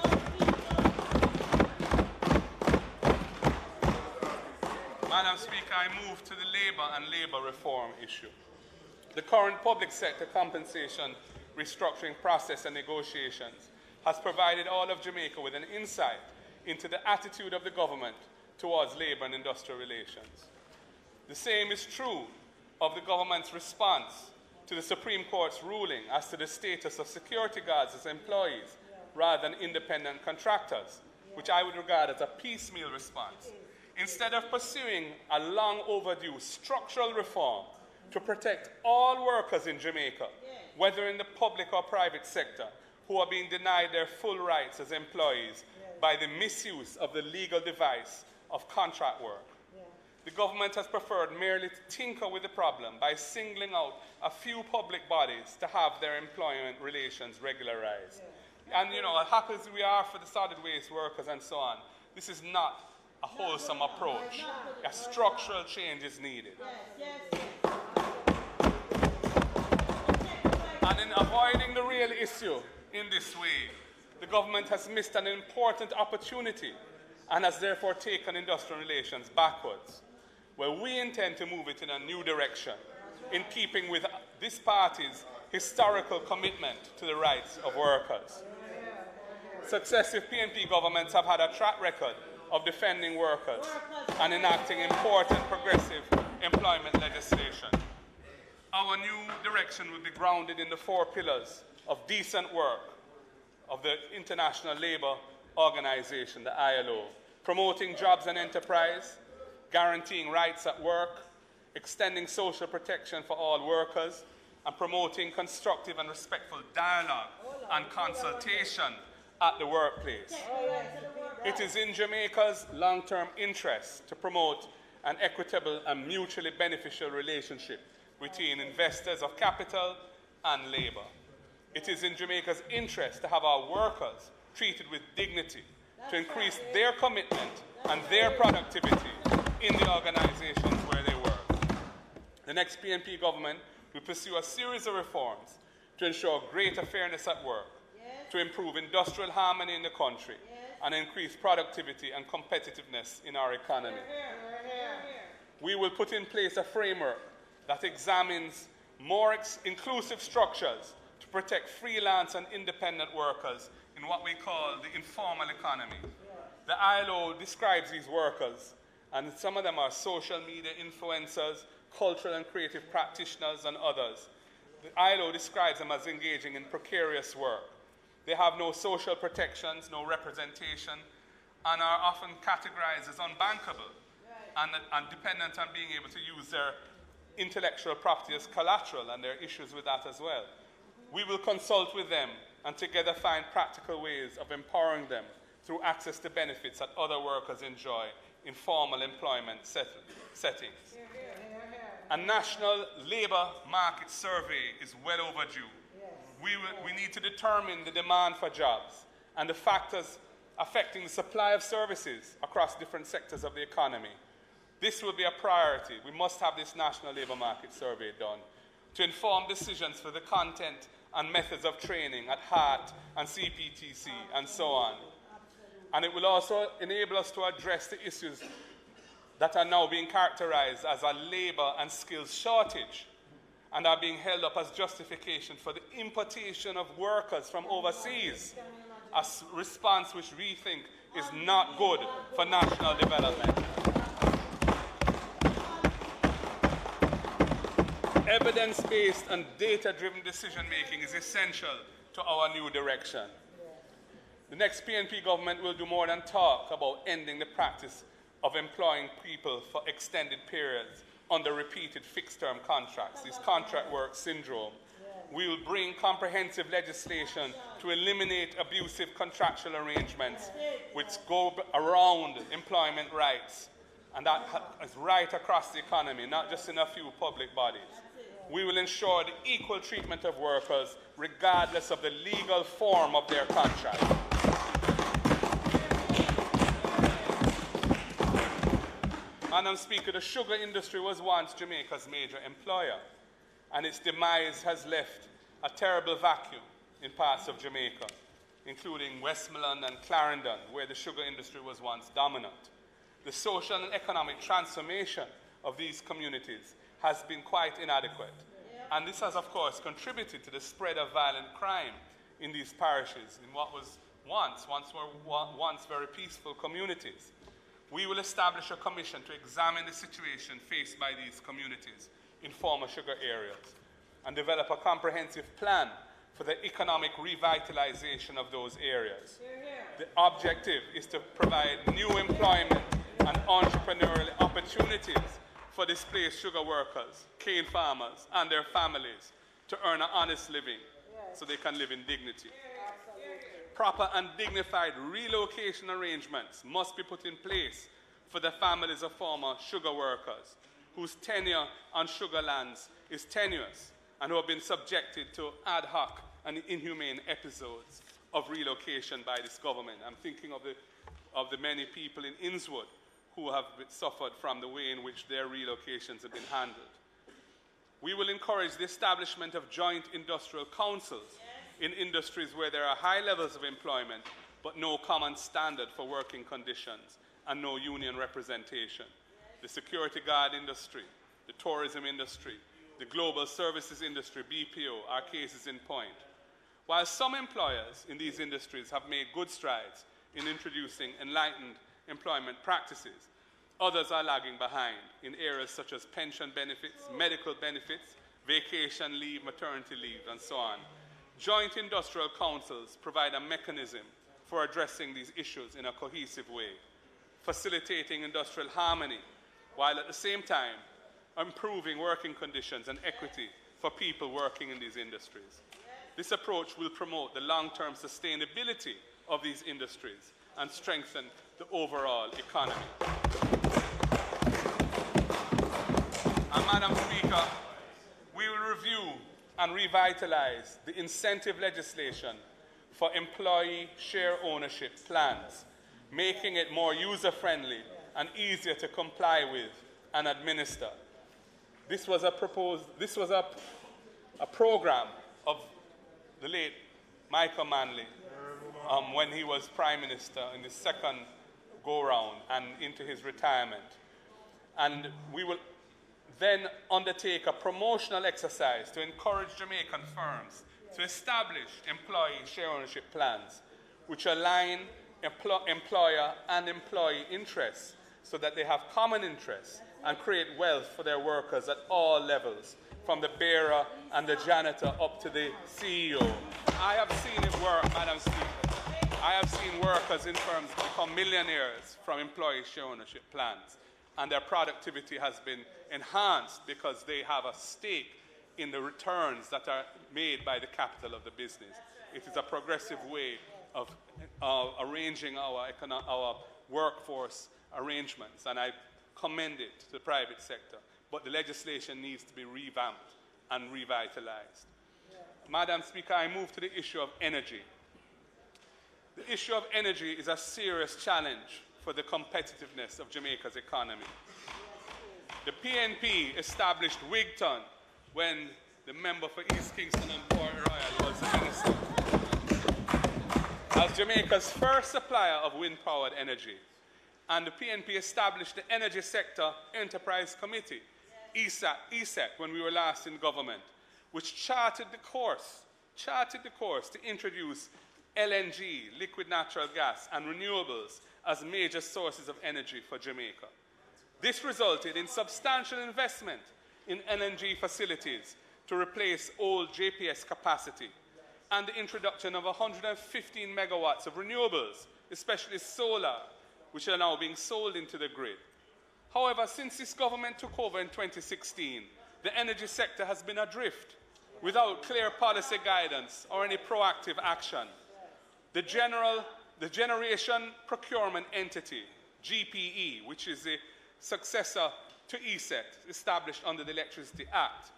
Madam Speaker, I move to the labour and labour reform issue. The current public sector compensation restructuring process and negotiations has provided all of Jamaica with an insight into the attitude of the government towards labour and industrial relations. The same is true of the government's response to the Supreme Court's ruling as to the status of security guards as employees rather than independent contractors, which I would regard as a piecemeal response. Instead of pursuing a long overdue structural reform to protect all workers in Jamaica, whether in the public or private sector, who are being denied their full rights as employees by the misuse of the legal device of contract work. The government has preferred merely to tinker with the problem by singling out a few public bodies to have their employment relations regularized. And, you know, as happy as we are for the solid waste workers and so on, this is not a wholesome approach. A structural change is needed. And in avoiding the real issue in this way, the government has missed an important opportunity and has therefore taken industrial relations backwards, where we intend to move it in a new direction, in keeping with this party's historical commitment to the rights of workers. Successive PNP governments have had a track record of defending workers and enacting important progressive employment legislation. Our new direction will be grounded in the 4 pillars of decent work of the International Labour Organization, the ILO, promoting jobs and enterprise, guaranteeing rights at work, extending social protection for all workers, and promoting constructive and respectful dialogue and consultation at the workplace. It is in Jamaica's long-term interest to promote an equitable and mutually beneficial relationship between investors of capital and labor. It is in Jamaica's interest to have our workers treated with dignity, to increase their commitment and their productivity in the organizations where they work. The next PNP government will pursue a series of reforms to ensure greater fairness at work, to improve industrial harmony in the country, and increase productivity and competitiveness in our economy. We will put in place a framework that examines more inclusive structures to protect freelance and independent workers in what we call the informal economy. The ILO describes these workers, and some of them are social media influencers, cultural and creative practitioners, and others. The ILO describes them as engaging in precarious work. They have no social protections, no representation, and are often categorized as unbankable and dependent on being able to use their intellectual property as collateral, and there are issues with that as well. We will consult with them and together find practical ways of empowering them through access to benefits that other workers enjoy in formal employment settings. A national labour market survey is well overdue. We need to determine the demand for jobs and the factors affecting the supply of services across different sectors of the economy. This will be a priority. We must have this national labour market survey done to inform decisions for the content and methods of training at HART and CPTC and so on. And it will also enable us to address the issues that are now being characterized as a labour and skills shortage and are being held up as justification for the importation of workers from overseas, a response which we think is not good for national development. Evidence-based and data-driven decision-making is essential to our new direction. The next PNP government will do more than talk about ending the practice of employing people for extended periods under repeated fixed-term contracts, this contract work syndrome. We will bring comprehensive legislation to eliminate abusive contractual arrangements which go around employment rights, and that is right across the economy, not just in a few public bodies. We will ensure the equal treatment of workers regardless of the legal form of their contract. Madam Speaker, the sugar industry was once Jamaica's major employer, and its demise has left a terrible vacuum in parts of Jamaica, including Westmoreland and Clarendon, where the sugar industry was once dominant. The social and economic transformation of these communities has been quite inadequate, and this has, of course, contributed to the spread of violent crime in these parishes, in what was once very peaceful communities. We will establish a commission to examine the situation faced by these communities in former sugar areas and develop a comprehensive plan for the economic revitalization of those areas. The objective is to provide new employment and entrepreneurial opportunities for displaced sugar workers, cane farmers, and their families to earn an honest living so they can live in dignity. Proper and dignified relocation arrangements must be put in place for the families of former sugar workers whose tenure on sugar lands is tenuous and who have been subjected to ad hoc and inhumane episodes of relocation by this government. I'm thinking of the many people in Innswood who have suffered from the way in which their relocations have been handled. We will encourage the establishment of joint industrial councils in industries where there are high levels of employment but no common standard for working conditions and no union representation. The security guard industry, the tourism industry, the global services industry, BPO, are cases in point. While some employers in these industries have made good strides in introducing enlightened employment practices, others are lagging behind in areas such as pension benefits, medical benefits, vacation leave, maternity leave, and so on. Joint industrial councils provide a mechanism for addressing these issues in a cohesive way, facilitating industrial harmony, while at the same time improving working conditions and equity for people working in these industries. This approach will promote the long-term sustainability of these industries and strengthen the overall economy. And Madam Speaker, we will review and revitalize the incentive legislation for employee share ownership plans, making it more user-friendly and easier to comply with and administer. This was a program of the late Michael Manley when he was Prime Minister in the second go-round and into his retirement. And we will then undertake a promotional exercise to encourage Jamaican firms to establish employee share ownership plans which align employer and employee interests so that they have common interests and create wealth for their workers at all levels, from the bearer and the janitor up to the CEO. I have seen it work, Madam Speaker. I have seen workers in firms become millionaires from employee share ownership plans, and their productivity has been enhanced because they have a stake in the returns that are made by the capital of the business. It is a progressive way of arranging our workforce arrangements, and I commend it to the private sector. But the legislation needs to be revamped and revitalized. Madam Speaker, I move to the issue of energy. The issue of energy is a serious challenge for the competitiveness of Jamaica's economy. The PNP established Wigton when the member for East Kingston and Port Royal was the minister, as Jamaica's first supplier of wind-powered energy. And the PNP established the Energy Sector Enterprise Committee, ESEC, when we were last in government, which charted the course to introduce LNG, liquid natural gas, and renewables as major sources of energy for Jamaica. This resulted in substantial investment in LNG facilities to replace old JPS capacity, and the introduction of 115 megawatts of renewables, especially solar, which are now being sold into the grid. However, since this government took over in 2016, the energy sector has been adrift without clear policy guidance or any proactive action. The Generation Procurement Entity, GPE, which is the successor to ESET, established under the Electricity Act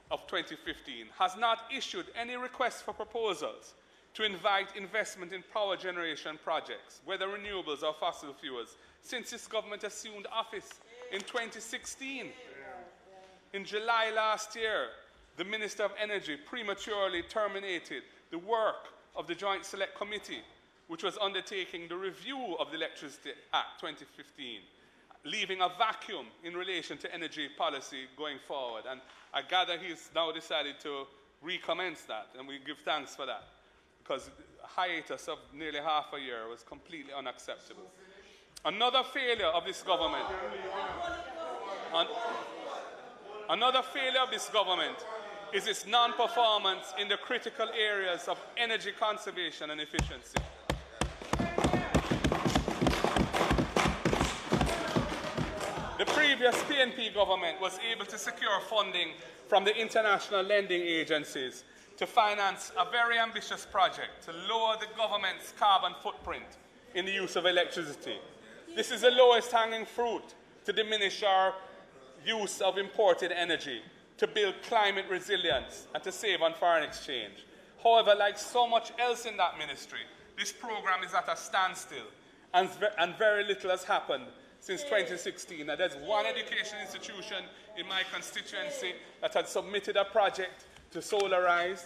of 2015, has not issued any requests for proposals to invite investment in power generation projects, whether renewables or fossil fuels, since this government assumed office in 2016. In July last year, the Minister of Energy prematurely terminated the work of the Joint Select Committee, which was undertaking the review of the Electricity Act 2015, leaving a vacuum in relation to energy policy going forward. And I gather he's now decided to recommence that, and we give thanks for that, because a hiatus of nearly half a year was completely unacceptable. Another failure of this government, is its non-performance in the critical areas of energy conservation and efficiency. The previous PNP government was able to secure funding from the international lending agencies to finance a very ambitious project to lower the government's carbon footprint in the use of electricity. This is the lowest hanging fruit to diminish our use of imported energy, to build climate resilience, and to save on foreign exchange. However, like so much else in that ministry, this program is at a standstill, and very little has happened since 2016. Now, there's one education institution in my constituency that had submitted a project to solarize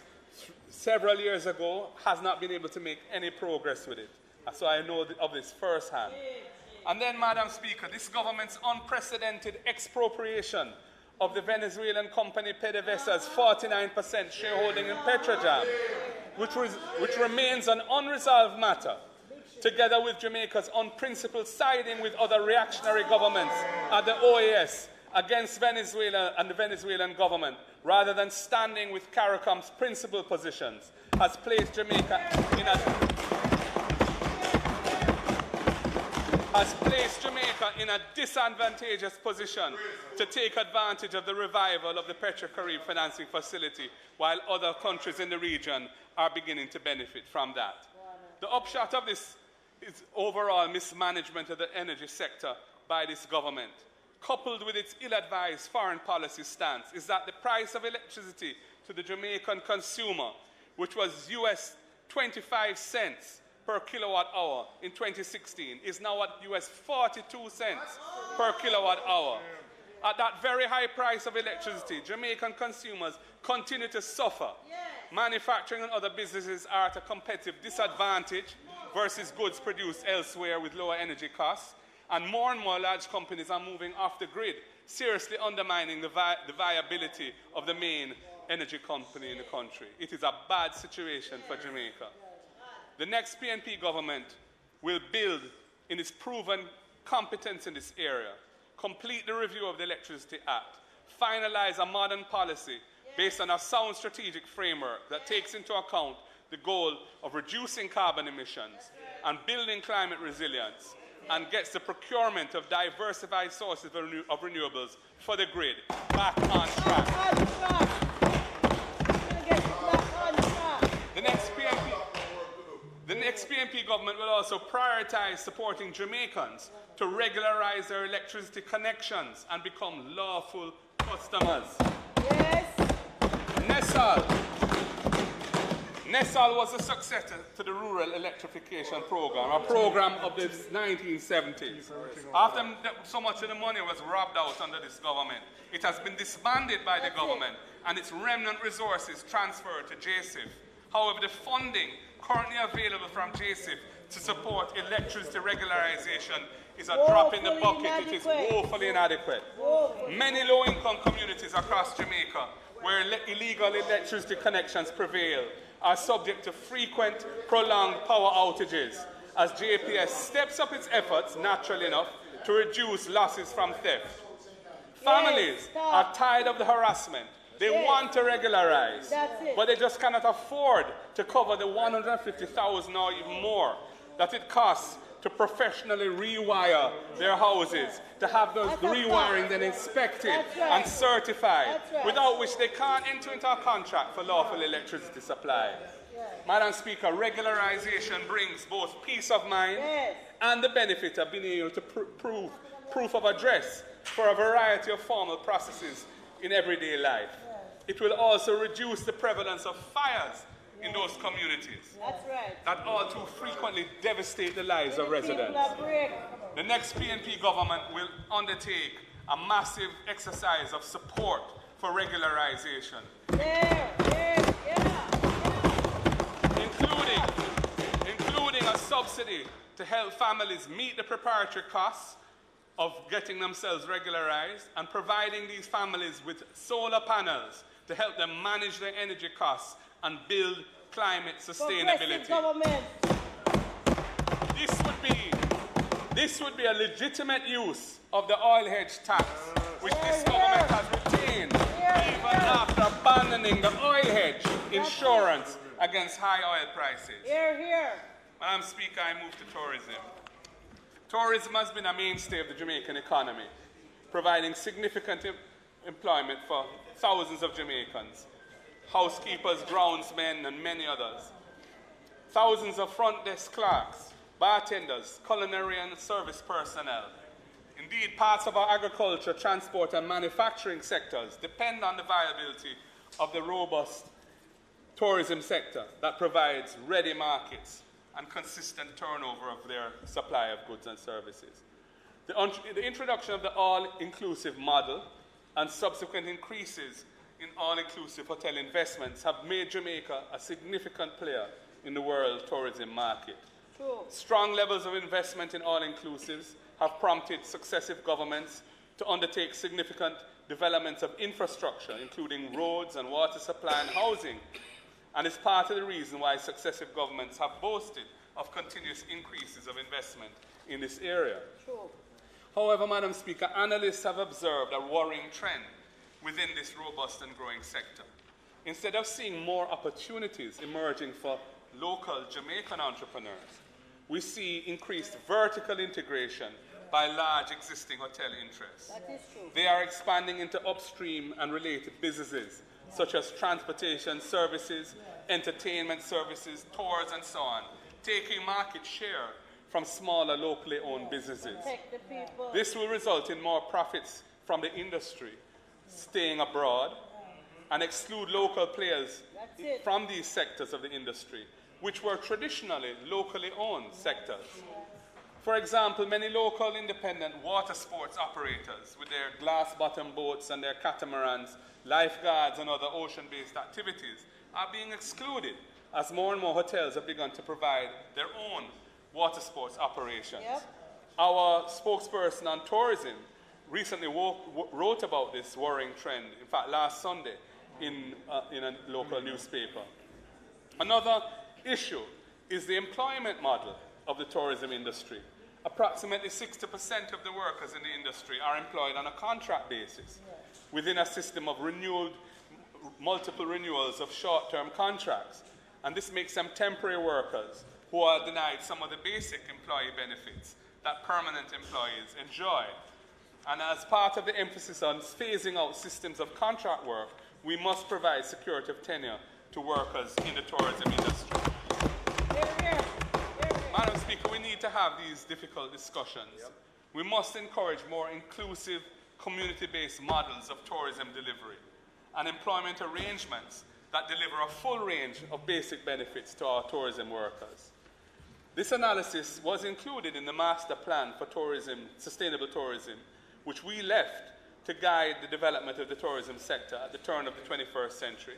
several years ago, has not been able to make any progress with it. So I know of this firsthand. And then, Madam Speaker, this government's unprecedented expropriation of the Venezuelan company PDVSA's 49% shareholding in Petrojam, which remains an unresolved matter, together with Jamaica's unprincipled siding with other reactionary governments at the OAS against Venezuela and the Venezuelan government, rather than standing with CARICOM's principled positions, has placed Jamaica in a has placed Jamaica in a disadvantageous position to take advantage of the revival of the Petro-Carib financing facility, while other countries in the region are beginning to benefit from that. The upshot of this is overall mismanagement of the energy sector by this government, coupled with its ill-advised foreign policy stance, is that the price of electricity to the Jamaican consumer, which was US 25 cents per kilowatt hour in 2016, is now at US 42 cents per kilowatt hour. At that very high price of electricity, Jamaican consumers continue to suffer. Manufacturing and other businesses are at a competitive disadvantage versus goods produced elsewhere with lower energy costs, and more large companies are moving off the grid, seriously undermining the viability of the main energy company in the country. It is a bad situation for Jamaica. The next PNP government will build in its proven competence in this area, complete the review of the Electricity Act, finalize a modern policy based on a sound strategic framework that takes into account the goal of reducing carbon emissions and building climate resilience, and gets the procurement of diversified sources of renewables for the grid back on track. The next PNP government will also prioritize supporting Jamaicans to regularize their electricity connections and become lawful customers. Yes. NESAL was a successor to the Rural Electrification Program, a program of the 1970s. After so much of the money was robbed out under this government, it has been disbanded by the government and its remnant resources transferred to JSIF. However, the funding currently available from JSIF to support electricity regularization is a drop in the bucket. It is woefully inadequate. Many low-income communities across Jamaica where illegal electricity connections prevail are subject to frequent, prolonged power outages as JPS steps up its efforts, naturally enough, to reduce losses from theft. Families are tired of the harassment. They want to regularize, but they just cannot afford to cover the $150,000 or even more that it costs to professionally rewire their houses, to have those rewiring then inspected and certified, without which they can't enter into a contract for lawful electricity supply. Madam Speaker, regularization brings both peace of mind and the benefit of being able to prove proof of address for a variety of formal processes in everyday life. It will also reduce the prevalence of fires in those communities that all too frequently devastate the lives of residents. The next PNP government will undertake a massive exercise of support for regularization, including a subsidy to help families meet the preparatory costs of getting themselves regularized, and providing these families with solar panels to help them manage their energy costs and build climate sustainability. This would be a legitimate use of the oil hedge tax, which this government has retained even after abandoning the oil hedge insurance against high oil prices. Madam Speaker, I move to tourism. Tourism has been a mainstay of the Jamaican economy, providing significant employment for thousands of Jamaicans, housekeepers, groundsmen, and many others. Thousands of front desk clerks, bartenders, culinary and service personnel. Indeed, parts of our agriculture, transport, and manufacturing sectors depend on the viability of the robust tourism sector that provides ready markets and consistent turnover of their supply of goods and services. The introduction of the all-inclusive model and subsequent increases in all-inclusive hotel investments have made Jamaica a significant player in the world tourism market. Strong levels of investment in all-inclusives have prompted successive governments to undertake significant developments of infrastructure, including roads and water supply and housing, and is part of the reason why successive governments have boasted of continuous increases of investment in this area. However, Madam Speaker, analysts have observed a worrying trend within this robust and growing sector. Instead of seeing more opportunities emerging for local Jamaican entrepreneurs, we see increased vertical integration by large existing hotel interests. That is true. They are expanding into upstream and related businesses, such as transportation services, entertainment services, tours, and so on, taking market share from smaller locally owned businesses. Protect the people. This will result in more profits from the industry staying abroad and exclude local players from these sectors of the industry, which were traditionally locally owned sectors. For example, many local independent water sports operators with their glass-bottom boats and their catamarans, lifeguards, and other ocean-based activities are being excluded as more and more hotels have begun to provide their own water sports operations. Yep. Our spokesperson on tourism recently wrote about this worrying trend, in fact, last Sunday in a local newspaper. Another issue is the employment model of the tourism industry. Approximately 60% of the workers in the industry are employed on a contract basis within a system of multiple renewals of short-term contracts. And this makes them temporary workers who are denied some of the basic employee benefits that permanent employees enjoy. And as part of the emphasis on phasing out systems of contract work, we must provide security of tenure to workers in the tourism industry. Madam Speaker, we need to have these difficult discussions. We must encourage more inclusive, community-based models of tourism delivery and employment arrangements that deliver a full range of basic benefits to our tourism workers. This analysis was included in the Master Plan for Tourism, Sustainable Tourism, which we left to guide the development of the tourism sector at the turn of the 21st century.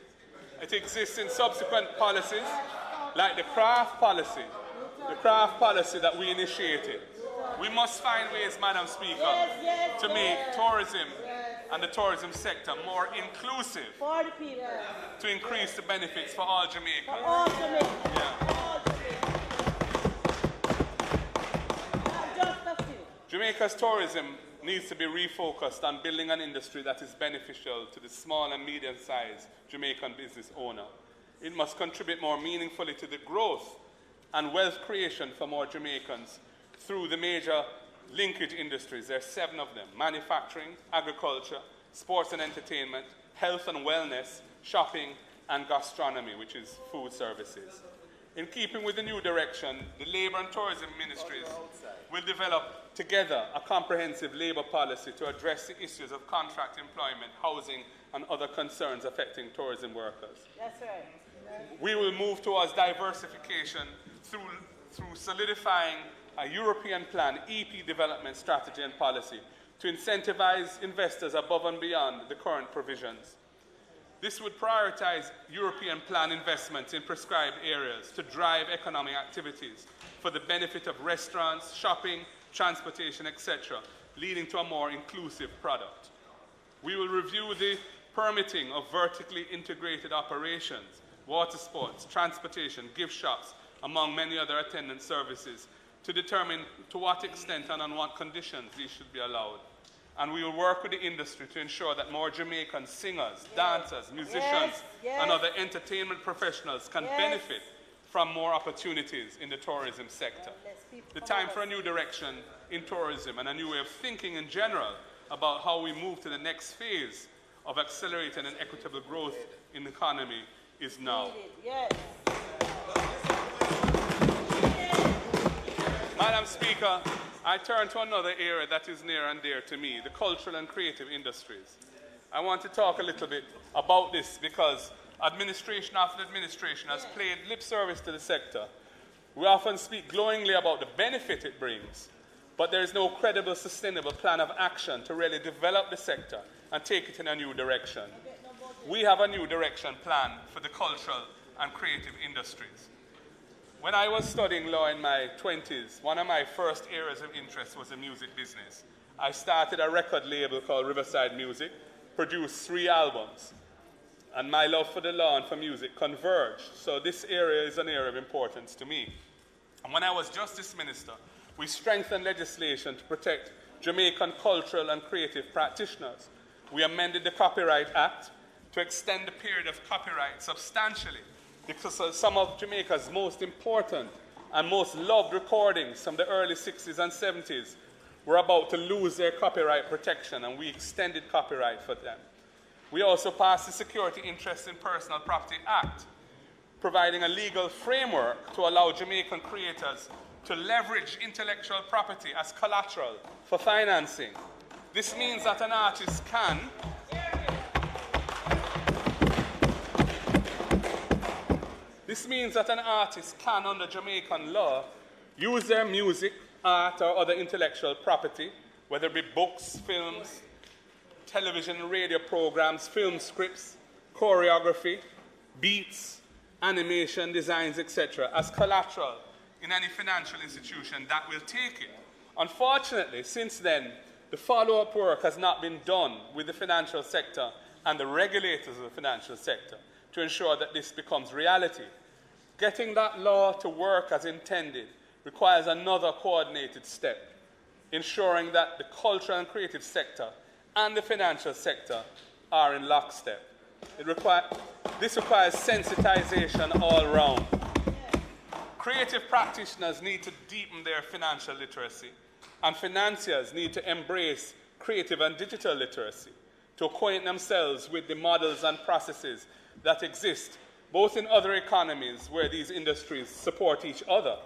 It exists in subsequent policies, like the craft policy that we initiated. We must find ways, Madam Speaker, to make tourism and the tourism sector more inclusive, For the people. to increase the benefits for all Jamaicans. For all Jamaicans. Yeah. All Jamaicans. Just a few. Jamaica's tourism needs to be refocused on building an industry that is beneficial to the small and medium-sized Jamaican business owner. It must contribute more meaningfully to the growth and wealth creation for more Jamaicans through the major linkage industries. There are 7 of them: manufacturing, agriculture, sports and entertainment, health and wellness, shopping, and gastronomy, which is food services. In keeping with the new direction, the Labour and Tourism Ministries will develop together a comprehensive labour policy to address the issues of contract employment, housing, and other concerns affecting tourism workers. That's right. We will move towards diversification through solidifying a European plan, EP development strategy and policy to incentivize investors above and beyond the current provisions. This would prioritize European plan investments in prescribed areas to drive economic activities for the benefit of restaurants, shopping, transportation, etc., leading to a more inclusive product. We will review the permitting of vertically integrated operations, water sports, transportation, gift shops, among many other attendant services, to determine to what extent and on what conditions these should be allowed. And we will work with the industry to ensure that more Jamaican singers, dancers, musicians, and other entertainment professionals can benefit from more opportunities in the tourism sector. The time for a new direction in tourism and a new way of thinking in general about how we move to the next phase of accelerating and equitable growth in the economy is now. Madam Speaker, I turn to another area that is near and dear to me, the cultural and creative industries. I want to talk a little bit about this because administration after administration has played lip service to the sector. We often speak glowingly about the benefit it brings, but there is no credible, sustainable plan of action to really develop the sector and take it in a new direction. We have a new direction plan for the cultural and creative industries. When I was studying law in my 20s, one of my first areas of interest was the music business. I started a record label called Riverside Music, produced 3 albums, and my love for the law and for music converged. So this area is an area of importance to me. And when I was Justice Minister, we strengthened legislation to protect Jamaican cultural and creative practitioners. We amended the Copyright Act to extend the period of copyright substantially, because some of Jamaica's most important and most loved recordings from the early 60s and 70s were about to lose their copyright protection, and we extended copyright for them. We also passed the Security Interest in Personal Property Act, providing a legal framework to allow Jamaican creators to leverage intellectual property as collateral for financing. This means that an artist can under Jamaican law, use their music, art, or other intellectual property, whether it be books, films, television and radio programs, film scripts, choreography, beats, animation, designs, etc., as collateral in any financial institution that will take it. Unfortunately, since then, the follow-up work has not been done with the financial sector and the regulators of the financial sector to ensure that this becomes reality. Getting that law to work as intended requires another coordinated step, ensuring that the cultural and creative sector and the financial sector are in lockstep. This requires sensitization all around. Creative practitioners need to deepen their financial literacy, and financiers need to embrace creative and digital literacy to acquaint themselves with the models and processes that exist both in other economies where these industries support each other,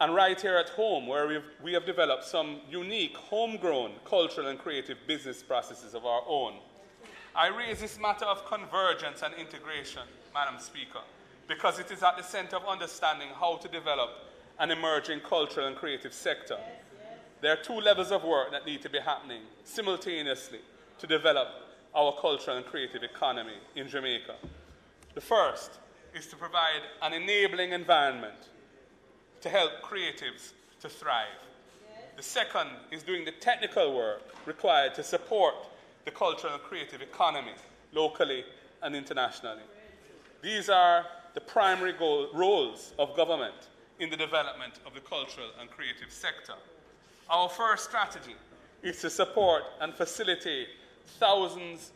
and right here at home where we have developed some unique homegrown cultural and creative business processes of our own. I raise this matter of convergence and integration, Madam Speaker, because it is at the center of understanding how to develop an emerging cultural and creative sector. There are two levels of work that need to be happening simultaneously to develop our cultural and creative economy in Jamaica. The first is to provide an enabling environment to help creatives to thrive. The second is doing the technical work required to support the cultural and creative economy, locally and internationally. These are the primary roles of government in the development of the cultural and creative sector. Our first strategy is to support and facilitate thousands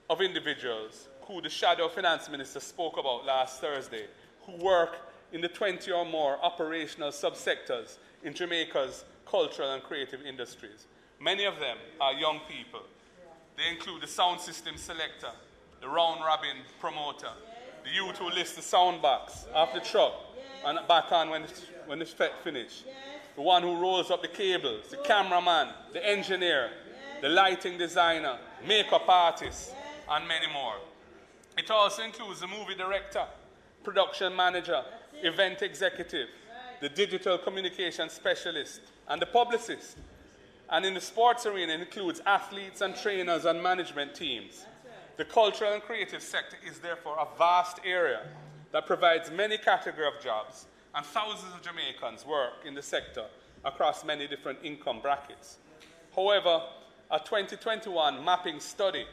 of individuals who the Shadow Finance Minister spoke about last Thursday, who work in the 20 or more operational subsectors in Jamaica's cultural and creative industries. Many of them are young people. They include the sound system selector, the round-robin promoter, the youth who list the sound box off the truck and back on when the fet finish, the one who rolls up the cables, the cameraman, the engineer, the lighting designer, makeup artist, and many more. It also includes the movie director, production manager, event executive, the digital communication specialist, and the publicist. And in the sports arena, it includes athletes and trainers and management teams. The cultural and creative sector is therefore a vast area that provides many categories of jobs, and thousands of Jamaicans work in the sector across many different income brackets. However, a 2021 mapping study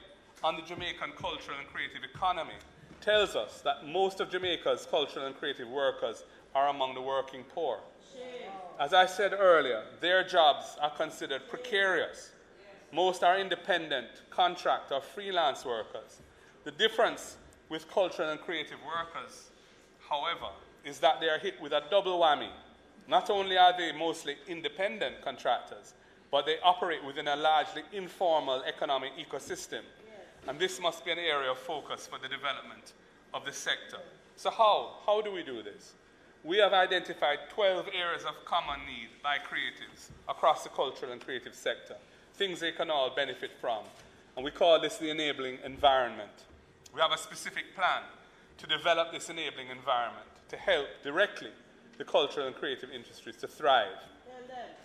on the Jamaican cultural and creative economy tells us that most of Jamaica's cultural and creative workers are among the working poor. As I said earlier, their jobs are considered precarious. Most are independent, contract, or freelance workers. The difference with cultural and creative workers, however, is that they are hit with a double whammy. Not only are they mostly independent contractors, but they operate within a largely informal economic ecosystem. And this must be an area of focus for the development of the sector. So how do we do this? We have identified 12 areas of common need by creatives across the cultural and creative sector, things they can all benefit from. And we call this the enabling environment. We have a specific plan to develop this enabling environment to help directly the cultural and creative industries to thrive.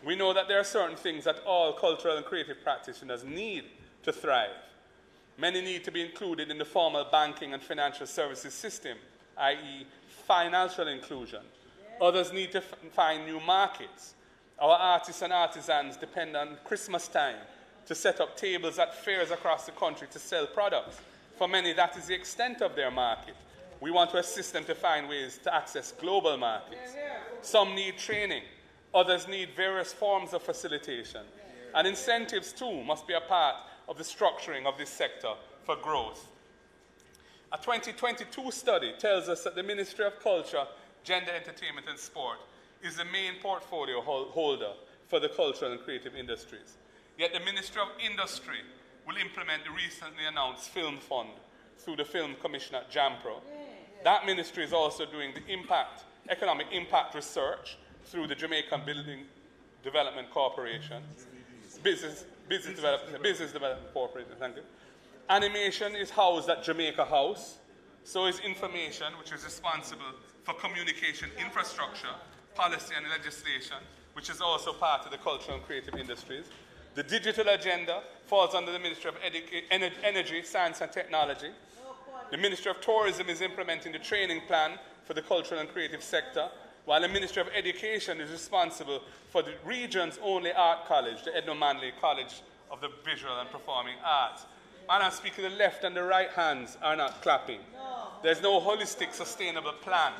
We know that there are certain things that all cultural and creative practitioners need to thrive. Many need to be included in the formal banking and financial services system, i.e. financial inclusion. Others need to find new markets. Our artists and artisans depend on Christmas time to set up tables at fairs across the country to sell products. For many, that is the extent of their market. We want to assist them to find ways to access global markets. Some need training. Others need various forms of facilitation. And incentives, too, must be a part of the structuring of this sector for growth. A 2022 study tells us that the Ministry of Culture gender, entertainment, and sport, is the main portfolio holder for the cultural and creative industries. Yet the Ministry of Industry will implement the recently announced Film Fund through the Film Commission at JAMPRO. That ministry is also doing the economic impact research through the Jamaican Development Corporation, Business Development Corporation, thank you. Animation is housed at Jamaica House, so is information, which is responsible for communication infrastructure, policy and legislation, which is also part of the cultural and creative industries. The digital agenda falls under the Ministry of Energy, Science and Technology. The Ministry of Tourism is implementing the training plan for the cultural and creative sector, while the Ministry of Education is responsible for the region's only art college, the Edna Manley College of the Visual and Performing Arts. Madam Speaker, the left and the right hands are not clapping. There's no holistic, sustainable plan,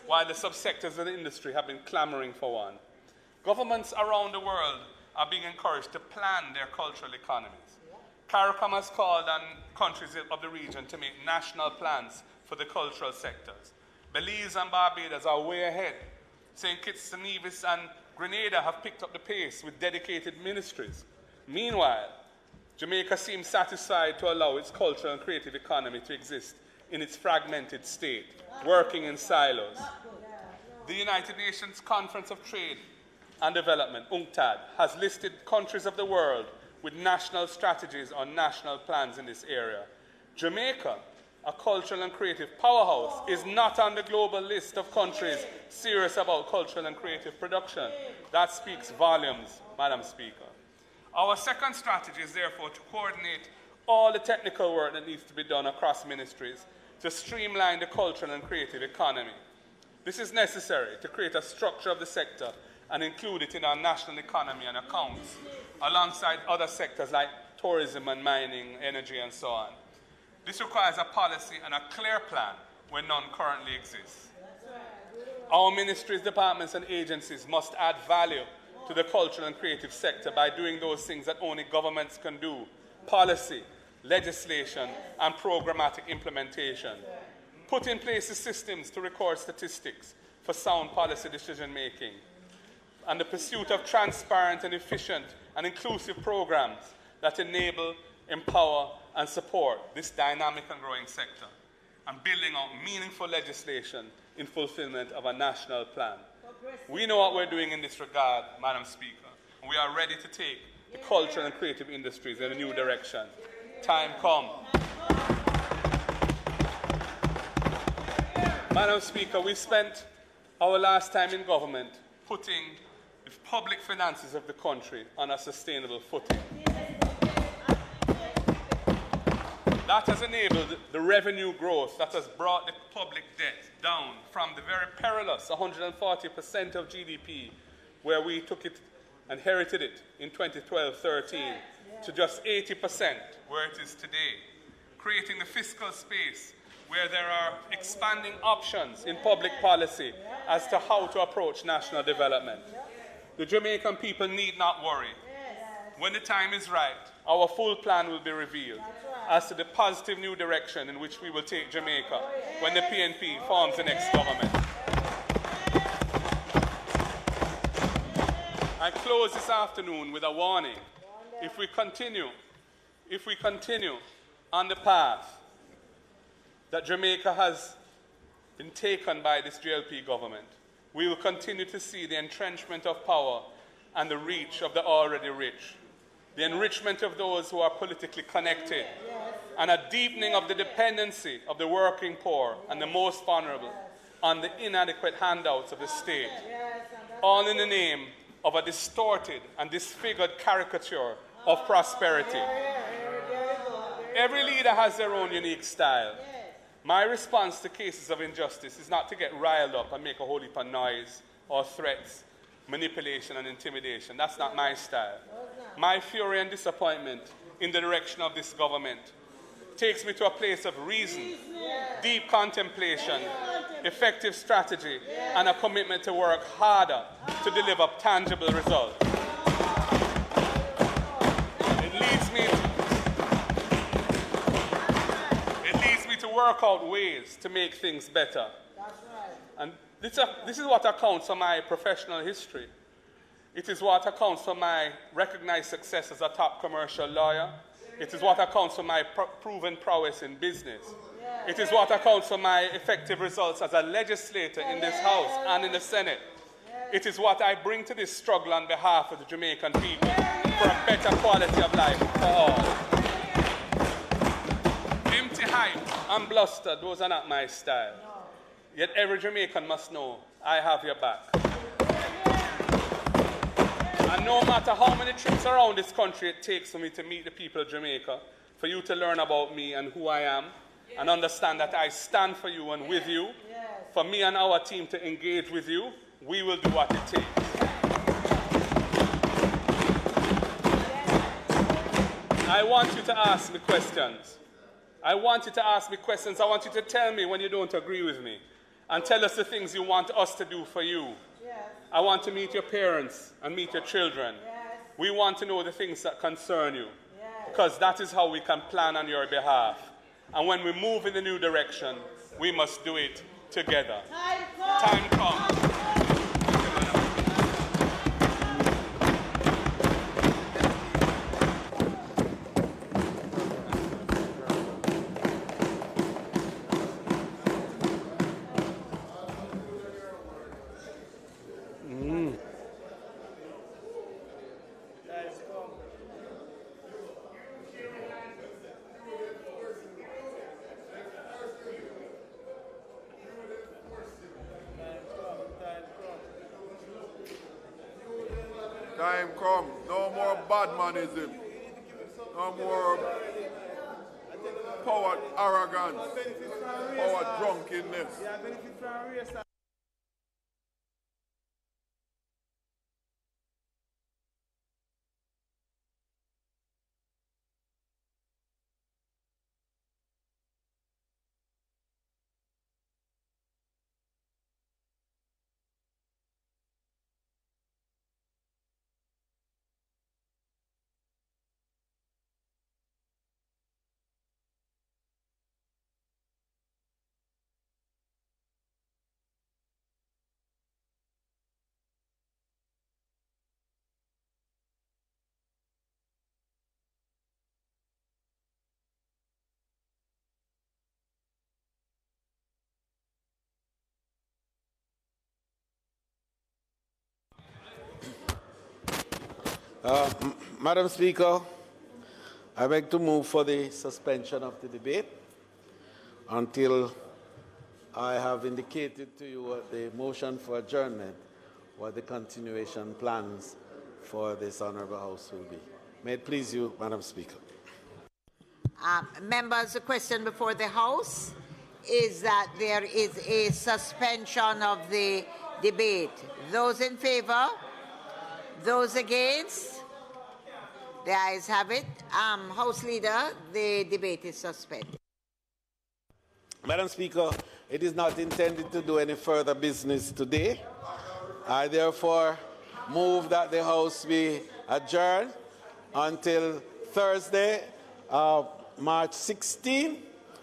while the subsectors of the industry have been clamoring for one. Governments around the world are being encouraged to plan their cultural economies. CARICOM has called on countries of the region to make national plans for the cultural sectors. Belize and Barbados are way ahead. St. Kitts and Nevis and Grenada have picked up the pace with dedicated ministries. Meanwhile, Jamaica seems satisfied to allow its cultural and creative economy to exist in its fragmented state, working in silos. The United Nations Conference of Trade and Development, UNCTAD, has listed countries of the world with national strategies or national plans in this area. Jamaica, a cultural and creative powerhouse, is not on the global list of countries serious about cultural and creative production. That speaks volumes, Madam Speaker. Our second strategy is therefore to coordinate all the technical work that needs to be done across ministries to streamline the cultural and creative economy. This is necessary to create a structure of the sector and include it in our national economy and accounts, alongside other sectors like tourism and mining, energy, and so on. This requires a policy and a clear plan where none currently exists. Our ministries, departments, and agencies must add value to the cultural and creative sector by doing those things that only governments can do: policy, legislation, and programmatic implementation. Put in place the systems to record statistics for sound policy decision-making, and the pursuit of transparent and efficient and inclusive programs that enable, empower, and support this dynamic and growing sector, and building out meaningful legislation in fulfillment of a national plan. We know what we're doing in this regard, Madam Speaker, and we are ready to take the cultural and creative industries in a new direction. Time come. Madam Speaker, we spent our last time in government putting the public finances of the country on a sustainable footing. That has enabled the revenue growth that has brought the public debt down from the very perilous 140% of GDP, where we took it and inherited it in 2012-13, to just 80% where it is today, creating the fiscal space where there are expanding options in public policy as to how to approach national development. The Jamaican people need not worry. When the time is right, our full plan will be revealed as to the positive new direction in which we will take Jamaica when the PNP forms the next government. I close this afternoon with a warning. If we continue on the path that Jamaica has been taken by this JLP government, we will continue to see the entrenchment of power and the reach of the already rich, the enrichment of those who are politically connected, and a deepening of the dependency of the working poor and the most vulnerable on the inadequate handouts of the state, all in the name of a distorted and disfigured caricature of prosperity. Every leader has their own unique style. My response to cases of injustice is not to get riled up and make a whole heap of noise or threats, manipulation and intimidation. That's not my style. My fury and disappointment in the direction of this government takes me to a place of reason, deep contemplation, effective strategy, and a commitment to work harder to deliver tangible results. It leads me to work out ways to make things better. And This is what accounts for my professional history. It is what accounts for my recognized success as a top commercial lawyer. It is what accounts for my proven prowess in business. It is what accounts for my effective results as a legislator in this House and in the Senate. It is what I bring to this struggle on behalf of the Jamaican people for a better quality of life for all. Empty hype and bluster, those are not my style. Yet every Jamaican must know I have your back. And no matter how many trips around this country it takes for me to meet the people of Jamaica, for you to learn about me and who I am, and understand that I stand for you and with you, for me and our team to engage with you, we will do what it takes. I want you to ask me questions. I want you to ask me questions. I want you to tell me when you don't agree with me. And tell us the things you want us to do for you. I want to meet your parents and meet your children. We want to know the things that concern you. Because that is how we can plan on your behalf. And when we move in the new direction, we must do it together. Time comes. Time come. No more badmanism. No more power arrogance. Power drunkenness. Madam Speaker, I beg to move for the suspension of the debate until I have indicated to you what the motion for adjournment, what the continuation plans for this Honourable House will be. May it please you, Madam Speaker. Members, the question before the House is that there is a suspension of the debate. Those in favour? Those against? The ayes have it. House Leader, the debate is suspended. Madam Speaker, it is not intended to do any further business today. I therefore move that the House be adjourned until Thursday, March 16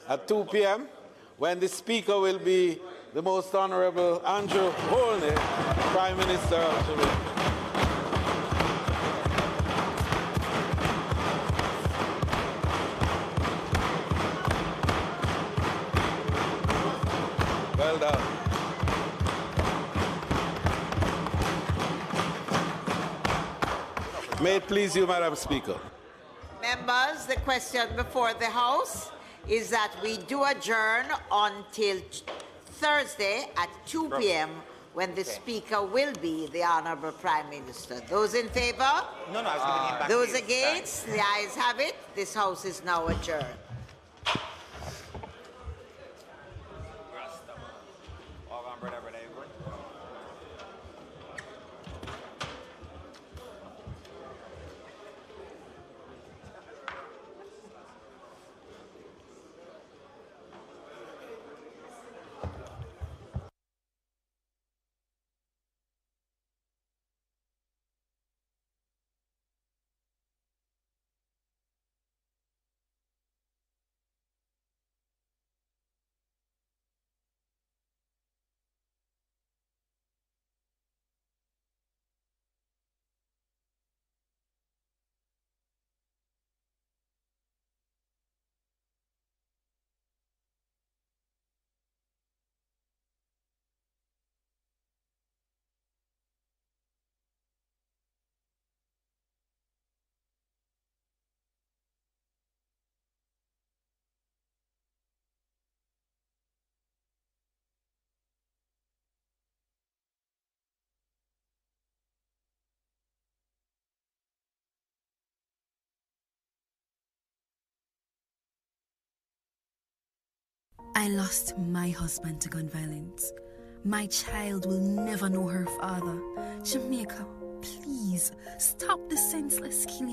at 2 p.m., when the Speaker will be the Most Honourable Andrew Holney, Prime Minister of Jamaica. Well done. May it please you, Madam Speaker. Members, the question before the House is that we do adjourn until Thursday at 2 p.m. when the Speaker will be the Honourable Prime Minister. Those in favour? No, I was giving him back. Those against? The ayes have it. This House is now adjourned. I lost my husband to gun violence. My child will never know her father. Jamaica, please stop the senseless killing.